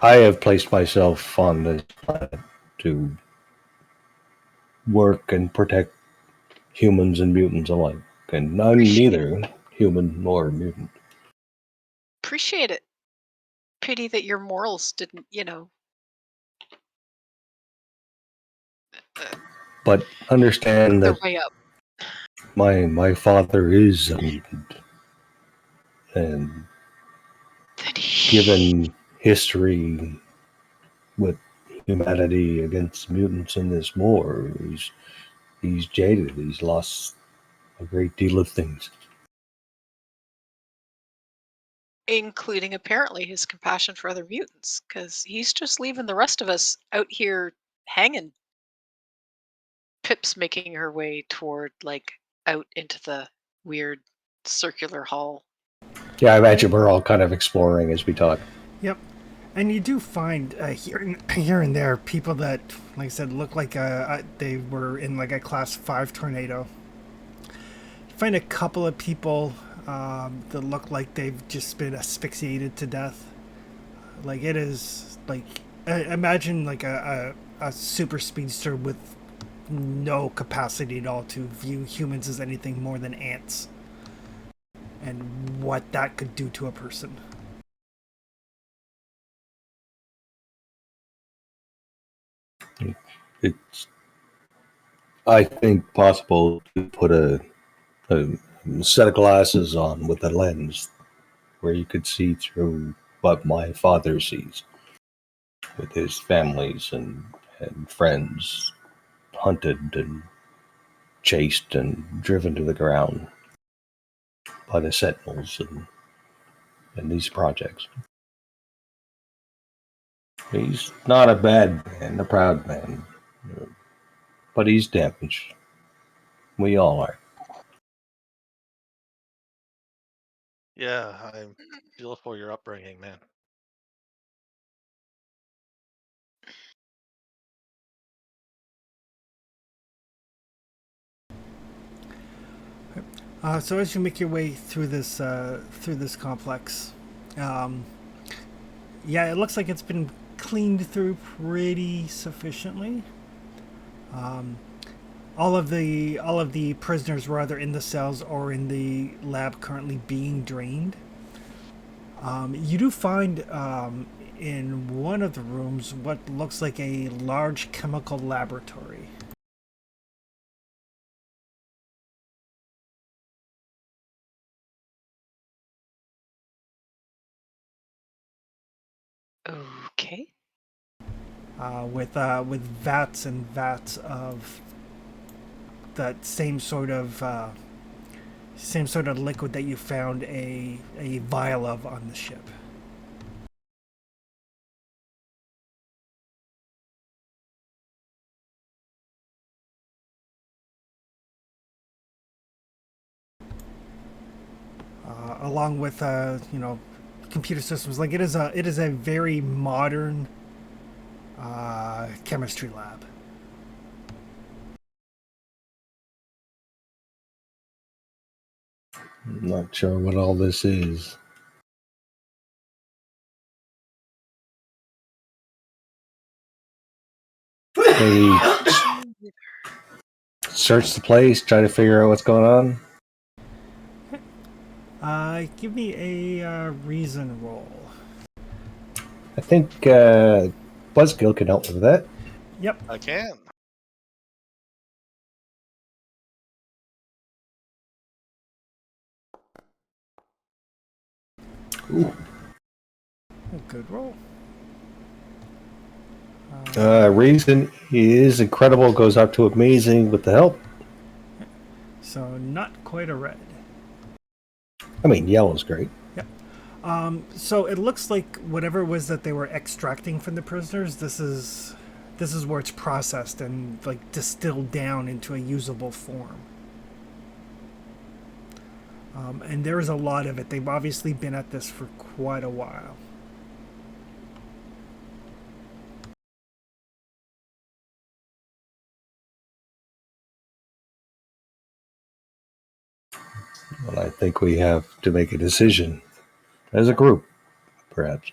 have placed myself on this planet to work and protect humans and mutants alike, and I'm neither human nor mutant. Appreciate it. Pity that your morals didn't, But understand their that way up. my father is a mutant, and Then given history with humanity against mutants in this war, he's jaded. He's lost a great deal of things. including apparently his compassion for other mutants, because he's just leaving the rest of us out here hanging. Pip's making her way toward, like, out into the weird circular hall. Yeah, I imagine we're all kind of exploring as we talk. Yep. And you do find here and there people that, like I said, look like they were in like a class 5 tornado. You find a couple of people that look like they've just been asphyxiated to death. Like it is like imagine like a super speedster with no capacity at all to view humans as anything more than ants, and what that could do to a person. It's, I think, possible to put a set of glasses on with a lens where you could see through what my father sees, with his families and friends hunted and chased and driven to the ground by the Sentinels and these projects. He's not a bad man, a proud man, but he's damaged. We all are. Yeah, I feel for your upbringing, man. So as you make your way through this complex, um, yeah, it looks like it's been cleaned through pretty sufficiently. Um, all of the prisoners were either in the cells or in the lab currently being drained. You do find in one of the rooms what looks like a large chemical laboratory. Okay. With vats and vats of that same sort of liquid that you found a vial of on the ship. Along with computer systems. Like it is a very modern chemistry lab. I'm not sure what all this is. Maybe search the place, try to figure out what's going on. Give me a reason roll. I think Buzzkill can help with that. Yep. I can. Ooh. A good roll. Reason is incredible, goes up to amazing with the help. So not quite a red. I mean, yellow's great. Yep. So it looks like whatever it was that they were extracting from the prisoners, this is where it's processed and like distilled down into a usable form. And there is a lot of it. They've obviously been at this for quite a while. Well, I think we have to make a decision. as a group, perhaps.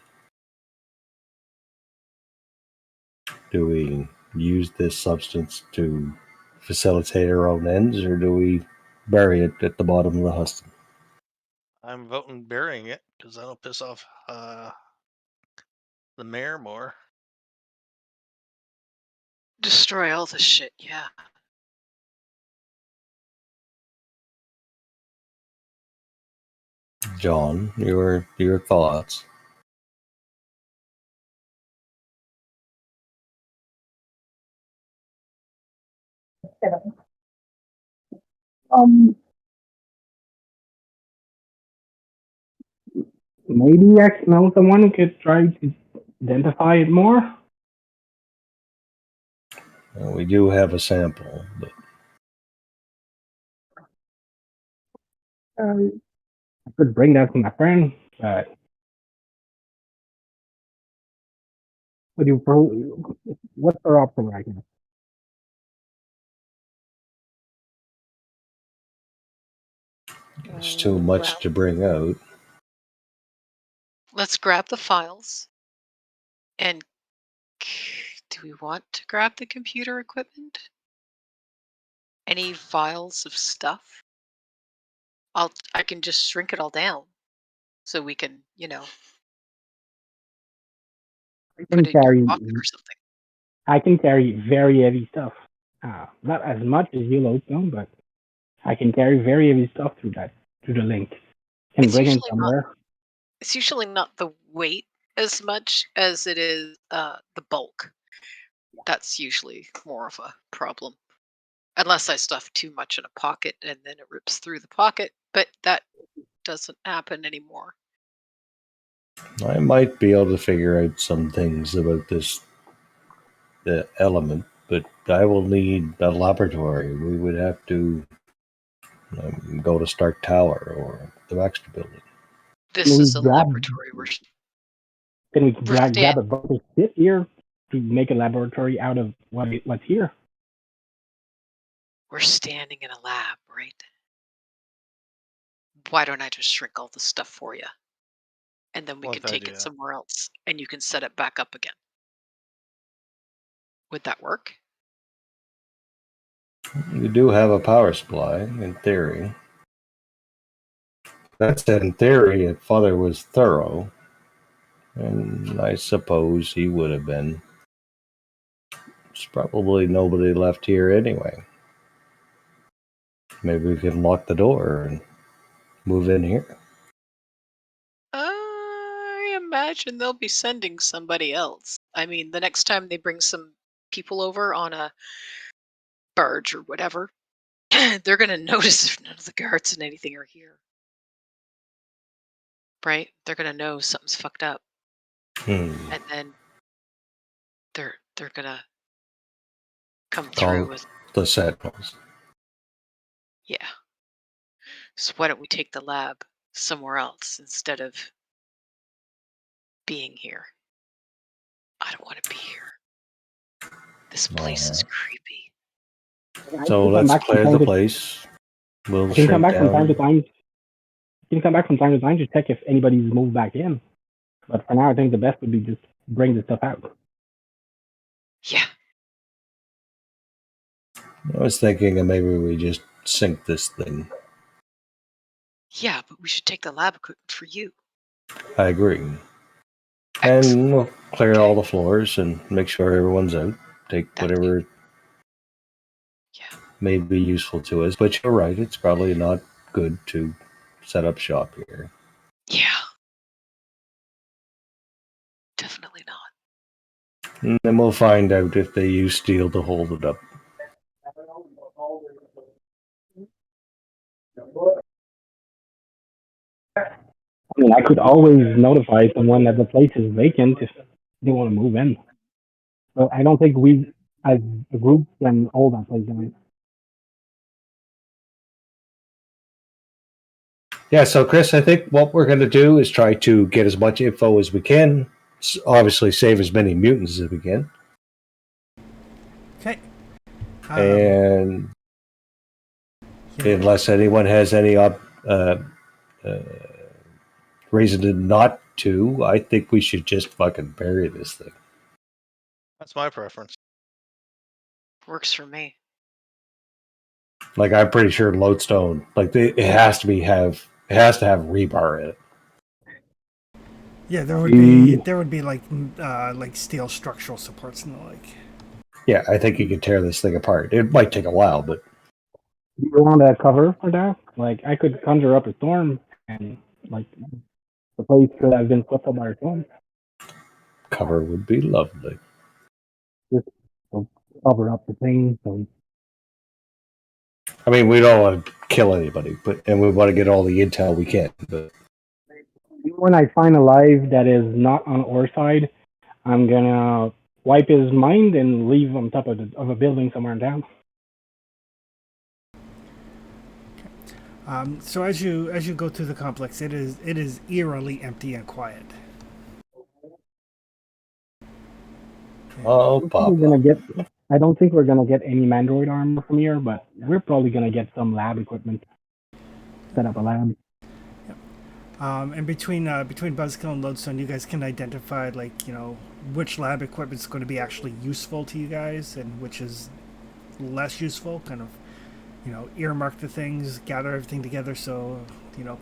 Do we use this substance to facilitate our own ends, or do we bury it at the bottom of the Hudson? I'm voting burying it because that'll piss off the mayor more. Destroy all the shit, yeah. John, your thoughts? Maybe I know someone who could try to identify it more. We do have a sample, but I could bring that to my friend, but what do you? What's our option right now? it's too much Well, to bring out. let's grab the files. And do we want to grab the computer equipment? Any files of stuff? I can just shrink it all down so we can, I put can it in your carry. pocket or something. I can carry very heavy stuff. Not as much as you Lodestone, but I can carry very heavy stuff through the link. Can It's bring it usually not somewhere. it's usually not the weight as much as it is the bulk. That's usually more of a problem. Unless I stuff too much in a pocket and then it rips through the pocket, but that doesn't happen anymore. I might be able to figure out some things about this the element, but I will need a laboratory. We would have to go to Stark Tower or the Baxter Building. This Can we is a grab? laboratory. Can we We're grab a bunch of shit here to make a laboratory out of what's here? We're standing in a lab, right? Why don't I just shrink all the stuff for you? And then we What can if I take do it that? somewhere else and you can set it back up again. Would that work? You do have a power supply, in theory. That said, in theory, if Father was thorough, and I suppose he would have been, there's probably nobody left here anyway. Maybe we can lock the door and move in here. I imagine they'll be sending somebody else. I mean, the next time they bring some people over on a barge or whatever, they're going to notice if none of the guards and anything are here. Right? They're going to know something's fucked up. And then they're going to come through with, the Sentinels. yeah. So why don't we take the lab somewhere else instead of being here? I don't want to be here. This place is creepy. So let's clear the place. We'll I can come shrink back from time to down. time. You can come back from time to time to check if anybody's moved back in. But for now, I think the best would be just bring the stuff out. Yeah. I was thinking that maybe we just sink this thing. Yeah, but we should take the lab equipment for you. I agree. Excellent. And we'll clear all the floors and make sure everyone's out. Take whatever may be useful to us. But you're right, it's probably not good to set up shop here. Yeah. Definitely not. And then we'll find out if they use steel to hold it up. I mean, I could always notify someone that the place is vacant if they want to move in. But I don't think we, as a group, can hold that place down. Yeah, so Chris, I think what we're going to do is try to get as much info as we can. Obviously, save as many mutants as we can. Okay. And Yeah. unless anyone has any reason not to. I think we should just fucking bury this thing. That's my preference. Works for me. Like, I'm pretty sure lodestone, like it has to have rebar in it. Yeah, there would be like steel structural supports and the like. Yeah, I think you could tear this thing apart. It might take a while, but Do you want a cover for that? Like, I could conjure up a storm, and like the place could have been swept up by a storm. cover would be lovely. Just cover up the thing. So I mean, we don't want to kill anybody, and we want to get all the intel we can. But when I find a live that is not on our side, I'm gonna wipe his mind and leave on top of a building somewhere in town. So as you go through the complex, it is eerily empty and quiet. oh, Papa. I don't think we're gonna get any Mandroid armor from here, but we're probably gonna get some lab equipment. Set up a lab. And between Buzzkill and Lodestone, you guys can identify which lab equipment is going to be actually useful to you guys and which is less useful. Kind of earmark the things, gather everything together so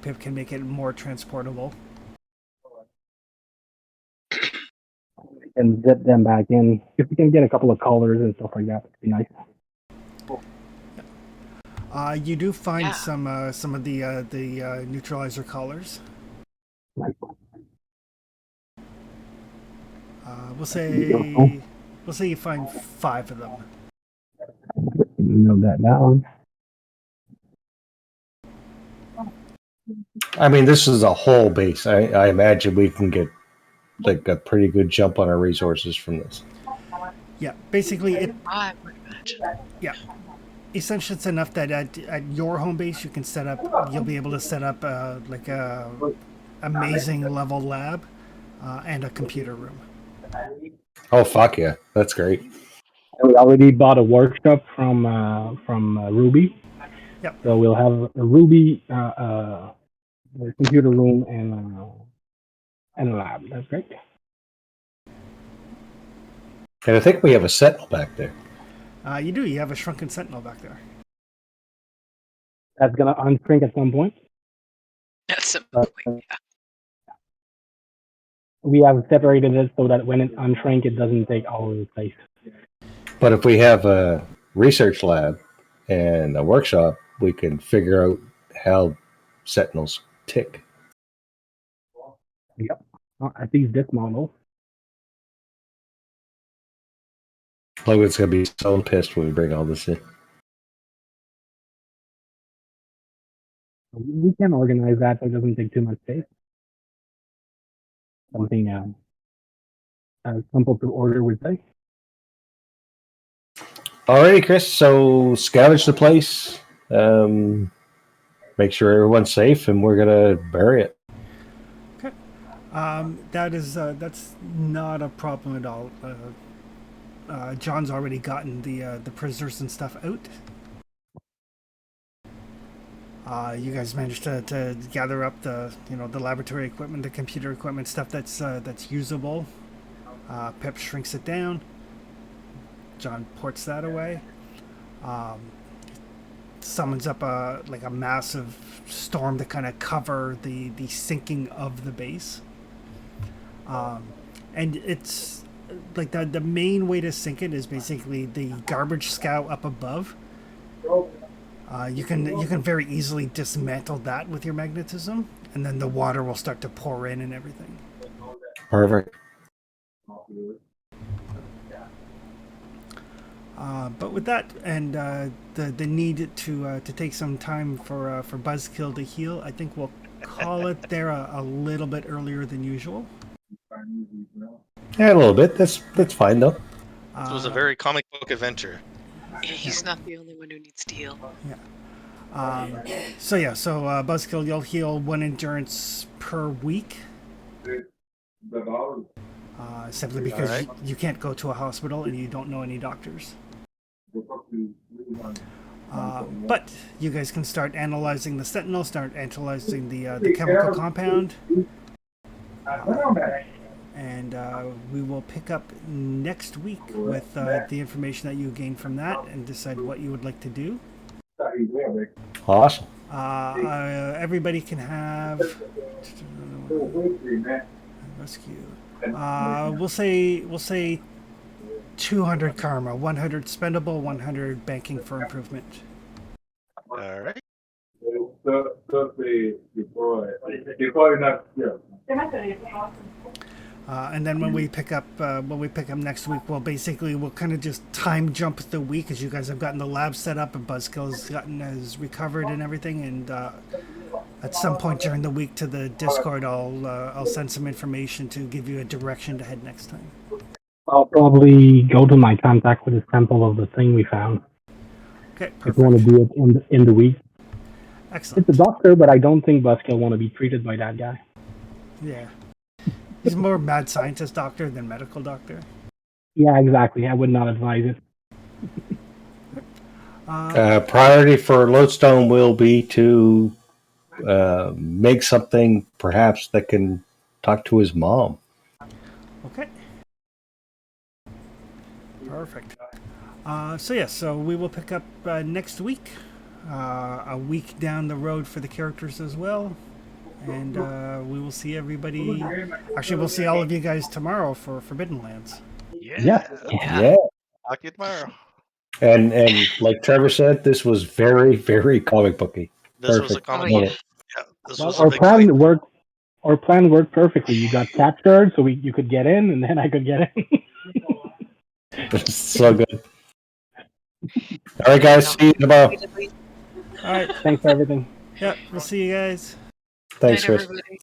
Pip can make it more transportable. And zip them back in. If we can get a couple of colors and stuff like that, it'd be nice. You do find some of the neutralizer collars. We'll say you find 5 of them. Note that down. I mean, this is a whole base. I imagine we can get like a pretty good jump on our resources from this. Yeah, basically I would imagine. Yeah, essentially it's enough that at your home base you can set up. You'll be able to set up like a amazing level lab and a computer room. Oh fuck yeah, that's great. We already bought a workshop from Ruby. Yep. So we'll have a Ruby computer room and a lab. That's great. And I think we have a sentinel back there. You do. You have a shrunken sentinel back there. That's gonna unshrink at some point. At some point, yeah. We have separated it so that when it unshrink, it doesn't take all of the space. But if we have a research lab and a workshop, we can figure out how sentinels tick. Yep. At least this model. Logan's gonna be so pissed when we bring all this in. We can organize that so it doesn't take too much space. Something simple to order would say. Alrighty, Chris. So scavenge the place. Make sure everyone's safe, and we're gonna bury it. Okay. That's not a problem at all. John's already gotten the prisoners and stuff out. You guys managed to gather up the laboratory equipment, the computer equipment, stuff that's usable. Pip shrinks it down. John ports that away. Summons up a massive storm to kind of cover the sinking of the base. And it's like the main way to sink it is basically the garbage scow up above. You can very easily dismantle that with your magnetism, and then the water will start to pour in and everything. Perfect. But with that and the need to take some time for Buzzkill to heal, I think we'll call it there a little bit earlier than usual. Yeah, a little bit. That's fine though. This was a very comic book adventure. Yeah, he's not the only one who needs to heal. Yeah. So Buzzkill, you'll heal 1 endurance per week. Simply because you can't go to a hospital and you don't know any doctors. But you guys can start analyzing the sentinel, start analyzing the chemical compound. And we will pick up next week with the information that you gain from that and decide what you would like to do. Awesome. Everybody can have rescue. We'll say 200 karma, 100 spendable, 100 banking for improvement. All right. And then when we pick up next week, we'll kind of just time jump the week as you guys have gotten the lab set up and has recovered and everything. And at some point during the week to the Discord, I'll send some information to give you a direction to head next time. I'll probably go to my contact with the sample of the thing we found. Okay, perfect. If you want to do it in the week. Excellent. It's a doctor, but I don't think Buskill want to be treated by that guy. Yeah. He's more mad scientist doctor than medical doctor. Yeah, exactly. I would not advise it. Priority for Lodestone will be to make something perhaps that can talk to his mom. Okay. Perfect. So we will pick up next week. A week down the road for the characters as well. And we will see everybody. Actually, we'll see all of you guys tomorrow for Forbidden Lands. Yeah. Talk to you tomorrow. And like Trevor said, this was very, very comic booky. This was a Perfect. comic Oh, book. yeah. Yeah, this Well, was a big fight. our plan worked perfectly. You got captured, so you could get in, and then I could get in. So good. All right, guys. See you tomorrow. All right. Thanks for everything. Yep. We'll see you guys. Thanks, Night, Chris. everybody.